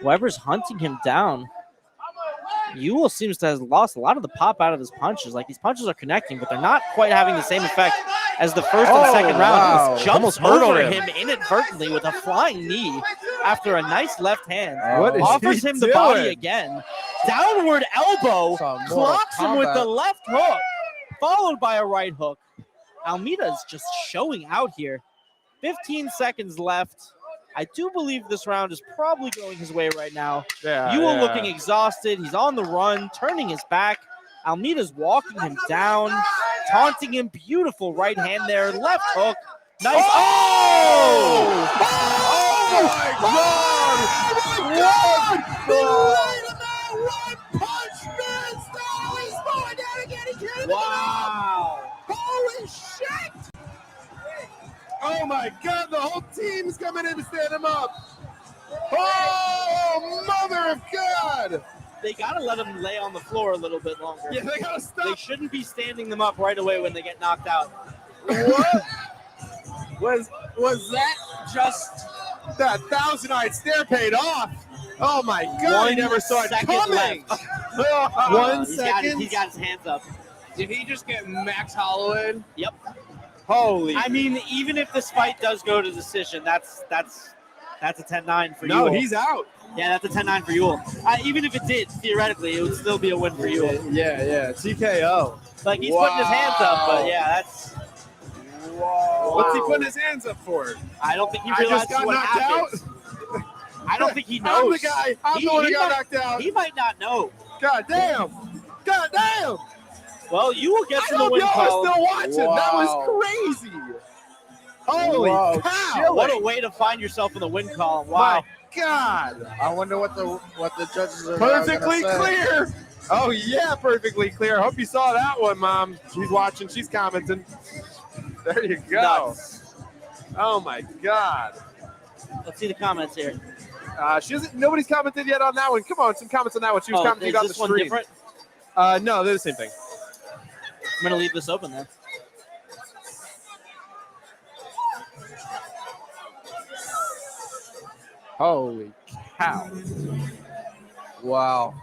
Weber's hunting him down. Ewell seems to have lost a lot of the pop out of his punches. Like, these punches are connecting, but they're not quite having the same effect as the first and second round.
wow.
He jumps
Almost hurdled
over
him.
him inadvertently with a flying knee after a nice left hand.
What is
Offers
he
him the body
doing?
again. Downward elbow.
Some Mortal
Clocks him with
Kombat.
the left hook, followed by a right hook. Almeida's just showing out here. 15 seconds left. I do believe this round is probably going his way right now.
Yeah,
Ewell looking exhausted. He's on the run, turning his back. Almeida's walking him down, taunting him. Beautiful right hand there. Left hook. Nice. Oh! Wow.
Holy shit! Oh my God, the whole team's coming in to stand him up. Oh, mother of God!
They got to let him lay on the floor a little bit longer.
Yeah, they gotta
They
stop.
shouldn't be standing them up right away when they get knocked out.
What? Was that just that thousand-eyed stare paid off? Oh my God, I never saw it
second
coming.
left.
1
He's
second.
got his hands up.
Did he just get Max Holloway?
Yep.
Holy.
I mean, even if this fight does go to decision, that's a 10-9 for
No,
Ewell.
he's out.
Yeah, that's a 10-9 for Ewell. Even if it did, theoretically, it would still be a win for Ewell.
Yeah. TKO.
Like, he's putting his hands up, but yeah, that's.
Whoa. What's he putting his hands up for?
I don't think he
I
realizes
just got
what
knocked
happens. I don't think he knows.
I'm the guy. I'm the one who got knocked out.
He might not know.
God damn. God damn.
Well, Ewell
I
gets in the
hope
win
y'all are
call.
still watching. That
Wow.
was crazy. Holy
Whoa,
cow!
What a way to find yourself in the win column.
My
Wow.
God!
I wonder what the judges are
Perfectly
gonna say.
clear. Oh yeah, perfectly clear. Hope you saw that one, Mom. She's watching. She's commenting. There you go.
Nuts.
Oh my God.
Let's see the comments here.
She doesn't. Nobody's commented yet on that one. Come on, some comments on that one. She was commenting
is
on the
this one
stream.
different?
No, they're the same thing.
I'm going to leave this open then.
Holy cow!
Wow.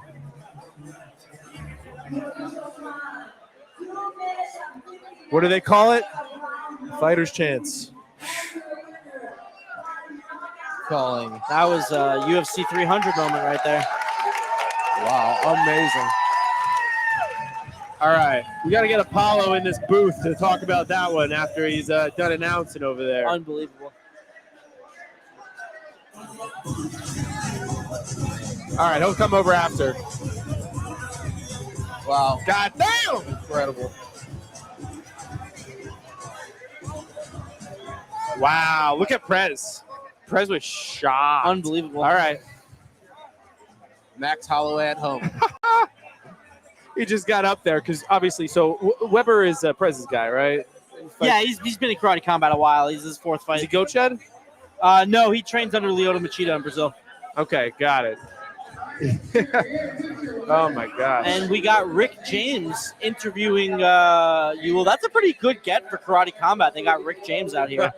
What do they call it? Fighter's chance.
Calling.
That was a UFC 300 moment right there.
Wow. Amazing.
All right, we got to get Apollo in this booth to talk about that one after he's done announcing over there.
Unbelievable.
All right, he'll come over after.
Wow.
God damn!
Incredible.
Wow, look at Prez. Prez was shocked.
Unbelievable.
All right.
Max Holloway at home.
He just got up there because obviously, so Weber is Prez's guy, right?
Yeah, he's been in karate combat a while. He's his fourth
Is
fight.
he goat shed?
No, he trains under Lyoto Machida in Brazil.
Okay, got it. Oh my gosh.
And we got Rick James interviewing Ewell. That's a pretty good get for karate combat. They got Rick James out here.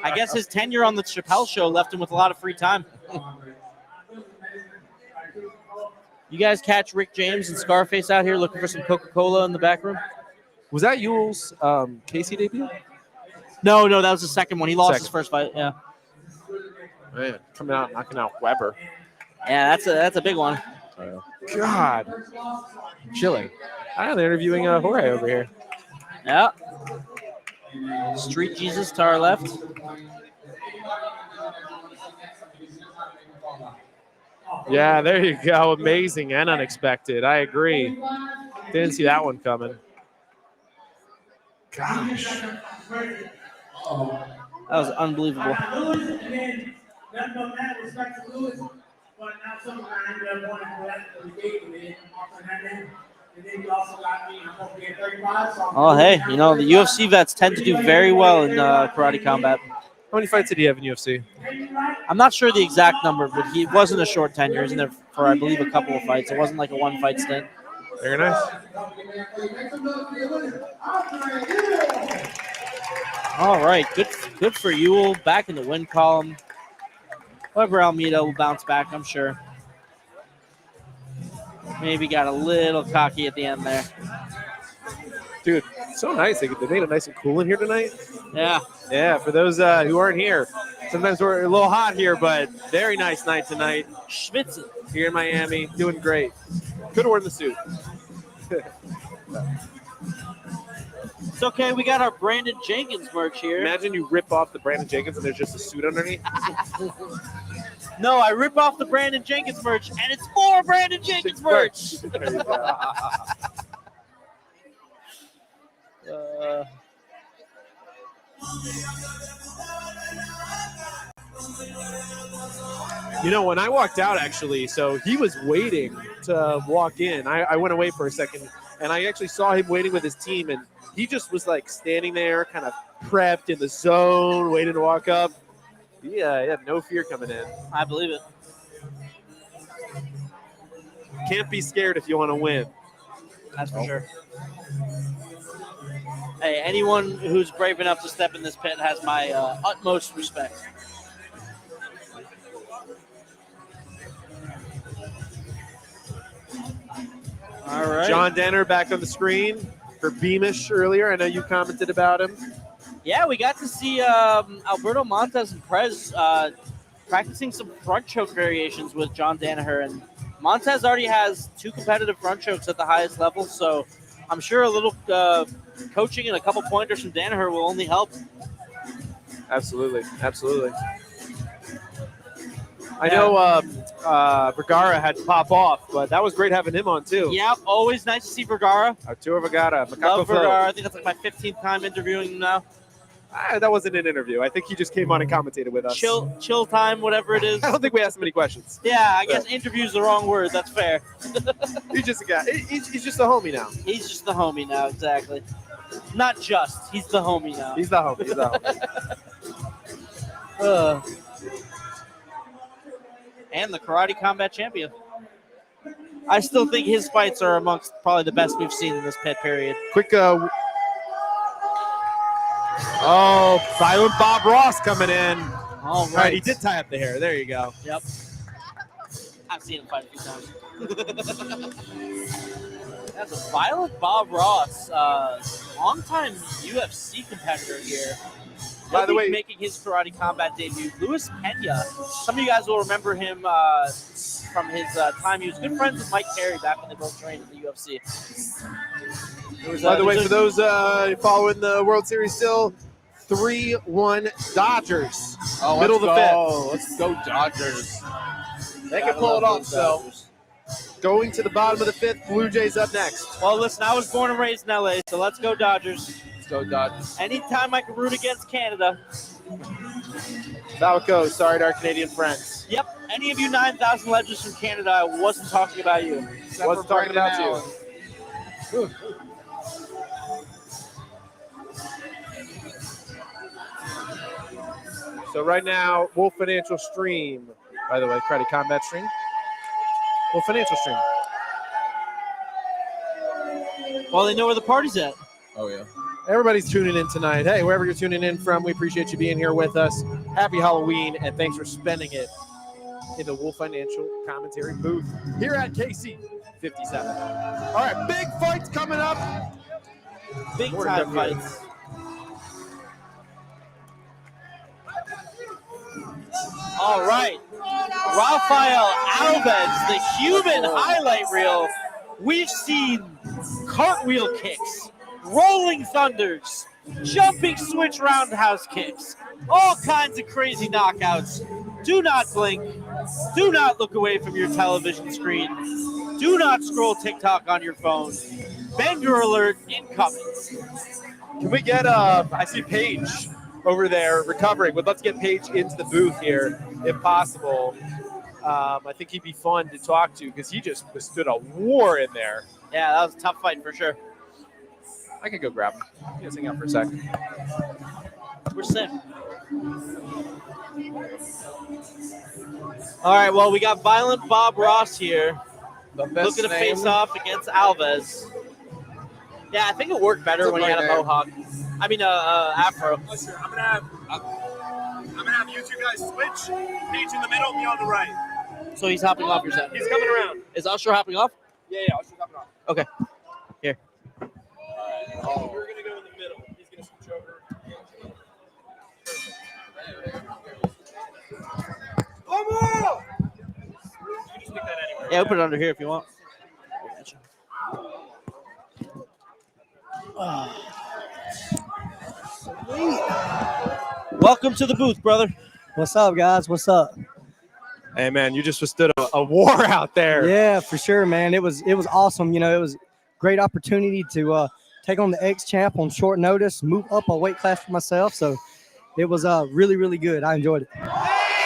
I guess his tenure on the Chappelle Show left him with a lot of free time. You guys catch Rick James and Scarface out here looking for some Coca-Cola in the back room?
Was that Ewell's Casey debut?
No, that was the second one. He lost his first fight. Yeah,
Man, coming out knocking out Weber.
yeah, that's a big one.
God. Chilling. I'm interviewing Jorge over here.
Yeah. Street Jesus to our left.
Yeah, there you go. Amazing and unexpected. I agree. Didn't see that one coming. Gosh.
That was unbelievable. Oh, hey, the UFC vets tend to do very well in karate combat.
How many fights did he have in UFC?
I'm not sure the exact number, but he wasn't a short tenure. He was in there for, I believe, a couple of fights. It wasn't like a one-fight stint.
Very nice.
All right, good for Ewell. Back in the win column. However, Almeida will bounce back, I'm sure. Maybe got a little cocky at the end there.
Dude, so nice. They made it nice and cool in here tonight.
Yeah.
Yeah, for those who aren't here, sometimes we're a little hot here, but very nice night tonight.
Schwitzen.
Here in Miami, doing great. Could have worn the suit.
It's okay. We got our Brandon Jenkins merch here.
Imagine you rip off the Brandon Jenkins and there's just a suit underneath.
No, I rip off the Brandon Jenkins merch, and it's more Brandon Jenkins merch.
There you go. When I walked out, actually, so he was waiting to walk in. I went away for a second, and I actually saw him waiting with his team, and he just was like standing there, kind of prepped in the zone, waiting to walk up. Yeah, he had no fear coming in.
I believe it.
Can't be scared if you want to win.
That's for sure. Hey, anyone who's brave enough to step in this pit has my utmost respect. All right.
John Danner back on the screen for Beamish earlier. I know you commented about him.
Yeah, we got to see Alberto Montes and Prez practicing some front choke variations with John Danaher. And Montes already has 2 competitive front chokes at the highest level, so I'm sure a little coaching and a couple pointers from Danaher will only help.
Absolutely. I know Vergara had to pop off, but that was great having him on, too.
Yeah, always nice to see Vergara.
Arturo Vergara.
Love Vergara. I think that's like my 15th time interviewing him now.
That wasn't an interview. I think he just came on and commentated with us.
Chill time, whatever it is.
I don't think we asked him any questions.
Yeah, I guess interview's the wrong word. That's fair.
He's just a guy. He's just a homie now.
He's just the homie now, exactly. Not just. He's the homie now.
He's the homie. He's the homie.
And the karate combat champion. I still think his fights are amongst probably the best we've seen in this pit period.
Quick. Silent Bob Ross coming in.
All
Right, he did tie up the hair. There you go.
Yep. I've seen him fight a few times. That's a Violent Bob Ross, longtime UFC competitor here.
By the way,
making his karate combat debut, Luis Pena. Some of you guys will remember him from his time. He was good friends with Mike Carey back when they both trained at the UFC.
By the way, for those following the World Series still, 3-1 Dodgers.
Oh,
Middle of the fifth.
Let's go Dodgers.
They can pull it off, so. Going to the bottom of the fifth, Blue Jays up next.
Well, listen, I was born and raised in LA, so let's go Dodgers.
Let's go Dodgers.
Anytime I can root against Canada.
That's how it goes. Sorry to our Canadian friends.
Yep. Any of you 9,000 legends from Canada, I wasn't talking about you.
Wasn't talking about you. So right now, Wolf Financial Stream, by the way, Karate Combat Stream. Wolf Financial Stream.
Well, they know where the party's at.
Oh, yeah.
Everybody's tuning in tonight. Hey, wherever you're tuning in from, we appreciate you being here with us. Happy Halloween, and thanks for spending it in the Wolf Financial Commentary booth here at KC 57. All right, big fights coming up.
Big
More
time
WA.
fights. All right. Rafael Alves, the Cuban highlight reel. We've seen cartwheel kicks, rolling thunders, jumping switch roundhouse kicks, all kinds of crazy knockouts. Do not blink. Do not look away from your television screen. Do not scroll TikTok on your phone. Bender alert incoming.
Can we get, I see Paige over there recovering, but let's get Paige into the booth here if possible. I think he'd be fun to talk to because he just withstood a war in there.
Yeah, that was a tough fight for sure.
I could go grab him. You guys hang out for a second.
We're set. All right, well, we got Violent Bob Ross here.
The best
Looking to
name.
face off against Alves. Yeah, I think it worked better
It's a
when he had a
great name.
mohawk. I mean, afro.
Listen, I'm gonna have you two guys switch. Paige in the middle, me on the right.
So he's hopping off your set.
He's coming around.
Is Usher hopping off?
Yeah, I'll shoot coming off.
Okay. Here.
Oh. We're gonna go in the middle. He's gonna switch over. Come on! You can just stick that anywhere.
Yeah, we'll put it under here if you want. Welcome to the booth, brother.
What's up, guys? What's up?
Hey, man, you just withstood a war out there.
Yeah, for sure, man. It was awesome. You know, it was a great opportunity to take on the ex-champ on short notice, move up a weight class for myself. So it was really, really good. I enjoyed it.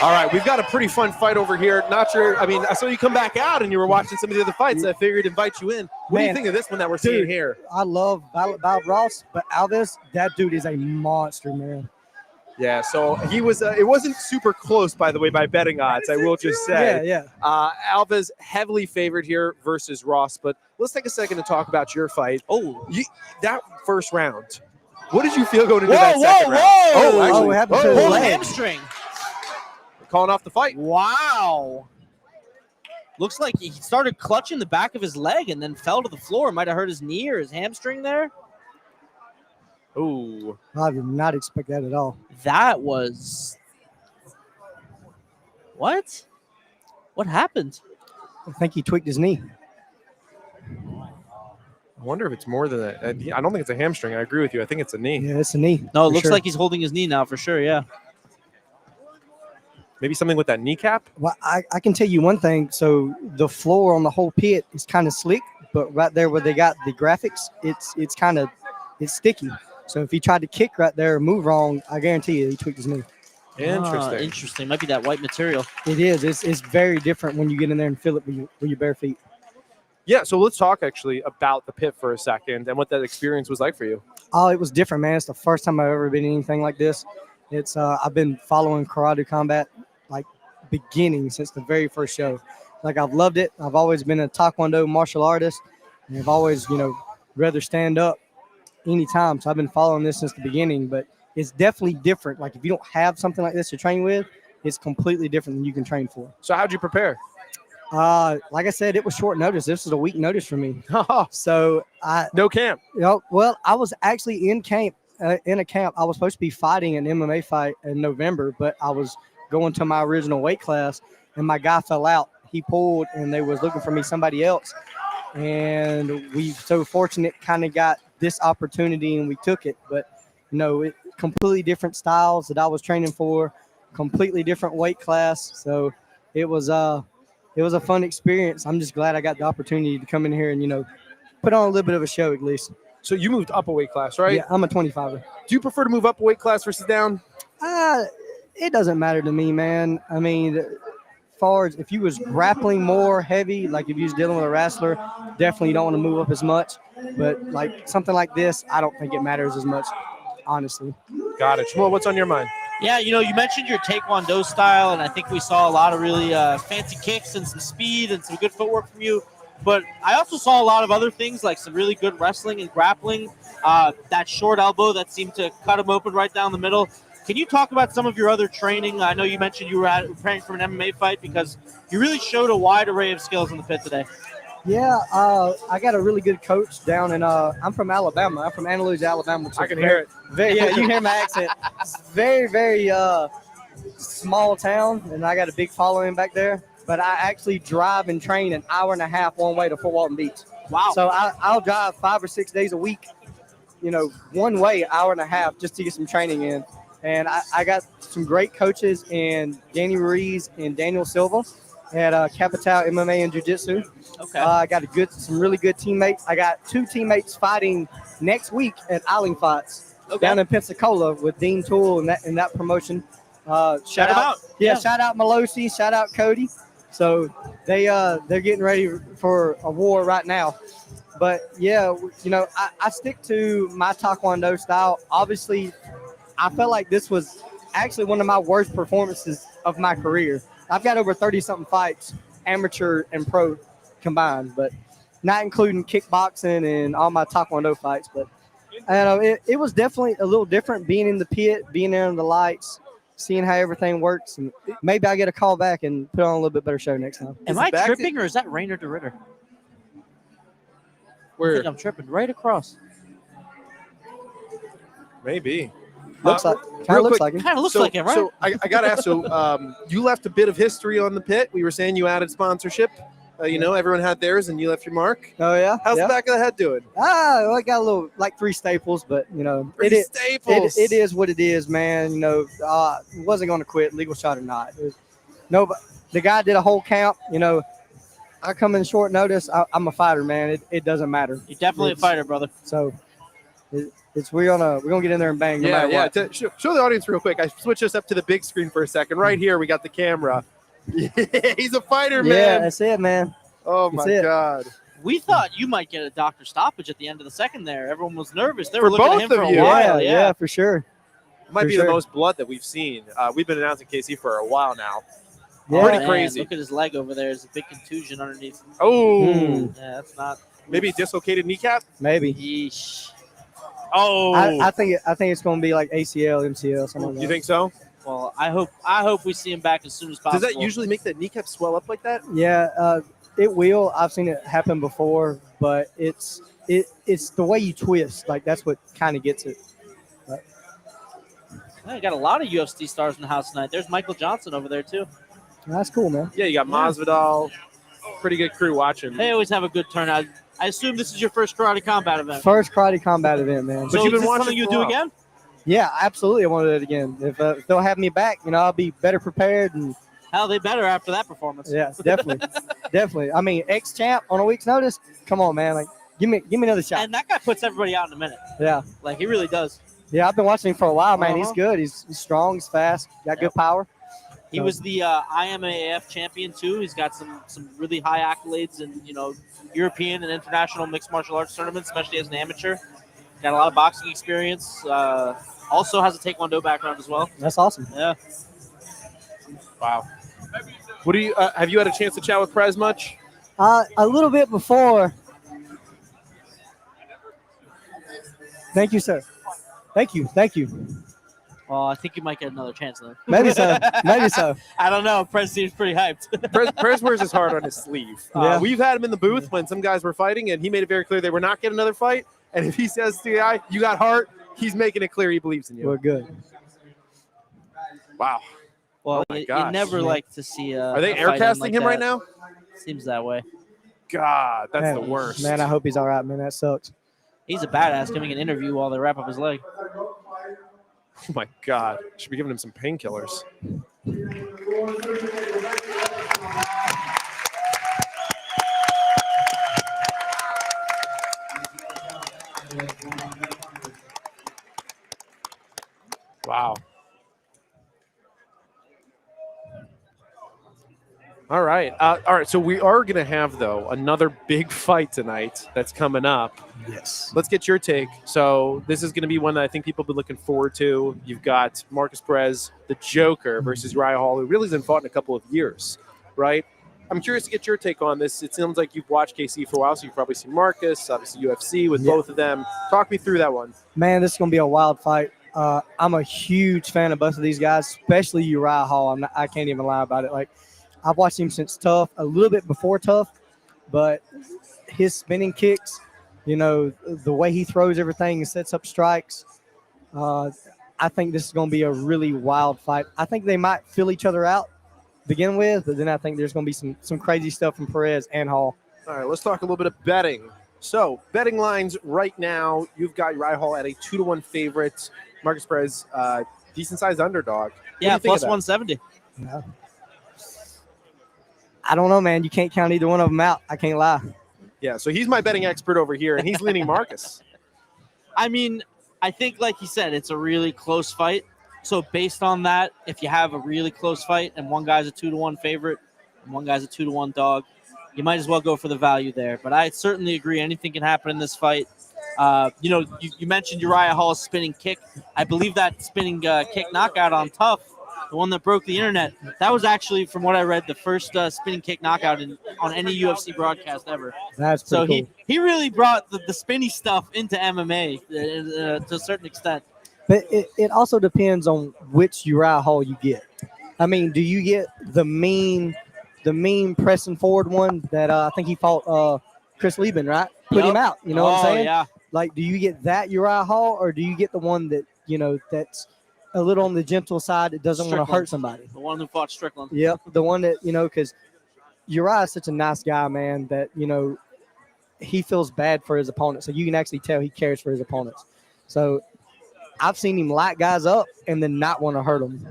All right, we've got a pretty fun fight over here. Not sure. I mean, I saw you come back out and you were watching some of the other fights. I figured to invite you in. What do you
Man,
think of this one that we're seeing here?
I love Bob Ross, but Alves, that dude is a monster, man.
Yeah, so he was. It wasn't super close, by the way, by betting odds. I will just say.
Yeah.
Alves heavily favored here versus Ross. But let's take a second to talk about your fight. That first round. What did you feel going into that second round?
Oh,
actually,
what happened to his
Pulled
leg?
hamstring.
calling off the fight.
Wow. Looks like he started clutching the back of his leg and then fell to the floor. Might have hurt his knee or his hamstring there.
Ooh.
I did not expect that at all.
That was... What? What happened?
I think he tweaked his knee.
I wonder if it's more than that. I don't think it's a hamstring. I agree with you. I think it's a knee.
Yeah, it's a knee.
No, it
for
looks
sure.
like he's holding his knee now for sure, yeah.
Maybe something with that kneecap.
Well, I can tell you one thing. So the floor on the whole pit is kind of slick, but right there where they got the graphics, it's sticky. So if he tried to kick right there or move wrong, I guarantee you he tweaked his knee.
Interesting.
Interesting. Might be that white material.
It is. It's very different when you get in there and feel it with your bare feet.
Yeah, so let's talk actually about the pit for a second and what that experience was like for you.
Oh, it was different, man. It's the first time I've ever been in anything like this. It's I've been following karate combat like beginning since the very first show. Like I've loved it. I've always been a taekwondo martial artist, and I've always, rather stand up anytime. So I've been following this since the beginning, but it's definitely different. Like if you don't have something like this to train with, it's completely different than you can train for.
So how'd you prepare?
Like I said, it was short notice. This was a week notice for me. So
No camp.
Well, I was actually in camp. In a camp, I was supposed to be fighting an MMA fight in November, but I was going to my original weight class, and my guy fell out. He pulled, and they was looking for me somebody else, and we so fortunate kind of got this opportunity, and we took it. But it completely different styles that I was training for, completely different weight class. So it was a fun experience. I'm just glad I got the opportunity to come in here and put on a little bit of a show at least.
So you moved up a weight class, right?
Yeah, I'm a 25er.
Do you prefer to move up a weight class versus down?
It doesn't matter to me, man. I mean, as far as if you was grappling more heavy, like if you was dealing with a wrestler, definitely you don't want to move up as much. But like something like this, I don't think it matters as much, honestly.
Got it. Shmuel, what's on your mind?
Yeah, you mentioned your Taekwondo style, and I think we saw a lot of really fancy kicks and some speed and some good footwork from you. But I also saw a lot of other things, like some really good wrestling and grappling, that short elbow that seemed to cut him open right down the middle. Can you talk about some of your other training? I know you mentioned you were training for an MMA fight because you really showed a wide array of skills in the pit today.
Yeah, I got a really good coach down in I'm from Alabama. I'm from Andalusia, Alabama.
I can hear it.
Yeah, you can hear my accent. It's very, very small town, and I got a big following back there. But I actually drive and train an hour and a half one way to Fort Walton Beach.
Wow.
So I'll drive 5 or 6 days a week, one way, hour and a half just to get some training in. And I got some great coaches in Danny Ruiz and Daniel Silva at Capital MMA and Jiu-Jitsu.
Okay.
I got some really good teammates. I got 2 teammates fighting next week at Eiling Fights down in Pensacola with Dean Toole and that promotion. Shout out. Yeah, shout out Melosi, shout out Cody. So they're getting ready for a war right now. But yeah, I stick to my Taekwondo style. Obviously, I felt like this was actually one of my worst performances of my career. I've got over 30-something fights, amateur and pro combined, but not including kickboxing and all my Taekwondo fights. But it was definitely a little different being in the pit, being there in the lights, seeing how everything works, and maybe I get a call back and put on a little bit better show next time.
Am I tripping, or is that Rainer DeRitter? I think I'm tripping right across.
Maybe.
Looks like it.
Kind of looks like it, right?
So I got to ask, you left a bit of history on the pit. We were saying you added sponsorship. Everyone had theirs, and you left your mark.
Oh, yeah?
How's the back of the head doing?
I got a little, like 3 staples, but,
Staples.
It is what it is, man. Wasn't going to quit, legal shot or not. The guy did a whole camp. I come in short notice. I'm a fighter, man. It doesn't matter.
You're definitely a fighter, brother.
So we're gonna get in there and bang. No matter what.
Show the audience real quick. I switch us up to the big screen for a second. Right here, we got the camera. He's a fighter, man.
Yeah, that's it, man.
Oh my God.
We thought you might get a doctor stoppage at the end of the second there. Everyone was nervous. They
For
were looking
both
at him for
of
a
you.
while.
Yeah, for sure.
Might
For
be
sure.
the most blood that we've seen. We've been announcing KC for a while now.
Yeah.
Pretty
Man,
crazy.
Look at his leg over there. There's a big contusion underneath.
Oh,
Yeah, that's not.
maybe dislocated kneecap.
Maybe.
Yeesh.
Oh,
I think it's gonna be like ACL, MCL, something like that.
you think so?
Well, I hope we see him back as soon as possible.
Does that usually make the kneecap swell up like that?
Yeah, it will. I've seen it happen before, but it's the way you twist. Like that's what kind of gets it.
I got a lot of UFC stars in the house tonight. There's Michael Johnson over there too.
That's cool, man.
Yeah, you got Masvidal. Pretty good crew watching.
They always have a good turnout. I assume this is your first karate combat event.
First karate combat event, man.
But
So
you've been
is this
watching
something you
for a
do
while.
again?
Yeah, absolutely. I want to do it again. If they'll have me back, I'll be better prepared. And
Hell, they better after that performance.
yeah, definitely, definitely. I mean, ex-champ on a week's notice. Come on, man. Like Give me another shot.
And that guy puts everybody out in a minute.
Yeah.
Like, he really does.
Yeah, I've been watching him for a while, man. He's
Uh-huh.
good. He's strong. He's fast. Got good power.
He was the IMAF champion, too. He's got some really high accolades in, European and international mixed martial arts tournaments, especially as an amateur. Got a lot of boxing experience. Also has a Taekwondo background as well.
That's awesome.
Yeah.
Wow. What do you have you had a chance to chat with Prez much?
A little bit before. Thank you, sir. Thank you.
Well, I think you might get another chance then.
Maybe so. Maybe so.
I don't know. Prez seems pretty hyped.
Prez wears his heart on his sleeve.
Yeah.
We've had him in the booth when some guys were fighting, and he made it very clear they were not getting another fight. And if he says to the guy, "You got heart," he's making it clear he believes in you.
We're good.
Wow.
Well,
Oh my
you
gosh.
never like to see
Are they
a fight end
aircasting
like
him right
that.
now?
Seems that way.
God, that's
Man,
the worst.
Man, I hope he's all right, man. That sucks.
He's a badass giving an interview while they wrap up his leg.
Oh my God. Should be giving him some painkillers. Wow. All right. All right. So we are going to have, though, another big fight tonight that's coming up.
Yes.
Let's get your take. So this is going to be one that I think people have been looking forward to. You've got Marcus Perez, the Joker, versus Uriah Hall, who really hasn't fought in a couple of years, right? I'm curious to get your take on this. It sounds like you've watched KC for a while, so you've probably seen Marcus, obviously UFC with both of them. Talk me through that one.
Man, this is going to be a wild fight. I'm a huge fan of both of these guys, especially Uriah Hall. I can't even lie about it. Like, I've watched him since Tough, a little bit before Tough, but his spinning kicks, the way he throws everything and sets up strikes, I think this is going to be a really wild fight. I think they might fill each other out to begin with, but then I think there's going to be some crazy stuff from Perez and Hall.
All right, let's talk a little bit of betting. So, betting lines right now, you've got Uriah Hall at a 2-1 favorite. Marcus Perez, decent-sized underdog. What do
Yeah,
you think
plus
of that?
170.
Yeah. I don't know, man. You can't count either one of them out. I can't lie.
Yeah, so he's my betting expert over here, and he's leaning Marcus.
I mean, I think, like you said, it's a really close fight. So based on that, if you have a really close fight and one guy's a 2-1 favorite and one guy's a 2-1 dog, you might as well go for the value there. But I certainly agree. Anything can happen in this fight. You mentioned Uriah Hall's spinning kick. I believe that spinning kick knockout on Tough, the one that broke the internet, that was actually, from what I read, the first spinning kick knockout on any UFC broadcast ever.
That's
So
pretty cool.
he really brought the spinny stuff into MMA to a certain extent.
But it also depends on which Uriah Hall you get. I mean, do you get the mean pressing forward one that I think he fought Chris Lieben, right? Put him out. You know what I'm saying?
Yeah.
Like, do you get that Uriah Hall, or do you get the one that that's a little on the gentle side that doesn't want to hurt somebody?
The one who fought Strickland.
Yep, the one that because Uriah is such a nice guy, man. That he feels bad for his opponents. So you can actually tell he cares for his opponents. So I've seen him light guys up and then not want to hurt them.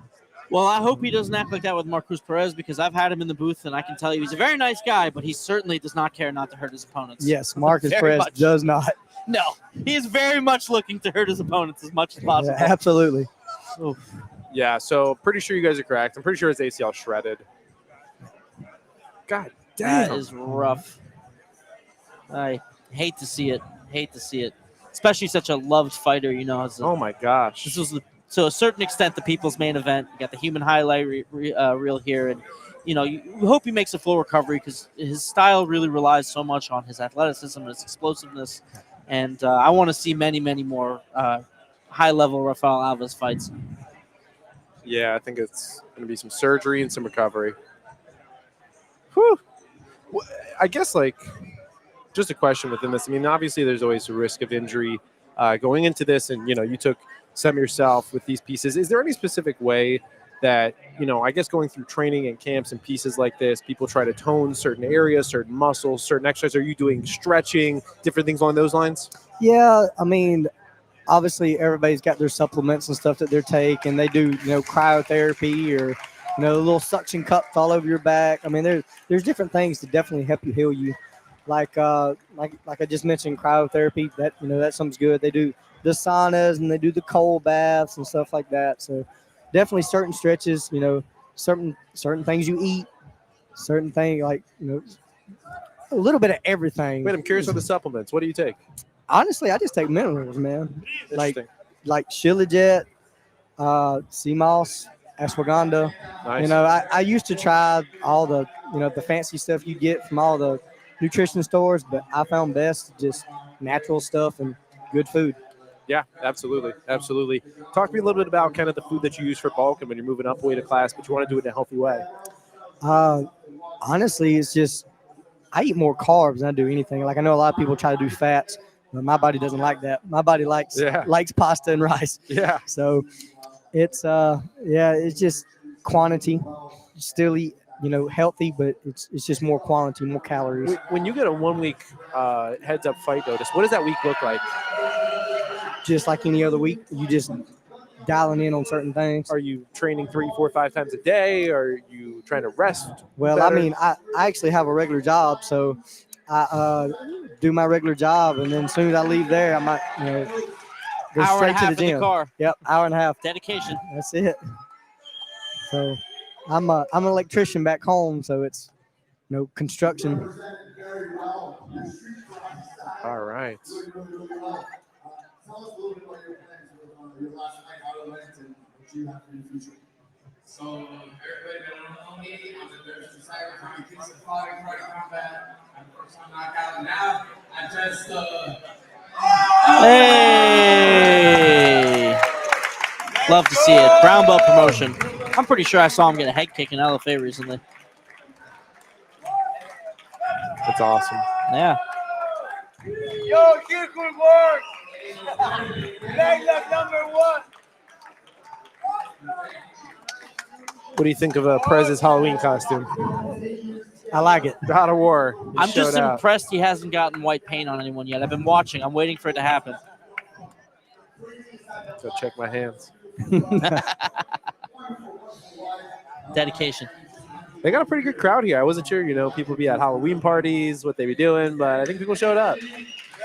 Well, I hope he doesn't act like that with Marcus Perez, because I've had him in the booth, and I can tell you he's a very nice guy, but he certainly does not care not to hurt his opponents.
Yes, Marcus
Very
Perez
much.
does not.
No, he is very much looking to hurt his opponents as much as possible.
Yeah, absolutely.
Oof.
Yeah, so pretty sure you guys are correct. I'm pretty sure his ACL shredded. God
That
damn.
is rough. I hate to see it. Especially such a loved fighter,
Oh my gosh.
This was, to a certain extent, the people's main event. You got the human highlight reel here, and you hope he makes a full recovery, because his style really relies so much on his athleticism and his explosiveness. And I want to see many, many more high-level Rafael Alves fights.
Yeah, I think it's going to be some surgery and some recovery. Whew. Well, I guess, just a question within this. I mean, obviously, there's always a risk of injury going into this, and, you took some yourself with these pieces. Is there any specific way that, I guess going through training and camps and pieces like this, people try to tone certain areas, certain muscles, certain exercises? Are you doing stretching, different things along those lines?
Yeah, I mean, obviously everybody's got their supplements and stuff that they're taking. They do, cryotherapy or, little suction cups all over your back. I mean, there's different things to definitely help you heal you. like I just mentioned, cryotherapy. That that something's good. They do the saunas and they do the cold baths and stuff like that. So definitely certain stretches. Certain things you eat, certain things like a little bit of everything.
Wait, I'm curious on the supplements. What do you take?
Honestly, I just take minerals, man.
Interesting.
Like Shilajit, sea moss, ashwagandha.
Nice.
I used to try all the the fancy stuff you get from all the nutrition stores, but I found best just natural stuff and good food.
Yeah, absolutely. Absolutely. Talk to me a little bit about kind of the food that you use for bulk and when you're moving up weight of class, but you want to do it in a healthy way.
Honestly, it's just I eat more carbs than I do anything. Like I know a lot of people try to do fats, but my body doesn't like that. My body likes pasta and rice.
Yeah.
So it's it's just quantity. Still eat healthy, but it's just more quality, more calories.
When you get a 1 week heads up fight notice, what does that week look like?
Just like any other week, you just dialing in on certain things.
Are you training 3, 4, 5 times a day? Are you trying to rest?
Well,
better?
I mean, I actually have a regular job, so I do my regular job, and then as soon as I leave there, I might go
Hour
straight
and a
to
half
the
in
gym.
the car.
Yep, hour and a half.
Dedication.
That's it. So I'm an electrician back home, so it's construction.
All right.
Tell us a little bit about your plans with your last night, how it went, and what you have in the future. So, everybody that don't know me, I'm the nurse to cyber trying to kick some fighting right combat. I'm first time knockout, and now I just
Hey! Love to see it. Brown belt promotion. I'm pretty sure I saw him get a head kick in LFA recently.
That's awesome.
Yeah.
Yo, here good work. Layla #1.
What do you think of Prez's Halloween costume?
I like it.
God of War.
I'm just
showed out.
impressed he hasn't gotten white paint on anyone yet. I've been watching. I'm waiting for it to happen.
Go check my hands.
Dedication.
They got a pretty good crowd here. I wasn't sure, people be at Halloween parties, what they be doing, but I think people showed up.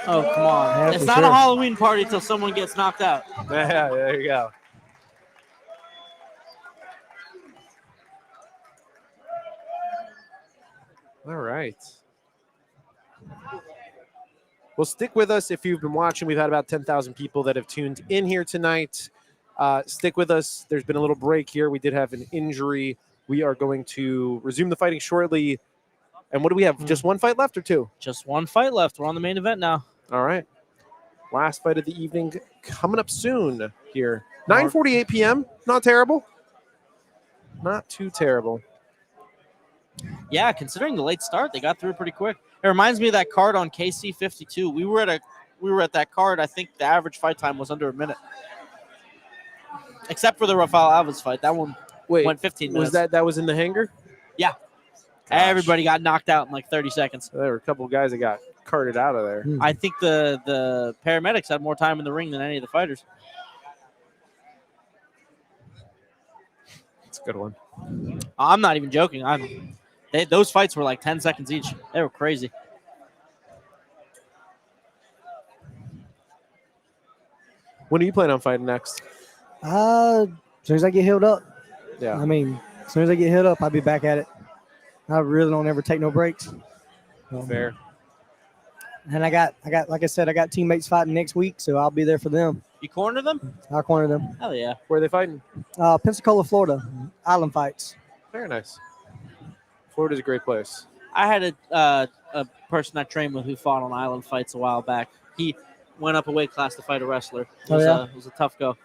Oh, come on.
Yeah,
It's
for
not
sure.
a Halloween party until someone gets knocked out.
Yeah, there you go. All right. Well, stick with us if you've been watching. We've had about 10,000 people that have tuned in here tonight. Stick with us. There's been a little break here. We did have an injury. We are going to resume the fighting shortly. And what do we have? Just one fight left or two?
Just one fight left. We're on the main event now.
All right. Last fight of the evening coming up soon here. 9:48 p.m. Not terrible. Not too terrible.
Yeah, considering the late start, they got through pretty quick. It reminds me of that card on KC 52. We were at that card. I think the average fight time was under a minute, except for the Rafael Alves fight. That one went 15 minutes.
Was that was in the hangar?
Yeah.
Gosh.
Everybody got knocked out in like 30 seconds.
There were a couple of guys that got carted out of there.
I think the paramedics had more time in the ring than any of the fighters.
It's a good one.
I'm not even joking. Those fights were like 10 seconds each. They were crazy.
When are you planning on fighting next?
As soon as I get healed up.
Yeah.
I mean, as soon as I get healed up, I'll be back at it. I really don't ever take no breaks.
Fair.
And I got, like I said, I got teammates fighting next week, so I'll be there for them.
You corner them?
I'll corner them.
Hell yeah.
Where are they fighting?
Pensacola, Florida. Island fights.
Very nice. Florida's a great place.
I had a person I trained with who fought on island fights a while back. He went up a weight class to fight a wrestler. It was a tough go.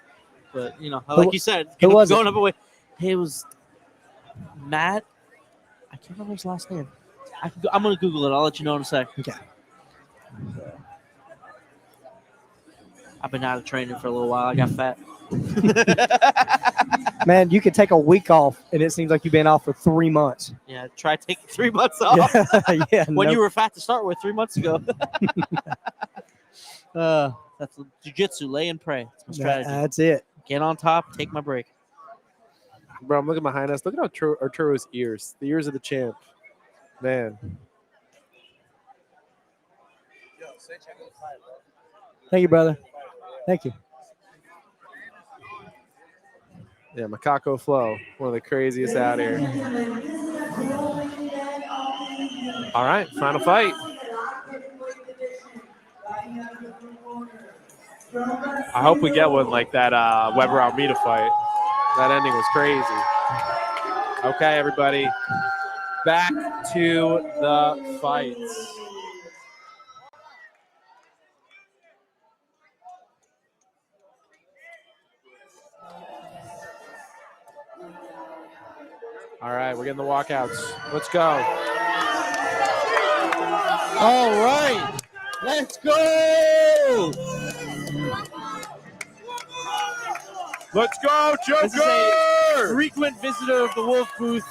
But, like you said,
who was
going
it?
up a weight. It was Matt. I can't remember his last name. I'm going to Google it. I'll let you know in a sec.
Okay.
I've been out of training for a little while. I got fat.
Man, you could take a week off, and it seems like you've been off for 3 months.
Yeah, try taking 3 months off.
Yeah,
When you were fat to start with 3 months ago. That's jiu-jitsu. Lay and pray. That's my strategy.
That's it.
Get on top. Take my break.
Bro, I'm looking behind us. Look at Arturo's ears. The ears of the champ. Man.
Thank you, brother. Thank you.
Yeah, Macaco Flow, one of the craziest out here. All right, final fight. I hope we get one like that Weber Almeida fight. That ending was crazy. Okay, everybody, back to the fights. All right, we're getting the walkouts. Let's go.
All right, let's go.
Let's go, Joker!
This is a frequent visitor of the Wolf booth.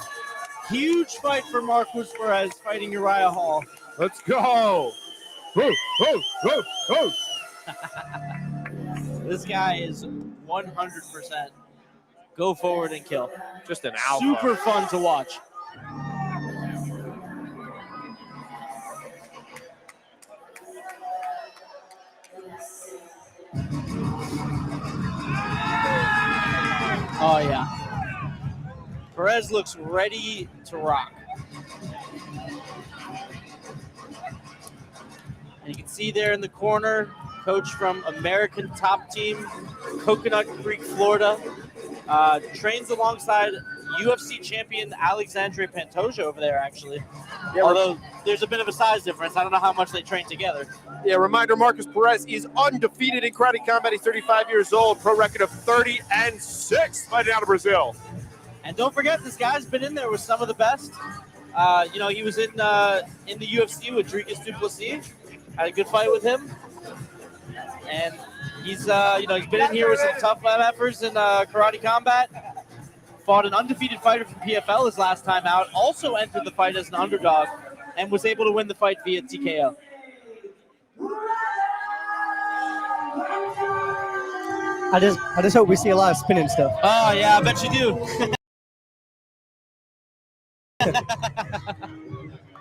Huge fight for Marcus Perez fighting Uriah Hall.
Let's go. Woo, woo, woo, woo.
This guy is 100% go forward and kill.
Just an alpha.
Super fun to watch. Oh, yeah. Perez looks ready to rock. And you can see there in the corner, coach from American Top Team, Coconut Creek, Florida. Trains alongside UFC champion Alexandre Pantoja over there, actually. Yeah, although there's a bit of a size difference. I don't know how much they train together.
Yeah, reminder, Marcus Perez is undefeated in karate combat. He's 35 years old, pro record of 30-6, fighting out of Brazil.
And don't forget, this guy's been in there with some of the best. You know, he was in the UFC with Dricus du Plessis. Had a good fight with him. And he's, you know, he's been in here with some tough efforts in karate combat. Fought an undefeated fighter from PFL his last time out. Also entered the fight as an underdog and was able to win the fight via TKO.
I just hope we see a lot of spinning stuff.
Oh yeah, I bet you do.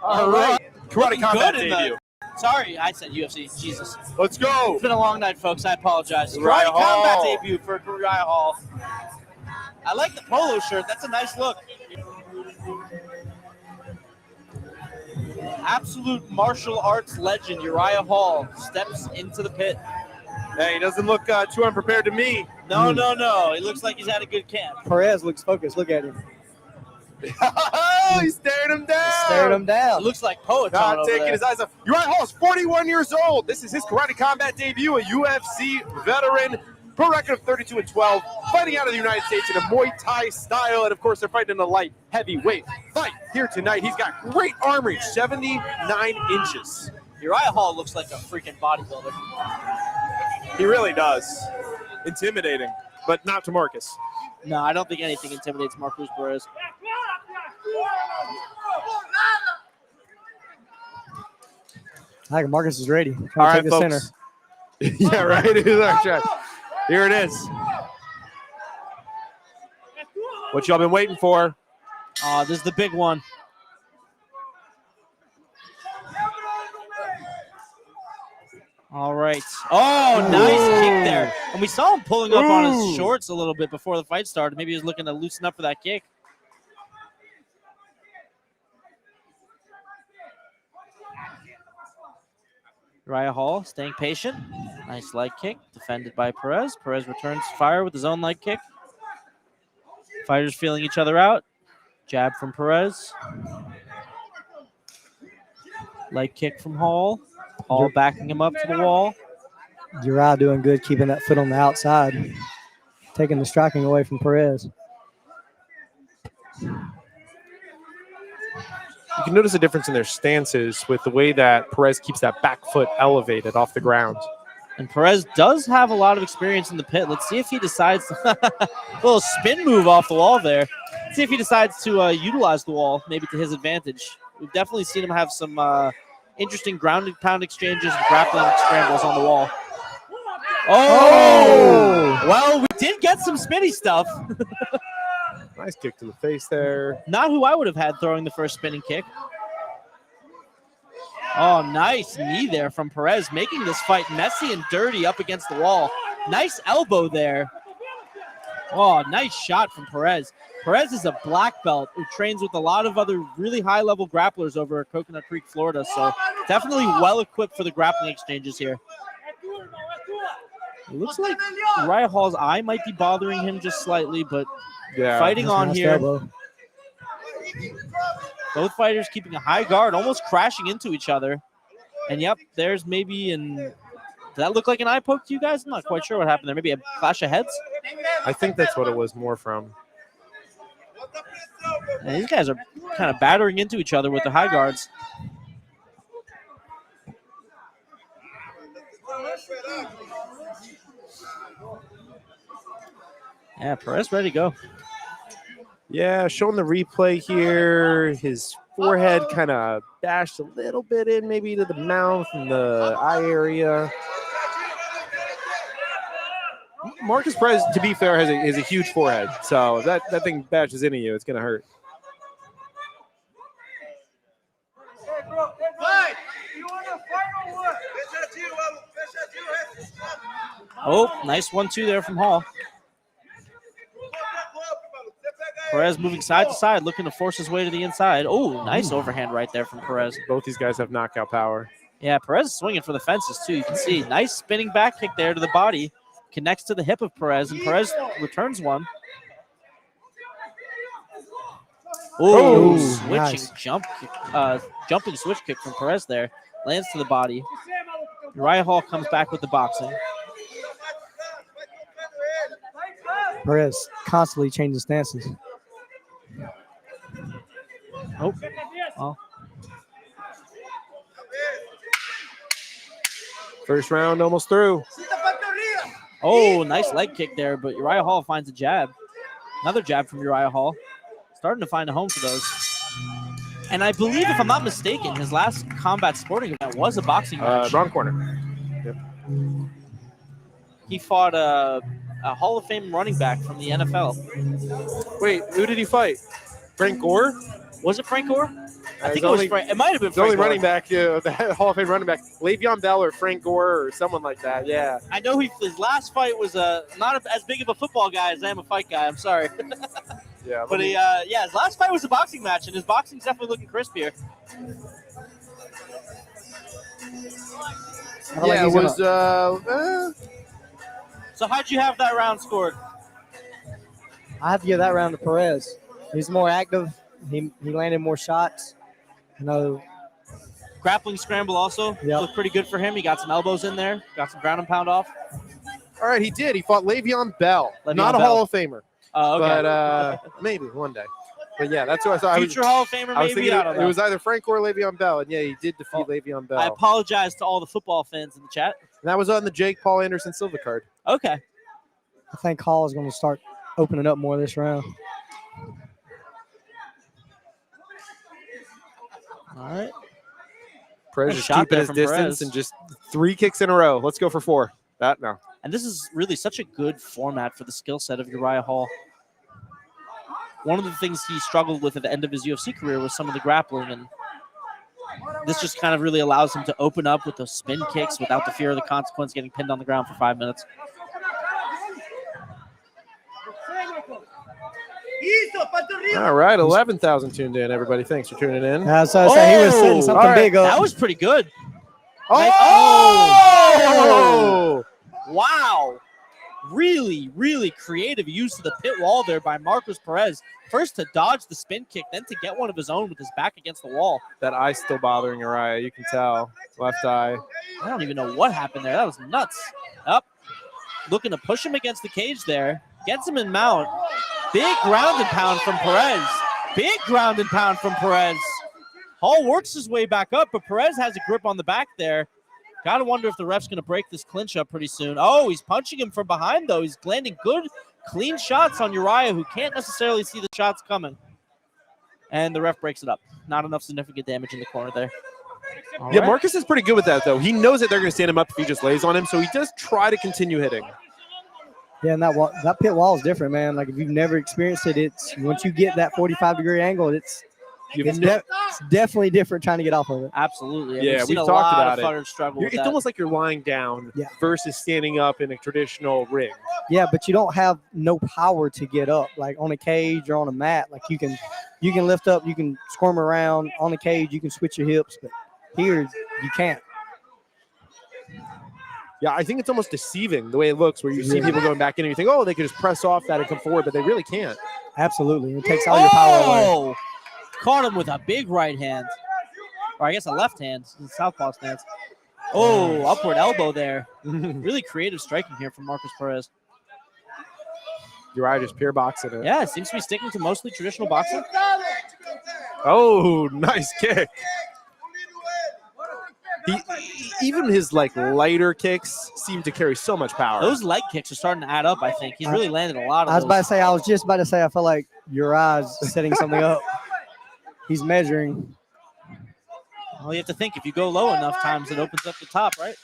All right, karate combat debut.
Sorry, I said UFC. Jesus.
Let's go.
It's been a long night, folks. I apologize.
Uriah
Karate
Hall.
combat debut for Uriah Hall. I like the polo shirt. That's a nice look. Absolute martial arts legend Uriah Hall steps into the pit.
Hey, he doesn't look too unprepared to me.
No, no, no. He looks like he's had a good camp.
Perez looks focused. Look at him.
Oh, he's staring him down.
Staring him
It
down.
looks like Poetron
Not
over
taking
there.
his eyes off. Uriah Hall is 41 years old. This is his karate combat debut, a UFC veteran, pro record of 32-12, fighting out of the United States in a Muay Thai style. And of course, they're fighting in a light heavyweight fight here tonight. He's got great arm reach, 79 inches.
Uriah Hall looks like a freaking bodybuilder.
He really does. Intimidating, but not to Marcus.
No, I don't think anything intimidates Marcus Perez.
I think Marcus is ready.
All right,
take the
folks.
center.
Yeah, right. Here's our shot. Here it is. What y'all been waiting for?
This is the big one. All right. Oh, nice kick there. And we saw him pulling up on his shorts a little bit before the fight started. Maybe he was looking to loosen up for that kick. Uriah Hall staying patient. Nice leg kick defended by Perez. Perez returns fire with his own leg kick. Fighters feeling each other out. Jab from Perez. Leg kick from Hall. Hall backing him up to the wall.
Uriah doing good, keeping that foot on the outside, taking the striking away from Perez.
You can notice a difference in their stances with the way that Perez keeps that back foot elevated off the ground.
And Perez does have a lot of experience in the pit. Let's see if he decides to a little spin move off the wall there. Let's see if he decides to utilize the wall, maybe to his advantage. We've definitely seen him have some interesting ground and pound exchanges and grappling scrambles on the wall. Oh! Well, we did get some spinny stuff.
Nice kick to the face there.
Not who I would have had throwing the first spinning kick. Oh, nice knee there from Perez, making this fight messy and dirty up against the wall. Nice elbow there. Oh, nice shot from Perez. Perez is a black belt who trains with a lot of other really high-level grapplers over at Coconut Creek, Florida, so definitely well-equipped for the grappling exchanges here. It looks like Uriah Hall's eye might be bothering him just slightly, but fighting on here. Both fighters keeping a high guard, almost crashing into each other. And yep, there's maybe did that look like an eye poke to you guys? I'm not quite sure what happened there. Maybe a clash of heads?
I think that's what it was more from.
And these guys are kind of battering into each other with the high guards. Yeah, Perez ready to go.
Yeah, showing the replay here. His forehead kind of bashed a little bit in, maybe to the mouth and the eye area. Marcus Perez, to be fair, has a huge forehead. So if that thing bashes into you, it's going to hurt.
Oh, nice 1-2 there from Hall. Perez moving side to side, looking to force his way to the inside. Oh, nice overhand right there from Perez.
Both these guys have knockout power.
Yeah, Perez is swinging for the fences, too. You can see nice spinning back kick there to the body. Connects to the hip of Perez, and Perez returns one. Oh, switching
nice.
Jumping switch kick from Perez there. Lands to the body. Uriah Hall comes back with the boxing.
Perez constantly changing stances.
Oh.
First round almost through.
Oh, nice leg kick there, but Uriah Hall finds a jab. Another jab from Uriah Hall. Starting to find a home for those. And I believe, if I'm not mistaken, his last combat sporting event was a boxing match.
Wrong corner. Yep.
He fought a Hall of Fame running back from the NFL.
Wait, who did he fight? Frank Gore?
Was it Frank Gore? I think
only-
it was Frank. It might have been
The only
Frank Gore.
running back, the Hall of Fame running back, Le'Veon Bell or Frank Gore or someone like that. Yeah.
I know his last fight was not as big of a football guy as I am a fight guy. I'm sorry.
Yeah.
But his last fight was a boxing match, and his boxing's definitely looking crisp here.
Yeah, it was.
So how'd you have that round scored?
I have to give that round to Perez. He's more active. He landed more shots. You know,
Grappling scramble also looked pretty good for him. He got some elbows in there, got some ground and pound off.
All right, he did. He fought Le'Veon Bell, not a
Bell.
Hall of Famer,
Oh, okay.
but maybe one day. But yeah, that's who I thought.
Future Hall of Famer,
I was
maybe.
thinking
I don't know.
it was either Frank or Le'Veon Bell, and yeah, he did defeat Le'Veon Bell.
I apologize to all the football fans in the chat.
And that was on the Jake Paul Anderson Silva card.
Okay.
I think Hall is going to start opening up more this round.
All right.
Perez
Nice
just
shot
keeping
there
his
from
distance
Perez.
and just 3 kicks in a row. Let's go for 4. That no.
And this is really such a good format for the skill set of Uriah Hall. One of the things he struggled with at the end of his UFC career was some of the grappling, and this just kind of really allows him to open up with those spin kicks without the fear of the consequence, getting pinned on the ground for 5 minutes.
All right, 11,000 tuned in, everybody. Thanks for tuning in.
So I say he was setting something
all right.
big up.
That was pretty good.
Oh!
Wow. Really, really creative use of the pit wall there by Marcos Perez. First to dodge the spin kick, then to get one of his own with his back against the wall.
That eye's still bothering Uriah. You can tell. Left eye.
I don't even know what happened there. That was nuts. Up. Looking to push him against the cage there. Gets him in mount. Big ground and pound from Perez. Big ground and pound from Perez. Hall works his way back up, but Perez has a grip on the back there. Got to wonder if the ref's going to break this clinch up pretty soon. Oh, he's punching him from behind, though. He's landing good, clean shots on Uriah, who can't necessarily see the shots coming. And the ref breaks it up. Not enough significant damage in the corner there. All
Yeah,
right.
Marcus is pretty good with that, though. He knows that they're going to stand him up if he just lays on him, so he does try to continue hitting.
Yeah, and that pit wall is different, man. Like if you've never experienced it, it's once you get that 45-degree angle, it's It's definitely different trying to get off of it.
Absolutely.
Yeah,
we've seen
we've
a
talked
lot
about
of
it.
fighters struggle with
It's
that.
almost like you're lying down versus standing up in a traditional ring.
Yeah, but you don't have no power to get up. Like on a cage or on a mat, like you can lift up, you can squirm around. On a cage, you can switch your hips, but here you can't.
Yeah, I think it's almost deceiving the way it looks, where you see people going back in and you think, oh, they could just press off that and come forward, but they really can't.
Absolutely. It takes all your power away.
Caught him with a big right hand. Or I guess a left hand in southpaw stance. Oh, upward elbow there. Really creative striking here from Marcus Perez.
Uriah just pure boxing it.
Yeah, it seems to be sticking to mostly traditional boxing.
Oh, nice kick. Even his lighter kicks seem to carry so much power.
Those leg kicks are starting to add up, I think. He's really landed a lot of those.
I was just about to say, I feel like Uriah's setting something up. He's measuring.
Well, you have to think, if you go low enough times, it opens up the top, right?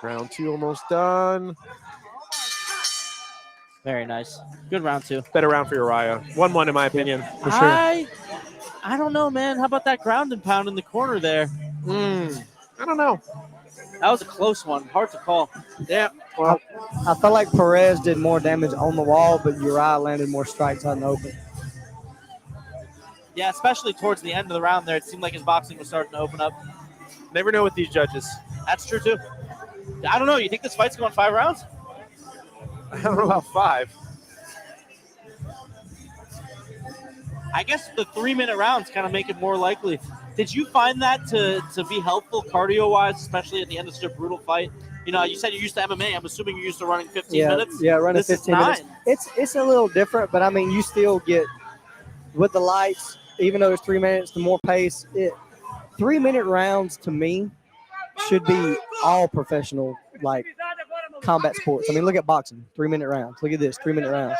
Round 2 almost done.
Very nice. Good round 2.
Better round for Uriah. 1-1 in my opinion, for sure.
I don't know, man. How about that ground and pound in the corner there?
I don't know.
That was a close one. Hard to call.
Yeah. Well,
I felt like Perez did more damage on the wall, but Uriah landed more strikes out in the open.
Yeah, especially towards the end of the round there. It seemed like his boxing was starting to open up.
Never know with these judges.
That's true, too. I don't know. You think this fight's going 5 rounds?
I don't know about 5.
I guess the 3-minute rounds kind of make it more likely. Did you find that to be helpful cardio-wise, especially at the end of such a brutal fight? You know, you said you're used to MMA. I'm assuming you're used to running 15 minutes.
Yeah, running
This
15 minutes. It's a little different, but I mean, you still get with the lights, even though it's 3 minutes, the more pace. 3-minute rounds to me should be all professional, like combat sports. I mean, look at boxing, 3-minute rounds. Look at this, 3-minute rounds.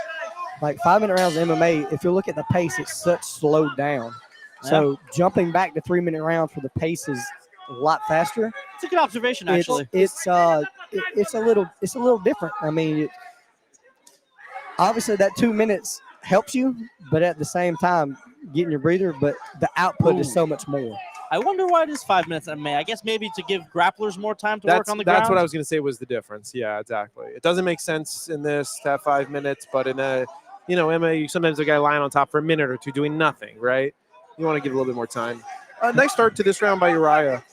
Like 5-minute rounds in MMA, if you look at the pace, it's such slowed down. So jumping back to 3-minute rounds for the pace is a lot faster.
It's a good observation, actually.
It's a little different. I mean, obviously that 2 minutes helps you, but at the same time, getting your breather. But the output is so much more.
I wonder why it is 5 minutes in MMA. I guess maybe to give grapplers more time to work on the ground.
That's what I was going to say was the difference. Yeah, exactly. It doesn't make sense in this to have 5 minutes, but in a, MMA, sometimes a guy lying on top for a minute or two doing nothing, right? You want to give a little bit more time. Nice start to this round by Uriah.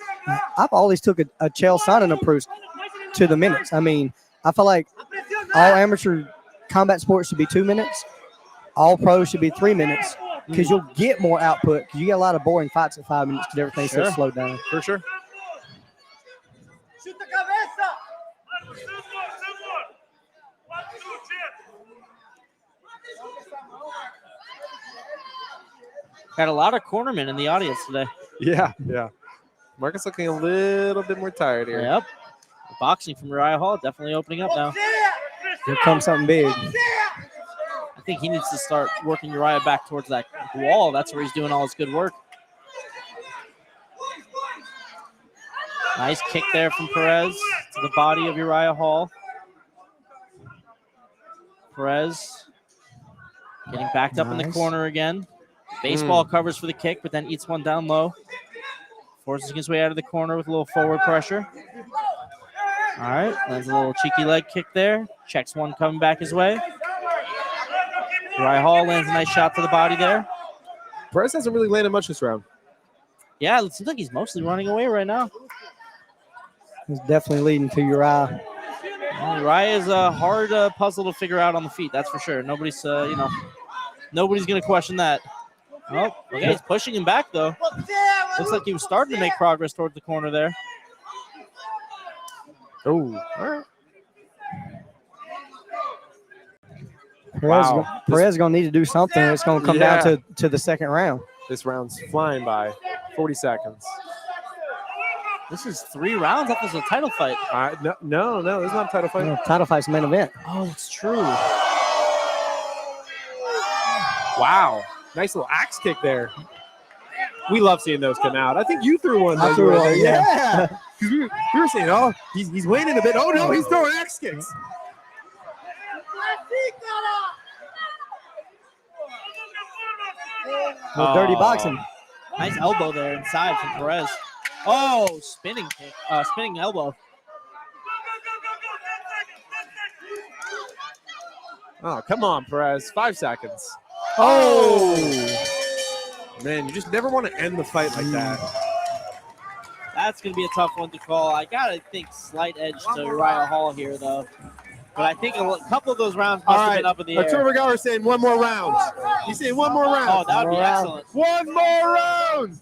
I've always took a Chael Sonnen approach to the minutes. I mean, I feel like all amateur combat sports should be 2 minutes. All pros should be 3 minutes. Because you'll get more output. Because you get a lot of boring fights at 5 minutes because everything's so slowed down.
For sure.
Got a lot of cornermen in the audience today.
Yeah. Marcus looking a little bit more tired here.
Yep. The boxing from Uriah Hall definitely opening up now.
Here comes something big.
I think he needs to start working Uriah back towards that wall. That's where he's doing all his good work. Nice kick there from Perez to the body of Uriah Hall. Perez getting backed up in the corner again. Baseball covers for the kick, but then eats one down low. Forces his way out of the corner with a little forward pressure. All right, lands a little cheeky leg kick there. Checks one coming back his way. Uriah Hall lands a nice shot to the body there.
Perez hasn't really landed much this round.
Yeah, it seems like he's mostly running away right now.
He's definitely leading to Uriah.
Well, Uriah is a hard puzzle to figure out on the feet, that's for sure. Nobody's, nobody's going to question that. Oh, okay, he's pushing him back, though. Looks like he was starting to make progress towards the corner there.
Oh, all right.
Perez is going to need to do something. It's going to come down to the second round.
This round's flying by. 40 seconds.
This is 3 rounds. That was a title fight.
No, this is not a title fight.
No, title fight's main event.
Oh, it's true.
Wow. Nice little axe kick there. We love seeing those come out. I think you threw one.
I threw one,
yeah. We were saying, he's waning a bit. Oh, no, he's throwing axe kicks.
No dirty boxing.
Nice elbow there inside from Perez. Oh, spinning kick. Spinning elbow.
Oh, come on, Perez. 5 seconds.
Oh!
Man, you just never want to end the fight like that.
That's going to be a tough one to call. I got to think slight edge to Uriah Hall here, though. But I think a couple of those rounds must have been up in the air.
Arturo Vergara is saying one more round. He's saying one more round.
Oh, that would be excellent.
One more round.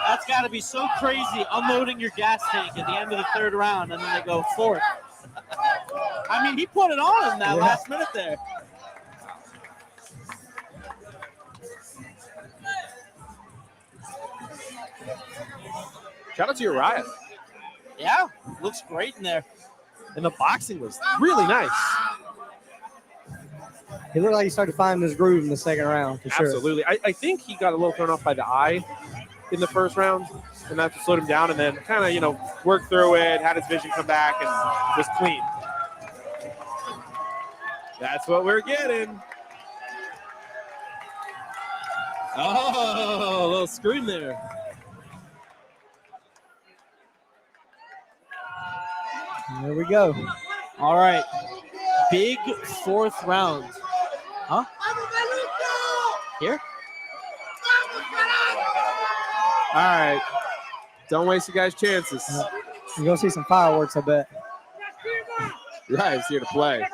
That's got to be so crazy, unloading your gas tank at the end of the third round, and then they go fourth. I mean, he put it on him that last minute there.
Shout out to Uriah.
Yeah, looks great in there.
And the boxing was really nice.
He looked like he started finding his groove in the second round, for sure.
Absolutely. I think he got a little thrown off by the eye in the first round, and that slowed him down, and then kind of, worked through it, had his vision come back, and was clean. That's what we're getting.
Oh, a little scream there.
There we go.
All right. Big fourth round. Huh? Here?
All right. Don't waste you guys' chances.
You're going to see some fireworks, I bet.
Uriah's here to play.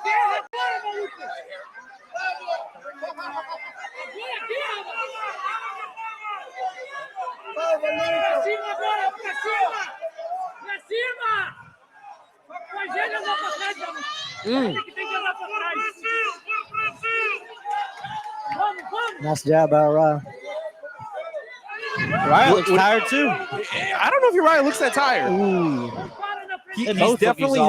Nice job by Uriah.
Uriah looks tired too.
I don't know if Uriah looks that tired. He's definitely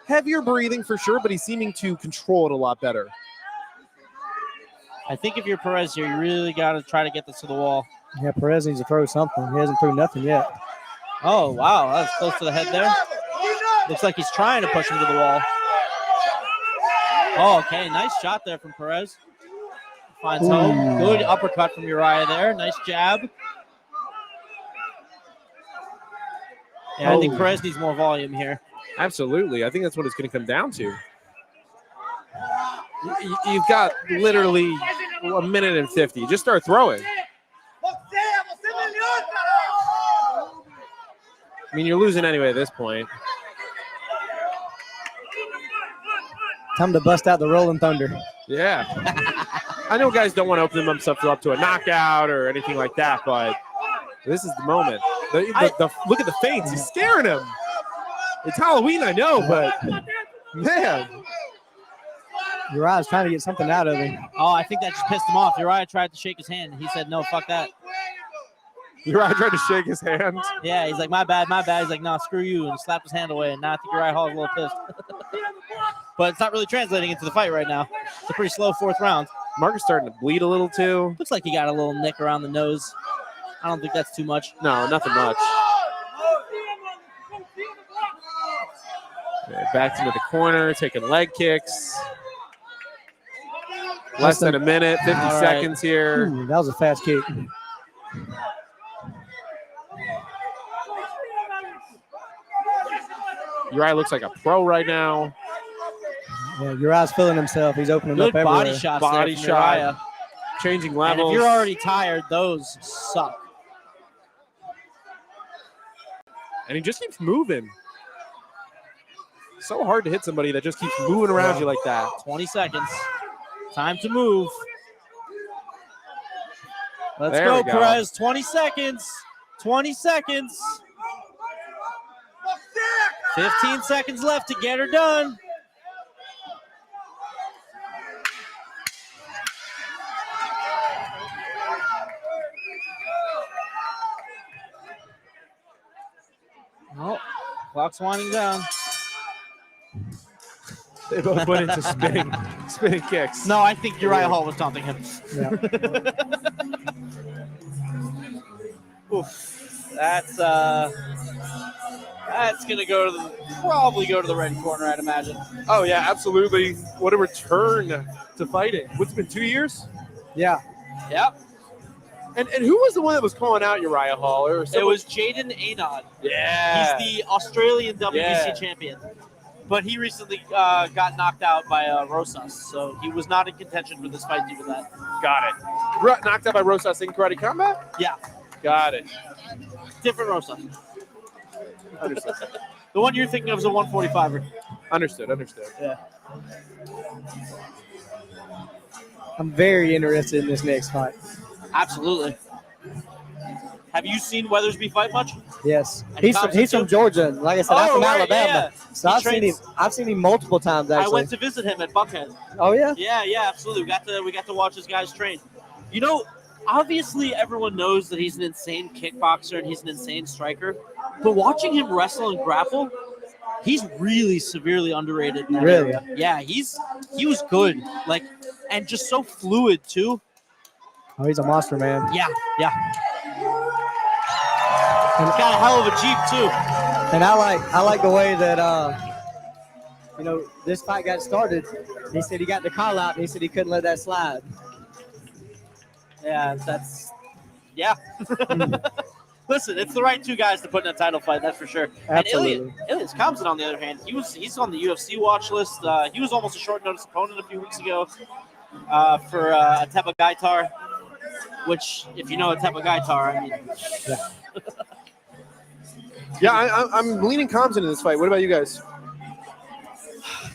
heavier breathing for sure, but he's seeming to control it a lot better.
I think if you're Perez here, you really got to try to get this to the wall.
Yeah, Perez needs to throw something. He hasn't thrown nothing yet.
Oh, wow. That's close to the head there. Looks like he's trying to push him to the wall. Oh, okay. Nice shot there from Perez. Finds home. Good uppercut from Uriah there. Nice jab. Yeah, I think Perez needs more volume here.
Absolutely. I think that's what it's going to come down to. You've got literally a minute and 50. Just start throwing. I mean, you're losing anyway at this point.
Time to bust out the Rolling Thunder.
Yeah. I know guys don't want to open themselves up to a knockout or anything like that, but this is the moment. Look at the feints. He's scaring him. It's Halloween, I know, but man.
Uriah's trying to get something out of him.
Oh, I think that just pissed him off. Uriah tried to shake his hand. He said, no, fuck that.
Uriah tried to shake his hand.
Yeah, he's like, my bad, my bad. He's like, no, screw you, and slapped his hand away. And now I think Uriah Hall is a little pissed. But it's not really translating into the fight right now. It's a pretty slow fourth round.
Mark is starting to bleed a little too.
Looks like he got a little nick around the nose. I don't think that's too much.
No, nothing much. Back into the corner, taking leg kicks. Less than a minute, 50 seconds here.
Ooh, that was a fast kick.
Uriah looks like a pro right now.
Yeah, Uriah's feeling himself. He's opening up everywhere.
Good body shots.
Body
there from
shot.
Uriah.
Changing levels.
And if you're already tired, those suck.
And he just keeps moving. So hard to hit somebody that just keeps moving around you like that.
20 seconds. Time to move. Let's
There
go,
we go.
Perez. 20 seconds. 20 seconds. 15 seconds left to get her done. Oh, clock's winding down.
They both went into spinning kicks.
No, I think Uriah Hall was taunting him.
Yeah.
Oof. That's That's gonna probably go to the red corner, I'd imagine.
Oh yeah, absolutely. What a return to fighting. What's it been, 2 years?
Yeah.
Yep.
And who was the one that was calling out Uriah Hall? Or
It was Jaden Eoghan.
Yeah.
He's the Australian WBC champion. But he recently got knocked out by Rosas, so he was not in contention for this fight due to that.
Got it. Knocked out by Rosas in karate combat?
Yeah.
Got it.
Different Rosas.
Understood.
The one you're thinking of is a 145er.
Understood.
Yeah.
I'm very interested in this next fight.
Absolutely. Have you seen Weathersby fight much?
Yes.
And
He's from Georgia. Like I said, I'm from Alabama.
Yeah.
So I've seen him multiple times actually.
I went to visit him at Buckhead.
Oh yeah?
Yeah, absolutely. We got to watch his guys train. You know, obviously everyone knows that he's an insane kickboxer and he's an insane striker. But watching him wrestle and grapple, he's really severely underrated in that
Really?
area. Yeah, he was good. Like, and just so fluid too.
Oh, he's a monster, man.
Yeah. He's got a hell of a Jeep too.
And I like the way that this fight got started. He said he got the call out and he said he couldn't let that slide.
Yeah, Listen, it's the right two guys to put in a title fight, that's for sure.
Absolutely.
And Ilias Kamzat, on the other hand, he's on the UFC watch list. He was almost a short notice opponent a few weeks ago for Atepa Gaitar, which, if you know Atepa Gaitar, I mean,
Yeah, I'm leaning Kamzat in this fight. What about you guys?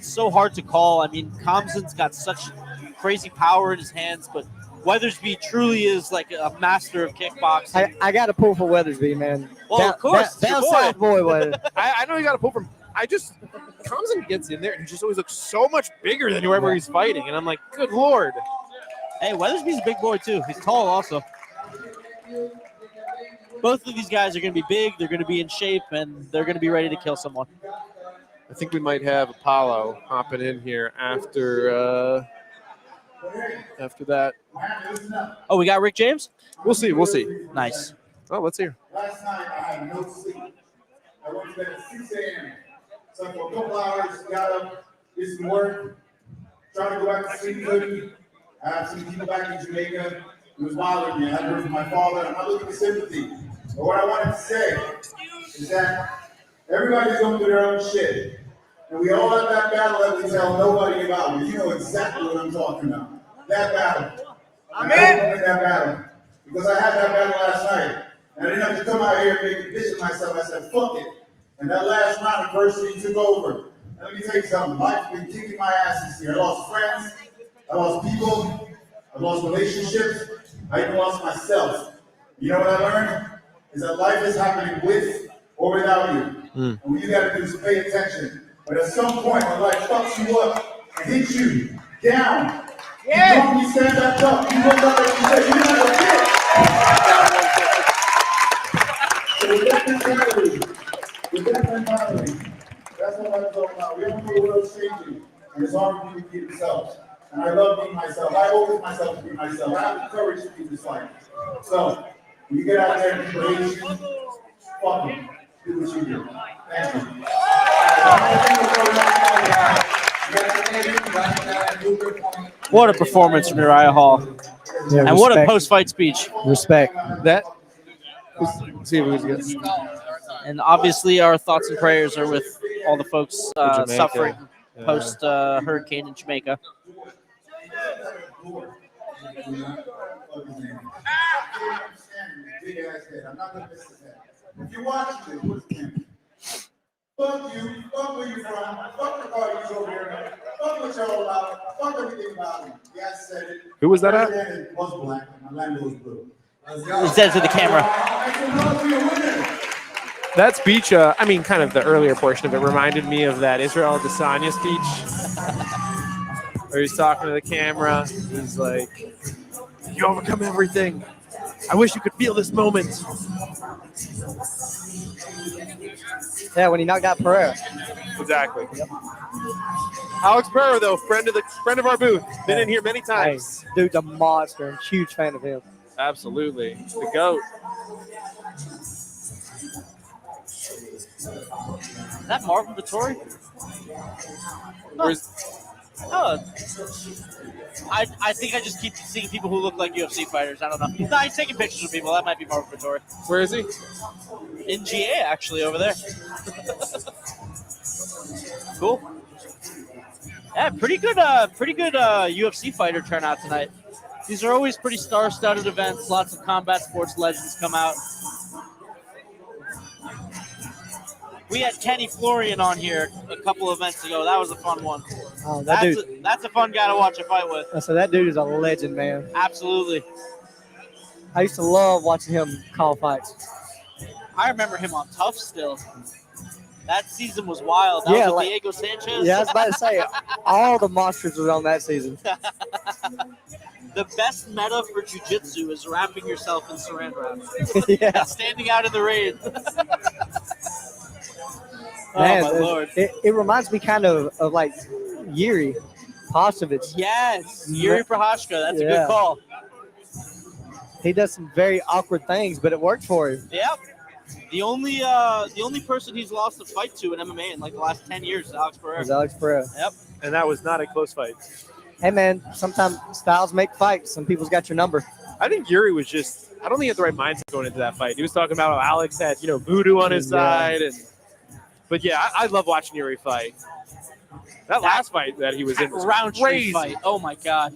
it's so hard to call. I mean, Kamzat's got such crazy power in his hands, but Weathersby truly is like a master of kickboxing.
I got to pull for Weathersby, man.
Well, of course, it's your
Downside boy was.
I know you got to pull from. Kamzat gets in there and just always looks so much bigger than whoever he's fighting, and I'm like, good lord.
Hey, Weathersby's a big boy too. He's tall also. Both of these guys are going to be big. They're going to be in shape, and they're going to be ready to kill someone.
I think we might have Apollo hopping in here after that.
Oh, we got Rick James?
We'll see.
Nice.
Oh, let's hear.
Last night I had no sleep. I went to bed at 6 a.m. So for a couple hours, got up, did some work, tried to go back to sleep, couldn't. I have some people back in Jamaica. It was bothering me. I hadn't heard from my father. I'm not looking for sympathy. But what I wanted to say is that everybody's going through their own shit. And we all have that battle that we tell nobody about. You know exactly what I'm talking about. That battle. I'm in that battle. Because I had that battle last night. And I didn't have to come out here and make a bitch of myself. I said, fuck it. And that last round, adversity took over. And let me tell you something. Life's been kicking my ass this year. I lost friends. I lost people. I lost relationships. I even lost myself. You know what I learned? Is that life is happening with or without you. And what you got to do is pay attention. But at some point, when life fucks you up and hits you down, you don't stand back up. You look up and you say, you're not a bitch. So with that mentality, that's what I'm talking about. We don't know what else changing. And it's hard for people to be themselves. And I love being myself. I owe myself to be myself. I have the courage to be this fight. So, when you get out there and praise you, fuck them. Do what you do. Thank you.
What a performance from Uriah Hall.
Yeah,
And what a
respect.
post-fight speech.
Respect.
That. Let's see if we can get.
And obviously our thoughts and prayers are with all the folks
Jamaica.
suffering post hurricane in Jamaica.
I'm not gonna miss this head. If you're watching this, what's the name? Fuck you, fuck where you're from, fuck the parties over here, fuck what you're all about, fuck everything about me. Yeah, I said it.
Who was that at?
It was black, and my land was blue.
He said to the camera.
I said, no, we're winning.
That speech, kind of the earlier portion of it reminded me of that Israel Adesanya speech. Where he's talking to the camera. He's like, you overcome everything. I wish you could feel this moment.
Yeah, when he knocked out Pereira.
Exactly. Yep. Alex Pereira, though, friend of our booth. Been in here many times.
Hey, dude's a monster. I'm a huge fan of him.
Absolutely. The GOAT.
Is that Marvin Vittori?
Where's
Oh, I think I just keep seeing people who look like UFC fighters. I don't know. No, he's taking pictures of people. That might be Marvin Vittori.
where is he?
In GA, actually, over there. Cool. Yeah, pretty good UFC fighter turnout tonight. These are always pretty star-studded events. Lots of combat sports legends come out. We had Kenny Florian on here a couple of events ago. That was a fun one.
Oh,
That's a fun guy to watch a fight with.
So that dude is a legend, man.
Absolutely.
I used to love watching him call fights.
I remember him on Tough still. That season was wild. That was with Diego Sanchez.
Yeah, I was about to say, all the monsters were on that season.
The best meta for jiu-jitsu is wrapping yourself in saran wrap.
Yeah.
And standing out in the rain.
Man,
oh, my Lord.
It reminds me kind of like Yuri Postovich.
Yes, Yuri Prohashka. That's a good call.
He does some very awkward things, but it worked for him.
Yep. The only person he's lost a fight to in MMA in like the last 10 years is Alex Pereira. Yep.
And that was not a close fight.
Hey, man, sometimes styles make fights. Some people's got your number.
I think Yuri was just, I don't think he had the right mindset going into that fight. He was talking about how Alex had, voodoo on his side. But yeah, I love watching Yuri fight. That last fight that he was in was
round
crazy.
Fight. Oh my God.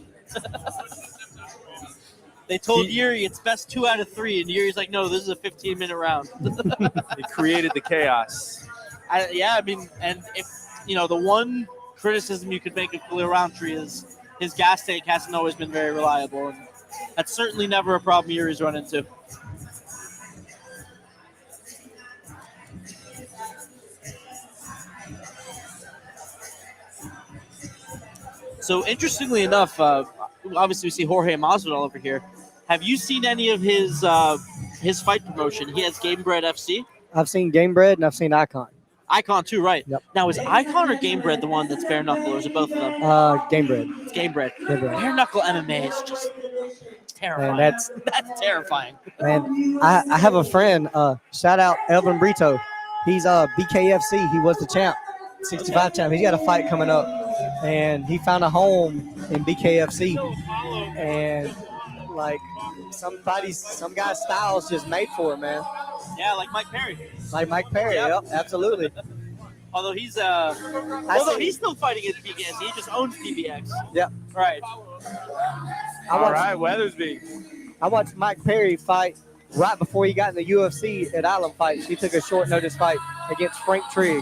They told Yuri it's best 2 out of 3, and Yuri's like, no, this is a 15-minute round.
It created the chaos.
And if the one criticism you could make of Khalil Roundtree is his gas tank hasn't always been very reliable, and that's certainly never a problem Yuri's run into. So interestingly enough, obviously we see Jorge Masvidal over here. Have you seen any of his fight promotion? He has Gamebred FC.
I've seen Gamebred and I've seen Icon.
Icon too, right?
Yep.
Now is Icon or Gamebred the one that's bare knuckle, or is it both of them?
Gamebred.
It's Gamebred.
Gamebred.
Bare knuckle MMA is just terrifying.
Man,
that's terrifying.
Man, I have a friend. Shout out Elvin Brito. He's BKFC. He was the champ, 65 champ. He's got a fight coming up, and he found a home in BKFC, and like some guy's style is just made for him, man.
Yeah, like Mike Perry.
Like Mike Perry, yep absolutely.
Although he's he's still fighting at BKFC, he just owns PBX.
Yep.
Right.
All right, Weathersby.
I watched Mike Perry fight right before he got in the UFC at Island Fights. He took a short notice fight against Frank Trigg.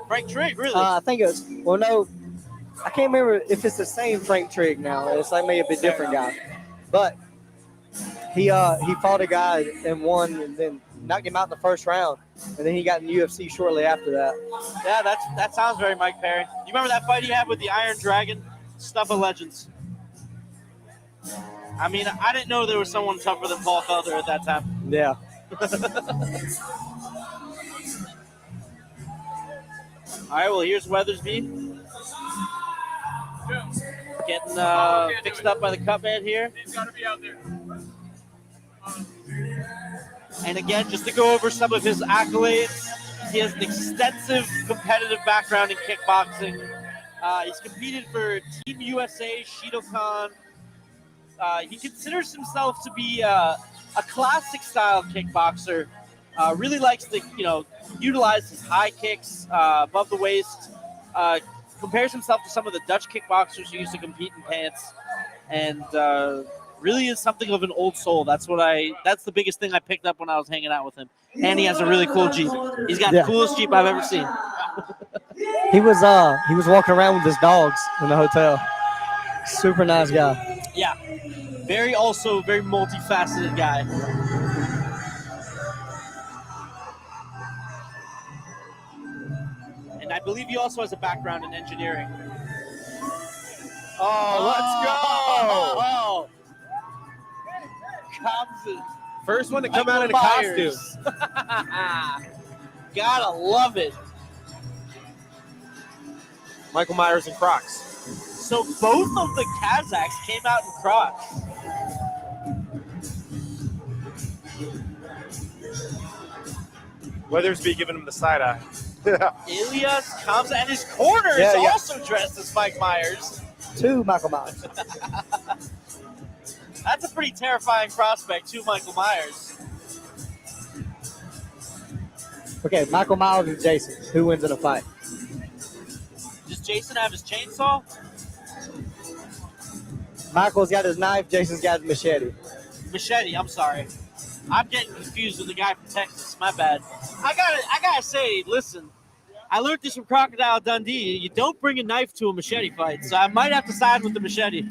Frank Trigg, really?
I think it was. Well, no, I can't remember if it's the same Frank Trigg now. It's like maybe a bit different guy, but he fought a guy and won, and then knocked him out in the first round, and then he got in the UFC shortly after that.
Yeah, that sounds very Mike Perry. You remember that fight he had with the Iron Dragon? Stuff of legends. I mean, I didn't know there was someone tougher than Paul Felder at that time.
Yeah.
All right, well, here's Weathersby. Getting fixed up by the Cuphead here.
He's got to be out there.
And again, just to go over some of his accolades, he has an extensive competitive background in kickboxing. He's competed for Team USA, Shidokan. He considers himself to be a classic-style kickboxer. Really likes to, utilize his high kicks above the waist. Compares himself to some of the Dutch kickboxers who used to compete in pants, and really is something of an old soul. That's the biggest thing I picked up when I was hanging out with him. And he has a really cool Jeep. He's got the coolest Jeep I've ever seen.
He was walking around with his dogs in the hotel. Super nice guy.
Yeah. Very multifaceted guy. And I believe he also has a background in engineering.
Oh, let's go. First one to come out in a costume.
Gotta love it.
Michael Myers and Crocs.
So both of the Kazakhs came out in Crocs.
Weathersby giving him the side eye.
Elias comes and his corner is also dressed as Mike Myers.
2 Michael Myers.
That's a pretty terrifying prospect, 2 Michael Myers.
Okay, Michael Myers and Jason. Who wins in a fight?
Does Jason have his chainsaw?
Michael's got his knife. Jason's got his machete.
Machete, I'm sorry. I'm getting confused with the guy from Texas. My bad. I gotta say, listen, I learned this from Crocodile Dundee. You don't bring a knife to a machete fight, so I might have to side with the machete.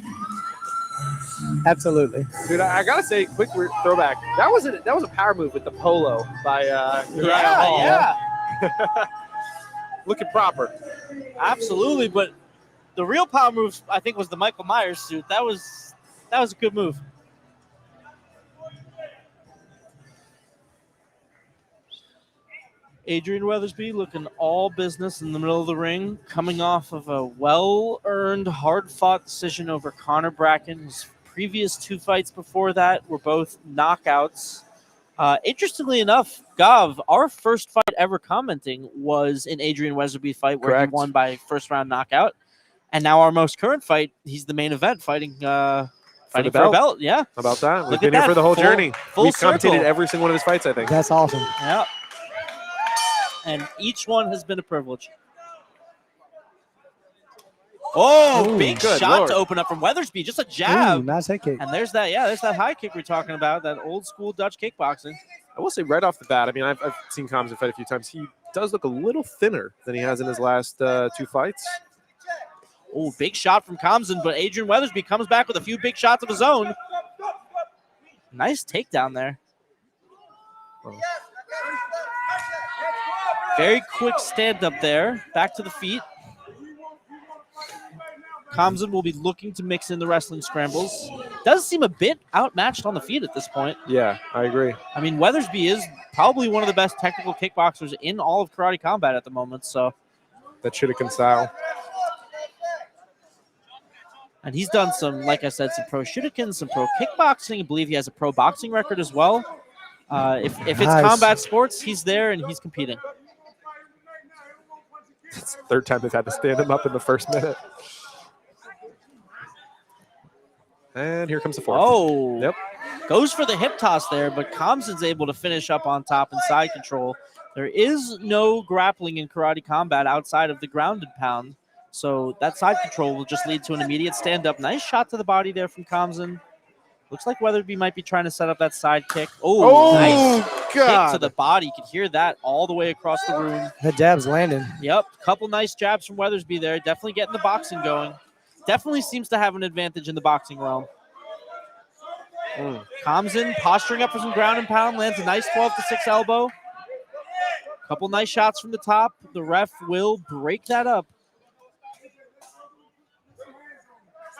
Absolutely.
Dude, I gotta say, quick throwback. That was a power move with the polo by Uriah Hall.
Yeah.
Looking proper.
Absolutely, but the real power move, I think, was the Michael Myers suit. That was a good move. Adrian Weathersby looking all business in the middle of the ring, coming off of a well-earned, hard-fought decision over Connor Bracken. His previous 2 fights before that were both knockouts. Interestingly enough, Gav, our first fight ever commenting was an Adrian Weathersby fight where
Correct.
he won by first-round knockout. And now our most current fight, he's the main event fighting for a belt. Yeah.
How about that? We've
Look
been
at
here for
that.
the whole
Full-
journey.
full
We've commentated
circle.
every single one of his fights, I think.
That's awesome.
Yeah. And each one has been a privilege. Oh,
Ooh,
big
good
shot
Lord.
to open up from Weathersby. Just a jab.
Ooh, nice head kick.
And there's that high kick we're talking about, that old school Dutch kickboxing.
I will say right off the bat, I mean, I've seen Kamzin fight a few times. He does look a little thinner than he has in his last 2 fights.
Oh, big shot from Kamzin, but Adrian Weathersby comes back with a few big shots of his own. Nice takedown there.
Oh.
Very quick stand up there. Back to the feet. Kamzin will be looking to mix in the wrestling scrambles. Does seem a bit outmatched on the feet at this point.
Yeah, I agree.
I mean, Weathersby is probably one of the best technical kickboxers in all of karate combat at the moment. So,
That Shuriken style.
and he's done some, like I said, some pro shuriken, some pro kickboxing. I believe he has a pro boxing record as well. If it's
Nice.
combat sports, he's there and he's competing.
It's the 3rd time they've had to stand him up in the first minute. And here comes the 4th.
Oh,
Yep.
Goes for the hip toss there, but Kamzin's able to finish up on top and side control. There is no grappling in karate combat outside of the ground and pound. So that side control will just lead to an immediate stand-up. Nice shot to the body there from Kamzin. Looks like Weatherby might be trying to set up that side kick. Oh, nice
God.
kick to the body. You could hear that all the way across the room.
That jab's landing.
Yep, couple nice jabs from Weathersby there. Definitely getting the boxing going. Definitely seems to have an advantage in the boxing realm. Kamzin posturing up for some ground and pound, lands a nice 12-6 elbow. Couple nice shots from the top. The ref will break that up.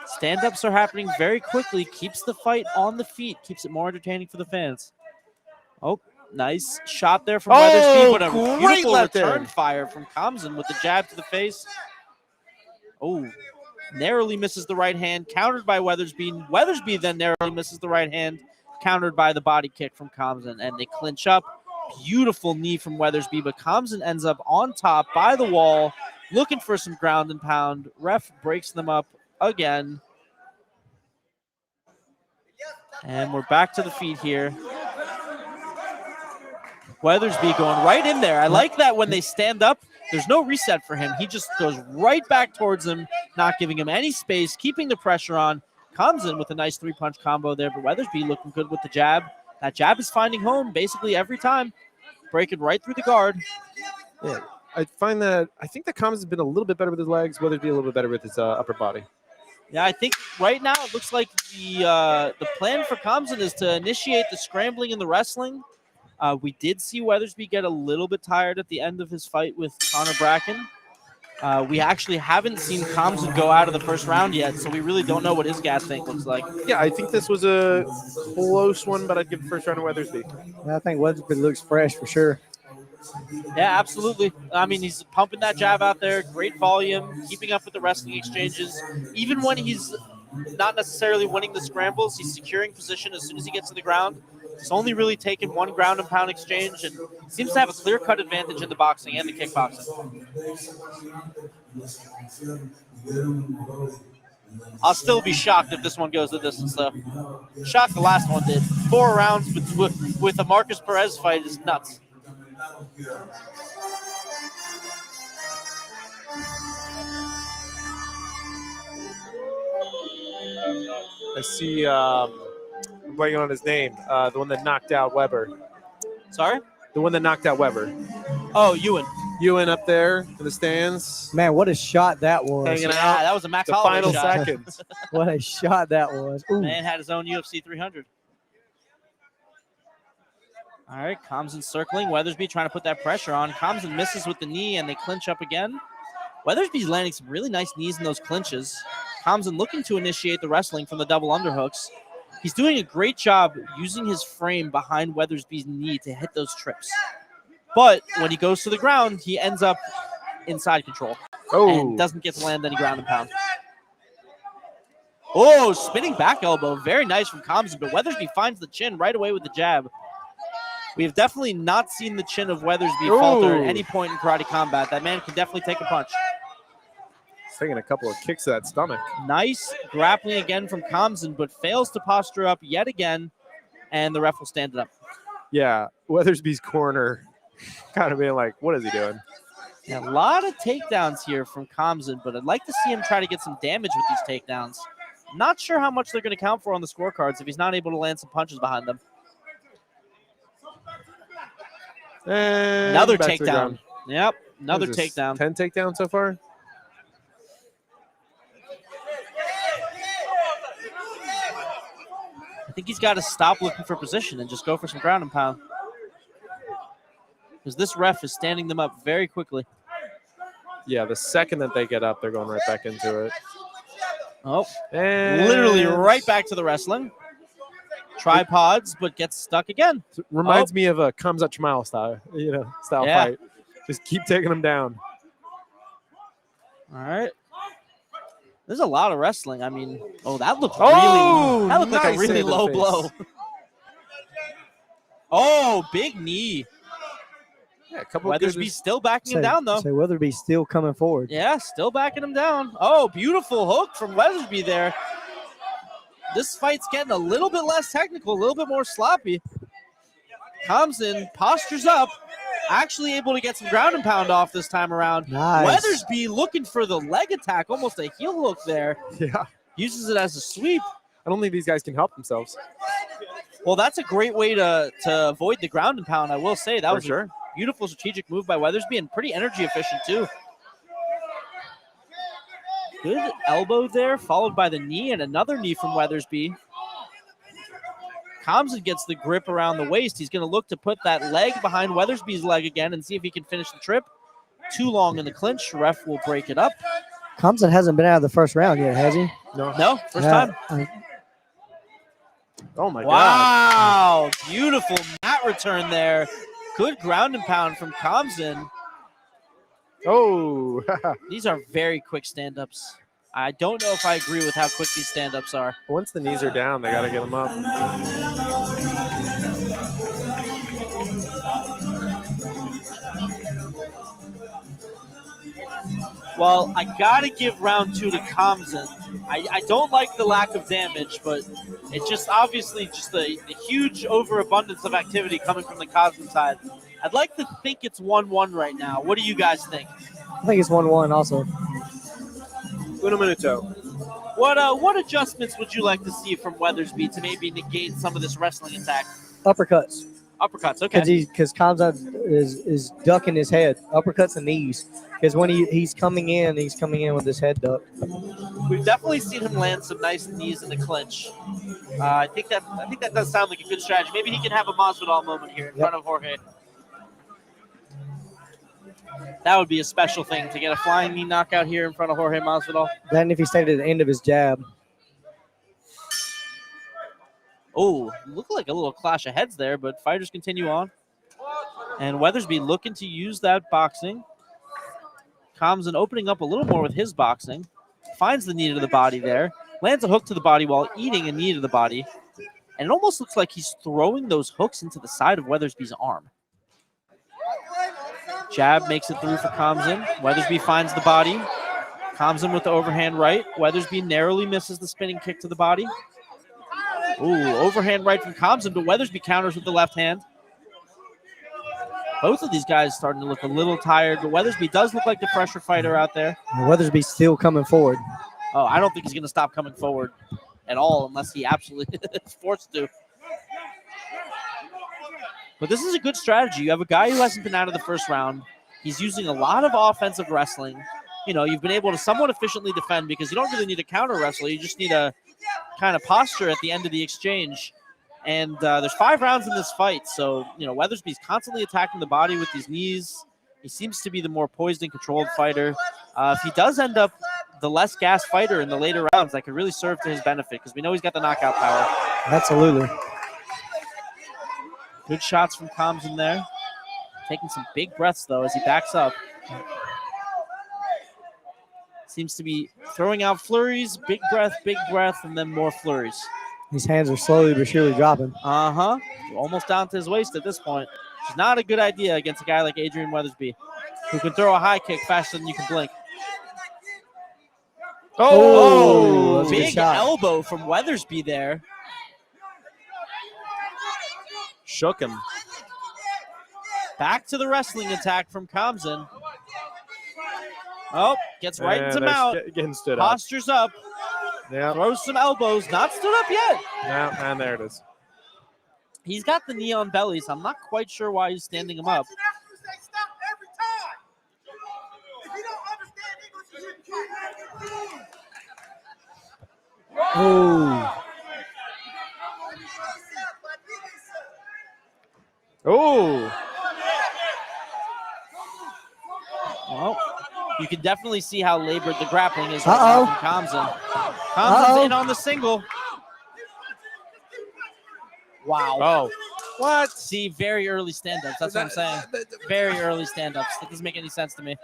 Stand-ups are happening very quickly. Keeps the fight on the feet. Keeps it more entertaining for the fans. Oh, nice shot there from Weathersby, but a
great
beautiful
left
return
hand.
fire from Kamzin with the jab to the face. Oh, narrowly misses the right hand, countered by Weathersby. Weathersby then narrowly misses the right hand, countered by the body kick from Kamzin, and they clinch up. Beautiful knee from Weathersby, but Kamzin ends up on top by the wall, looking for some ground and pound. Ref breaks them up again. And we're back to the feet here. Weathersby going right in there. I like that when they stand up, there's no reset for him. He just goes right back towards him, not giving him any space, keeping the pressure on. Comes in with a nice 3-punch combo there, but Weathersby looking good with the jab. That jab is finding home basically every time, breaking right through the guard.
Yeah, I find that I think that Commons has been a little bit better with his legs, Weathersby a little bit better with his upper body.
Yeah, I think right now it looks like the plan for Kamzin is to initiate the scrambling and the wrestling. We did see Weathersby get a little bit tired at the end of his fight with Connor Bracken. We actually haven't seen Kamzin go out of the first round yet, so we really don't know what his gas tank looks like.
Yeah, I think this was a close one, but I'd give the first round to Weathersby.
I think Weathersby looks fresh for sure.
Yeah, absolutely. I mean, he's pumping that jab out there, great volume, keeping up with the wrestling exchanges. Even when he's not necessarily winning the scrambles, he's securing position as soon as he gets to the ground. He's only really taken one ground and pound exchange and seems to have a clear-cut advantage in the boxing and the kickboxing. I'll still be shocked if this one goes the distance, though. Shocked the last one did. 4 rounds with a Marcus Perez fight is nuts.
I see, I'm blanking on his name, the one that knocked out Weber.
Sorry?
The one that knocked out Weber.
Oh, Ewan.
Ewan up there in the stands.
Man, what a shot that was.
Hanging
Yeah,
out.
that was a Max
The
Holloway
final
shot.
seconds.
What a shot that was. Ooh.
Man had his own UFC 300. All right, Comson circling. Weathersby trying to put that pressure on. Comson misses with the knee, and they clinch up again. Weathersby's landing some really nice knees in those clinches. Comson looking to initiate the wrestling from the double underhooks. He's doing a great job using his frame behind Weathersby's knee to hit those trips. But when he goes to the ground, he ends up inside control and doesn't get to land any ground and pound. Oh, spinning back elbow. Very nice from Comson, but Weathersby finds the chin right away with the jab. We have definitely not seen the chin of Weathersby falter at any point in karate combat. That man can definitely take a punch.
He's taking a couple of kicks to that stomach.
Nice grappling again from Comson, but fails to posture up yet again, and the ref will stand it up.
Yeah, Weathersby's corner kind of being like, what is he doing?
Yeah, a lot of takedowns here from Comson, but I'd like to see him try to get some damage with these takedowns. Not sure how much they're going to count for on the scorecards if he's not able to land some punches behind them.
And
Another
back to the
takedown.
ground.
Yep, another
What is this,
takedown.
10 takedowns so far?
I think he's got to stop looking for position and just go for some ground and pound. Because this ref is standing them up very quickly.
Yeah, the second that they get up, they're going right back into it.
Oh,
And
literally right back to the wrestling. Tripods, but gets stuck again.
Reminds me of a Kamzat Chimaev style
Yeah.
fight. Just keep taking them down.
All right. There's a lot of wrestling. I mean, that looked
Oh,
that looked like a
nice
really
hit to the
low
face.
blow. Oh, big knee.
Yeah, a couple of
Weathersby's still backing him down, though.
So Weatherby's still coming forward.
Yeah, still backing him down. Oh, beautiful hook from Weathersby there. This fight's getting a little bit less technical, a little bit more sloppy. Comes in, postures up, actually able to get some ground and pound off this time around.
Nice.
Weathersby looking for the leg attack, almost a heel hook there.
Yeah.
Uses it as a sweep.
I don't think these guys can help themselves.
Well, that's a great way to avoid the ground and pound, I will say. That
For
was
sure.
a beautiful strategic move by Weathersby and pretty energy efficient, too. Good elbow there, followed by the knee and another knee from Weathersby. Comson gets the grip around the waist. He's going to look to put that leg behind Weathersby's leg again and see if he can finish the trip. Too long in the clinch. Ref will break it up.
Compton hasn't been out of the first round yet, has he?
No, first time.
Oh, my God.
Wow, beautiful mat return there. Good ground and pound from Comson.
Oh.
These are very quick stand-ups. I don't know if I agree with how quick these stand-ups are.
Once the knees are down, they got to get them up.
Well, I got to give round 2 to Comson. I don't like the lack of damage, but it's just obviously just the huge overabundance of activity coming from the Comson side. I'd like to think it's 1-1 right now. What do you guys think?
I think it's 1-1 also.
Uno minuto.
What adjustments would you like to see from Weathersby to maybe negate some of this wrestling attack?
Uppercuts.
Uppercuts, okay.
Because Kamzat is ducking his head. Uppercuts and knees. Because when he's coming in with his head ducked.
We've definitely seen him land some nice knees in the clinch. I think that does sound like a good strategy. Maybe he can have a Masvidal moment here in front of Jorge. That would be a special thing to get a flying knee knockout here in front of Jorge Masvidal.
Then if he stayed at the end of his jab.
Oh, looked like a little clash of heads there, but fighters continue on. And Weathersby looking to use that boxing. Comson opening up a little more with his boxing. Finds the knee to the body there. Lands a hook to the body while eating a knee to the body. And it almost looks like he's throwing those hooks into the side of Weathersby's arm. Jab makes it through for Kamzin. Weathersby finds the body. Kamzin with the overhand right. Weathersby narrowly misses the spinning kick to the body. Ooh, overhand right from Kamzin, but Weathersby counters with the left hand. Both of these guys starting to look a little tired, but Weathersby does look like the fresher fighter out there.
Weathersby's still coming forward.
Oh, I don't think he's going to stop coming forward at all unless he absolutely is forced to. But this is a good strategy. You have a guy who hasn't been out of the first round. He's using a lot of offensive wrestling. You know, you've been able to somewhat efficiently defend because you don't really need a counter wrestler. You just need a kind of posture at the end of the exchange. And there's 5 rounds in this fight. So, you know, Weathersby's constantly attacking the body with these knees. He seems to be the more poised and controlled fighter. If he does end up the less gas fighter in the later rounds, that could really serve to his benefit because we know he's got the knockout power.
Absolutely.
Good shots from Kamzin there. Taking some big breaths, though, as he backs up. Seems to be throwing out flurries, big breath, and then more flurries.
His hands are slowly but surely dropping.
Uh-huh. Almost down to his waist at this point. It's not a good idea against a guy like Adrian Weathersby, who can throw a high kick faster than you can blink.
Oh,
big elbow from Weathersby there.
Shook him.
Back to the wrestling attack from Kamzin. Oh, gets right into mount.
Getting stood up.
Postures up.
Yeah.
Throws some elbows. Not stood up yet.
Yeah, and there it is.
He's got the knee on belly, so I'm not quite sure why he's standing him up.
Oh.
Oh.
Well, you can definitely see how labored the grappling is right now from Kamzin. Kamzin's in on the single. Wow.
Oh.
What? See, very early stand-ups. That's what I'm saying. Very early stand-ups. That doesn't make any sense to me.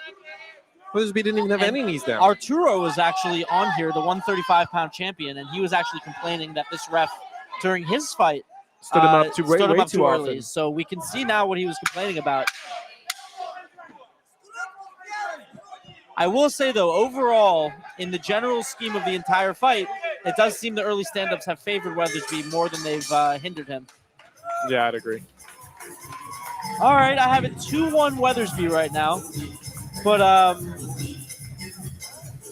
Weathersby didn't even have any knees down.
Arturo was actually on here, the 135-pound champion, and he was actually complaining that this ref, during his fight,
stood him up way too
early.
often.
So we can see now what he was complaining about. I will say, though, overall, in the general scheme of the entire fight, it does seem the early stand-ups have favored Weathersby more than they've hindered him.
Yeah, I'd agree.
All right, I have it 2-1 Weathersby right now. But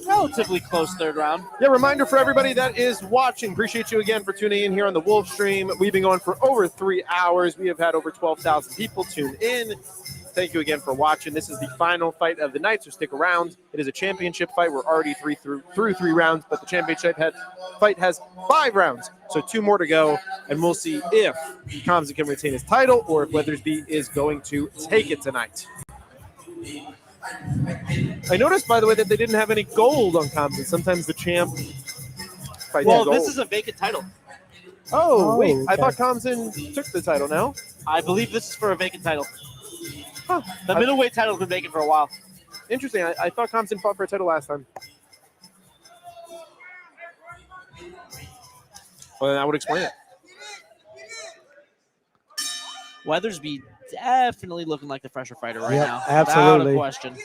relatively close third round.
Yeah, reminder for everybody that is watching. Appreciate you again for tuning in here on the Wolf Stream. We've been going for over 3 hours. We have had over 12,000 people tune in. Thank you again for watching. This is the final fight of the night, so stick around. It is a championship fight. We're already through 3 rounds, but the championship fight has 5 rounds, so 2 more to go, and we'll see if Kamzin can retain his title or if Weathersby is going to take it tonight. I noticed, by the way, that they didn't have any gold on Kamzin. Sometimes the champ fights gold.
This is a vacant title.
Oh, wait.
okay.
I thought Kamzin took the title now.
I believe this is for a vacant title. Huh. The middleweight title has been vacant for a while.
Interesting. I thought Kamzin fought for a title last time. Well, then that would explain it.
Weathersby definitely looking like the fresher fighter right now.
Absolutely.
Without a question.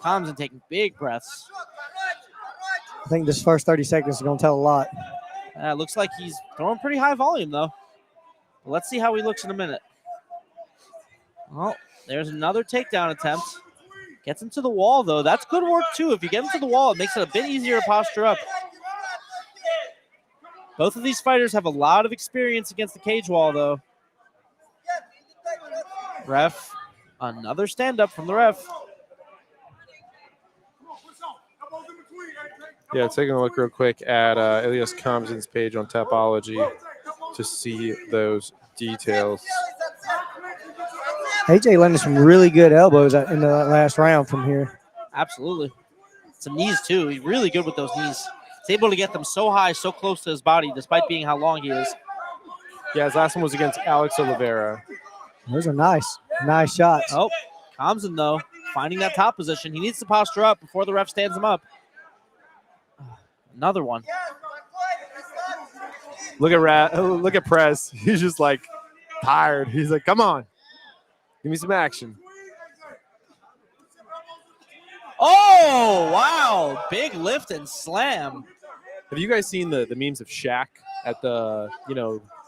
Kamzin taking big breaths.
I think this first 30 seconds is going to tell a lot.
Looks like he's throwing pretty high volume, though. Let's see how he looks in a minute. Well, there's another takedown attempt. Gets him to the wall, though. That's good work, too. If you get him to the wall, it makes it a bit easier to posture up. Both of these fighters have a lot of experience against the cage wall, though. Ref, another stand-up from the ref.
Yeah, taking a look real quick at Elias Kamzin's page on Tapology to see those details.
AJ landed some really good elbows in the last round from here.
Absolutely. Some knees, too. He's really good with those knees. He's able to get them so high, so close to his body, despite being how long he is.
Yeah, his last one was against Alex Oliveira.
Those are nice shots.
Oh, Kamzin, though, finding that top position. He needs to posture up before the ref stands him up. Another one.
Look at Press. He's just like tired. He's like, come on, give me some action.
Oh, wow. Big lift and slam.
Have you guys seen the memes of Shaq at the,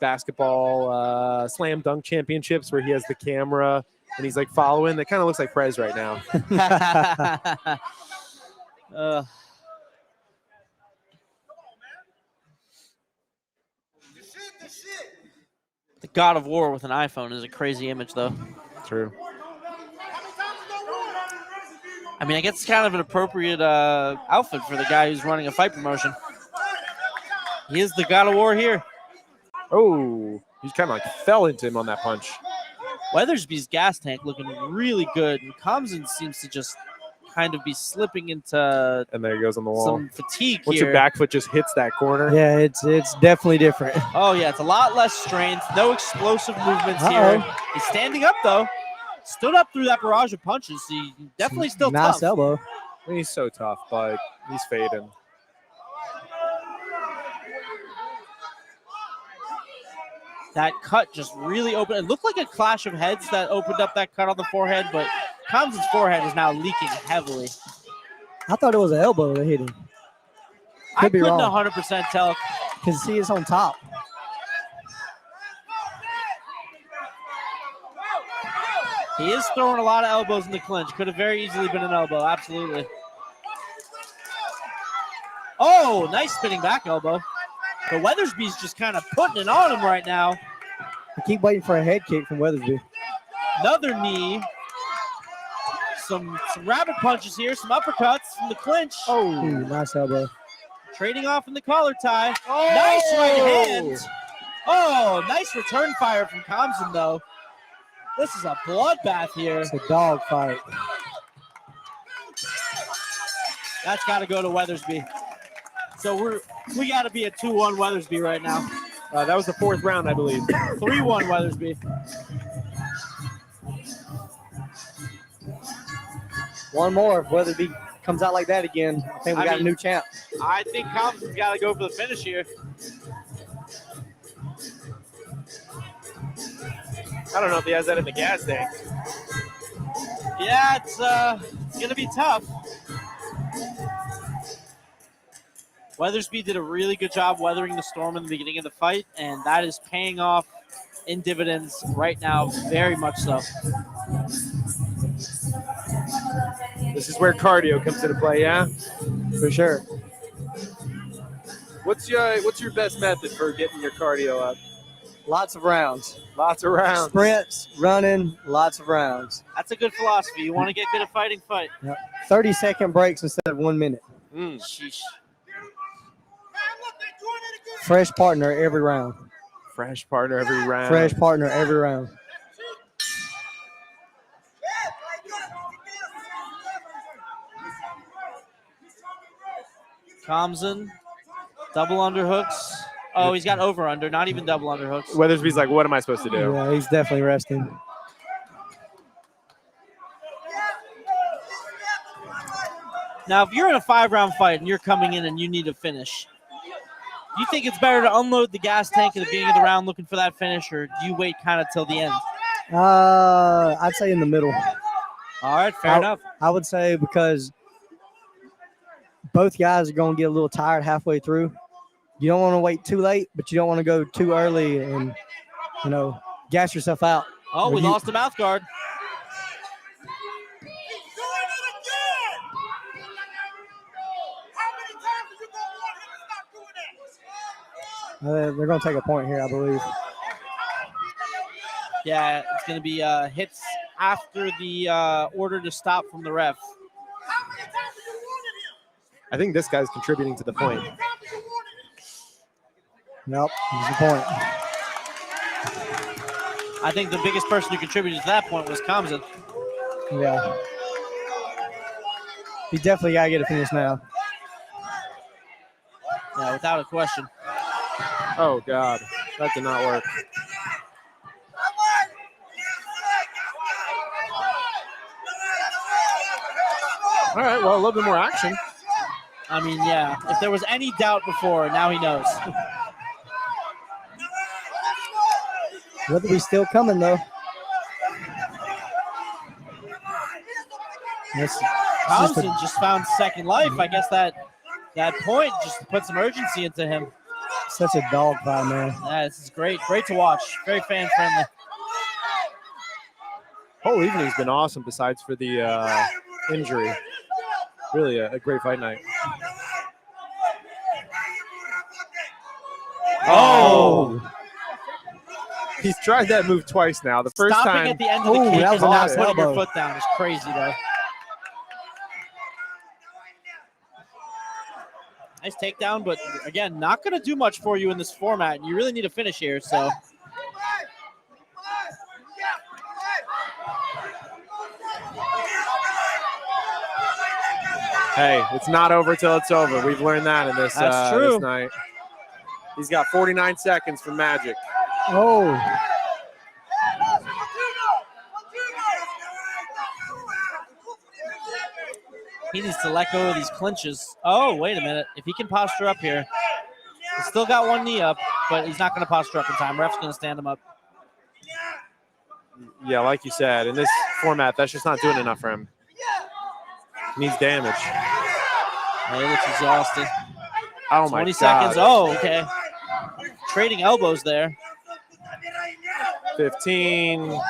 basketball slam dunk championships where he has the camera and he's like following? That kind of looks like Prez right now.
The God of War with an iPhone is a crazy image, though.
True.
I mean, I guess it's kind of an appropriate outfit for the guy who's running a fight promotion. He is the God of War here.
Oh, he kind of like fell into him on that punch.
Weathersby's gas tank looking really good, and Kamzin seems to just kind of be slipping into
And there he goes on the wall.
some fatigue
Once
here.
your back foot just hits that corner.
Yeah, it's definitely different.
Oh, yeah, it's a lot less strength. No explosive movements here. He's standing up, though. Stood up through that barrage of punches. He definitely still
Nice
tough.
elbow.
He's so tough, but he's fading.
That cut just really opened. It looked like a clash of heads that opened up that cut on the forehead, but Kamzin's forehead is now leaking heavily.
I thought it was an elbow that hit him.
I
Could be
couldn't
wrong.
100% tell.
Because see, it's on top.
He is throwing a lot of elbows in the clinch. Could have very easily been an elbow. Absolutely. Oh, nice spinning back elbow. But Weathersby's just kind of putting it on him right now.
I keep waiting for a head kick from Weathersby.
Another knee. Some rapid punches here. Some uppercuts from the clinch.
Ooh, nice elbow.
Trading off in the collar tie. Nice right hand. Oh, nice return fire from Kamzin, though. This is a bloodbath here.
It's a dog fight.
That's got to go to Weathersby. So we got to be at 2-1 Weathersby right now.
That was the fourth round, I believe.
3-1 Weathersby.
One more. If Weathersby comes out like that again, I think we got a new champ.
I think Kamzin's got to go for the finish here.
I don't know if he has that in the gas tank.
Yeah, it's going to be tough. Weathersby did a really good job weathering the storm in the beginning of the fight, and that is paying off in dividends right now, very much so.
This is where cardio comes into play, yeah?
For sure.
What's your best method for getting your cardio up?
Lots of rounds.
Lots of rounds.
Sprints, running, lots of rounds.
That's a good philosophy. You want to get good at fighting, fight.
Yep. 30-second breaks instead of 1 minute.
Sheesh.
Fresh partner every round.
Fresh partner every round.
Fresh partner every round.
Kamzin, double underhooks. Oh, he's got over under, not even double underhooks.
Weathersby's like, what am I supposed to do?
Yeah, he's definitely resting.
Now, if you're in a 5-round fight and you're coming in and you need a finish, do you think it's better to unload the gas tank at the beginning of the round looking for that finish, or do you wait kind of till the end?
I'd say in the middle.
All right, fair enough.
I would say because both guys are going to get a little tired halfway through. You don't want to wait too late, but you don't want to go too early and, gas yourself out.
Oh, we lost the mouth guard.
They're going to take a point here, I believe.
Yeah, it's going to be hits after the order to stop from the ref.
I think this guy's contributing to the point.
Nope, there's the point.
I think the biggest person who contributed to that point was Kamzin.
Yeah. He definitely got to get a finish now.
Yeah, without a question.
Oh, God. That did not work. All right, well, a little bit more action.
I mean, yeah, if there was any doubt before, now he knows.
Weatherby's still coming though.
Townsend just found second life. I guess that point just put some urgency into him.
Such a dog fight, man.
Yeah, this is great. Great to watch. Very fan friendly.
Whole evening's been awesome besides for the injury. Really a great fight night.
Oh!
He's tried that move twice now. The first
Stopping
time
at the end of the kick
that
and
was a
not
nice
putting your
elbow.
foot down is crazy, though. Nice takedown, but again, not going to do much for you in this format. And you really need a finish here, so.
Hey, it's not over till it's over. We've learned that in this,
That's true.
this night. He's got 49 seconds for Magic.
Oh,
He needs to let go of these clinches. Oh, wait a minute. If he can posture up here, he's still got one knee up, but he's not going to posture up in time. Ref's going to stand him up.
Yeah, like you said, in this format, that's just not doing enough for him. He needs damage.
Oh, he looks exhausted.
Oh, my
20
God.
seconds. Oh, okay. Trading elbows there.
15.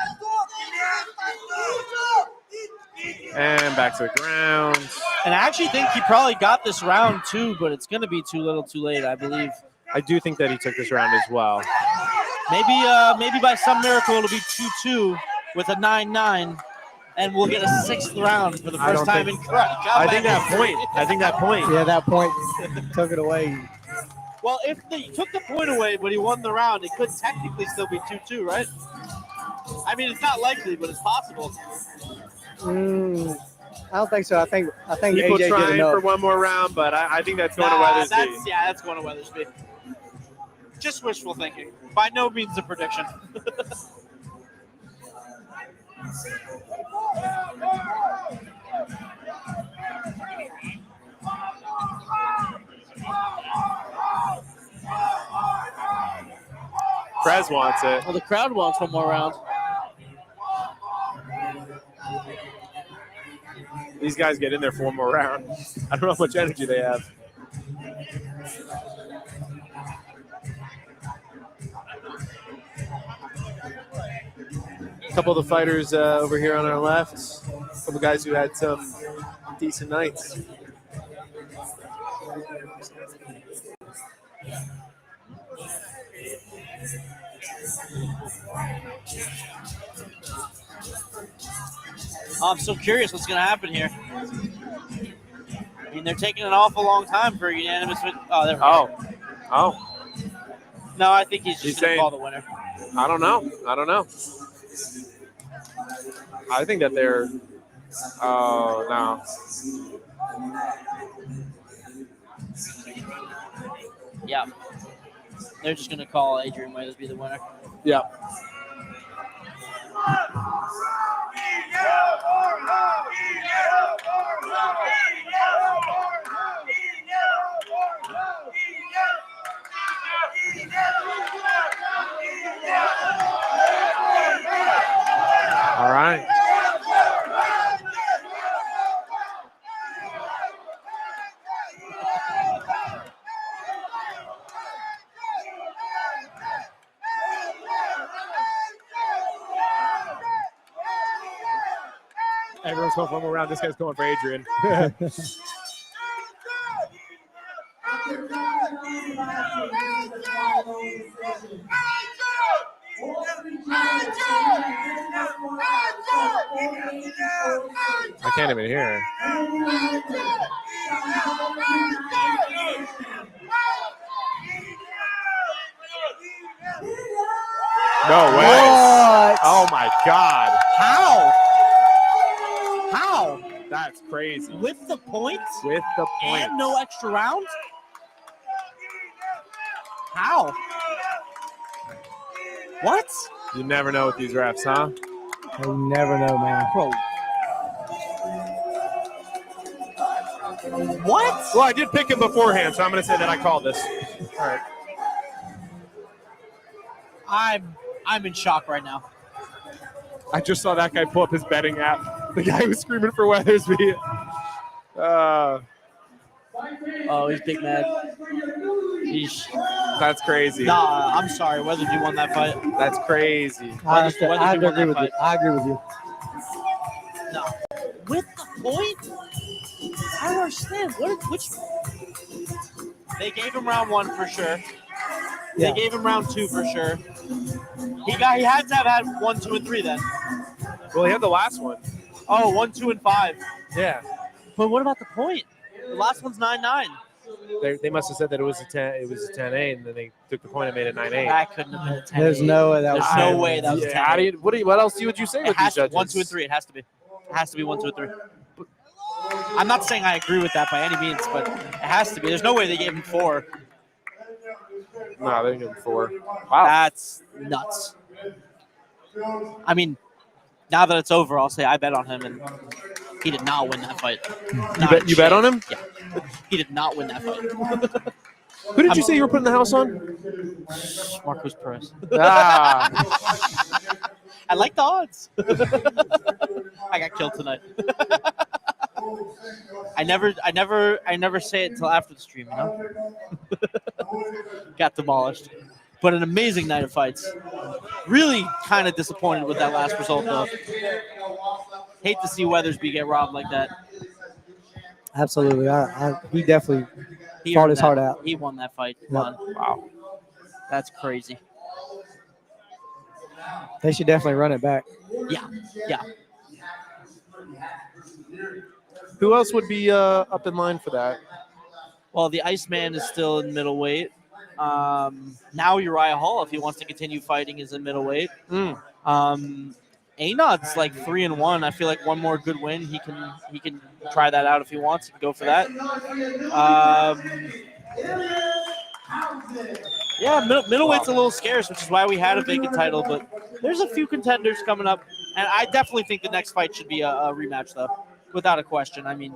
And back to the ground.
And I actually think he probably got this round too, but it's going to be too little too late, I believe.
I do think that he took this round as well.
Maybe by some miracle it'll be 2-2 with a 9-9, and we'll get a sixth round for the
I
first
don't
time
think-
in combat
I think that
history.
point.
yeah, that point took it away.
Well, if they took the point away, but he won the round, it could technically still be 2-2, right? I mean, it's not likely, but it's possible.
I don't think so. I think
People
AJ did
trying
enough.
for one more round, but I think that's going to
That's
Weathersby.
that's going to Weathersby. Just wishful thinking. By no means a prediction.
Prez wants it.
Well, the crowd wants one more round.
These guys get in there for one more round. I don't know how much energy they have. A couple of the fighters over here on our left. A couple guys who had some decent nights.
I'm so curious what's going to happen here. I mean, they're taking an awful long time for a unanimous. Oh, there we go.
Oh.
No, I think he's
He's
just going
saying-
to call the winner.
I don't know. I think that they're. Oh, no.
Yeah. They're just going to call Adrian Weathersby the winner.
Yeah. All right. Everyone's going for one more round. This guy's going for Adrian. I can't even hear her. No way.
What?
Oh my God.
How? How?
That's crazy.
With the points?
With the point.
And no extra round? How? What?
You never know with these refs, huh?
You never know, man.
Bro. What?
Well, I did pick him beforehand, so I'm going to say that I called this. All right.
I'm in shock right now.
I just saw that guy pull up his betting app. The guy who was screaming for Weathersby.
Oh, he's big mad.
That's crazy.
Nah, I'm sorry. Weathersby won that fight.
That's crazy.
I have
Weathersby
to
won
agree
that
with you.
fight.
I agree with you.
No. With the point? I don't understand. Which? They gave him round 1 for sure.
Yeah.
They gave him round 2 for sure. He had to have had 1, 2, and 3 then.
Well, he had the last one.
Oh, 1, 2, and 5.
Yeah.
But what about the point? The last one's 9-9.
They must have said that it was a 10. It was a 10-8, and then they took the point and made it 9-8.
That couldn't have been a 10.
There's no way that was.
There's no way that was a 10.
How do you, what else would you say
It
with
has
these
to
judges?
be 1, 2, and 3. It has to be. It has to be 1, 2, and 3. I'm not saying I agree with that by any means, but it has to be. There's no way they gave him 4.
No, they didn't give him 4. Wow.
That's nuts. I mean, now that it's over, I'll say I bet on him, and he did not win that fight.
You bet on him?
Yeah. He did not win that fight.
Who did you say you were putting the house on?
Marcos Perez.
Ah.
I like the odds. I got killed tonight. I never say it until after the stream, you know? Got demolished. But an amazing night of fights. Really kind of disappointed with that last result, though. Hate to see Weathersby get robbed like that.
Absolutely. He definitely
He
fought
earned
his
that.
heart out.
He won that fight.
Yep.
Come on. Wow. That's crazy.
They should definitely run it back.
Yeah. Yeah.
Who else would be up in line for that?
Well, the Iceman is still in middleweight. Now Uriah Hall, if he wants to continue fighting, is in middleweight. Anod's like 3-1. I feel like one more good win, he can try that out if he wants. He can go for that. Middleweight's a little scarce, which is why we had a vacant title. But there's a few contenders coming up, and I definitely think the next fight should be a rematch, though, without a question. I mean,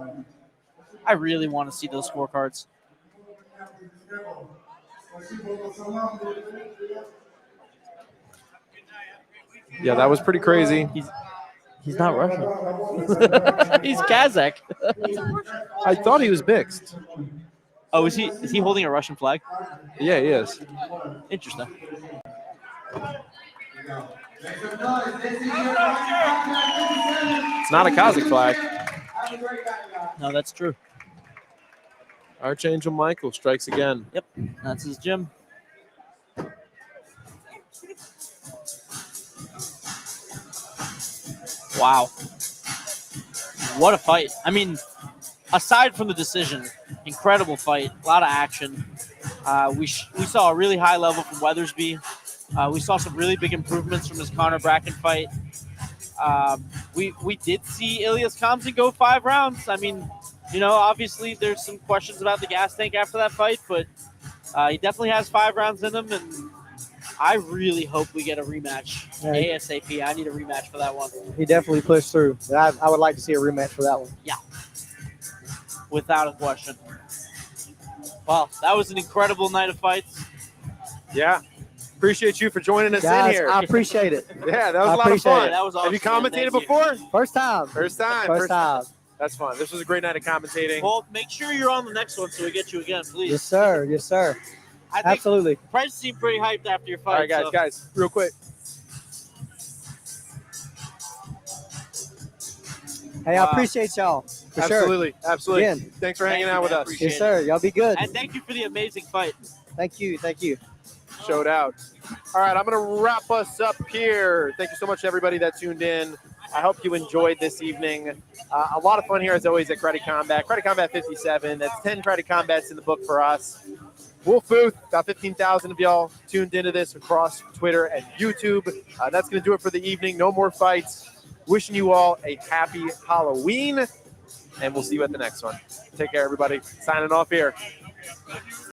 I really want to see those scorecards.
Yeah, that was pretty crazy.
He's not Russian. He's Kazakh.
I thought he was mixed.
Oh, is he holding a Russian flag?
Yeah, he is.
Interesting.
It's not a Kazakh flag.
No, that's true.
Archangel Michael strikes again.
Yep, that's his gym. Wow. What a fight. I mean, aside from the decision, incredible fight, a lot of action. We saw a really high level from Weathersby. We saw some really big improvements from his Conor Bracken fight. We did see Ilias Kamzin go 5 rounds. I mean, you know, obviously there's some questions about the gas tank after that fight, but he definitely has 5 rounds in him, and I really hope we get a rematch ASAP. I need a rematch for that one.
He definitely pushed through. I would like to see a rematch for that one.
Yeah, without a question. Well, that was an incredible night of fights.
Yeah. Appreciate you for joining us
Guys,
in here.
I appreciate it.
Yeah, that was a lot of
appreciate
fun.
it.
That was awesome.
Have you commentated
Thank you.
before?
First time.
First time.
First time.
That's fun. This was a great night of commentating.
Well, make sure you're on the next one so we get you again, please.
Yes, sir. Yes, sir.
I think
Absolutely.
Price seemed pretty hyped after your fight.
All right, guys,
so.
guys, real quick.
Hey, I appreciate y'all. For
Absolutely.
sure.
Absolutely.
Again.
Thanks for hanging
Thank you,
out with
man.
us.
Appreciate
Yes, sir. Y'all be good.
And thank you for the amazing fight.
Thank you. Thank you.
Showed out. All right, I'm going to wrap us up here. Thank you so much to everybody that tuned in. I hope you enjoyed this evening. A lot of fun here, as always, at Credit Combat. Credit Combat 57. That's 10 Credit Combats in the book for us. Wolf Booth, about 15,000 of y'all tuned into this across Twitter and YouTube. That's going to do it for the evening. No more fights. Wishing you all a happy Halloween, and we'll see you at the next one. Take care, everybody. Signing off here.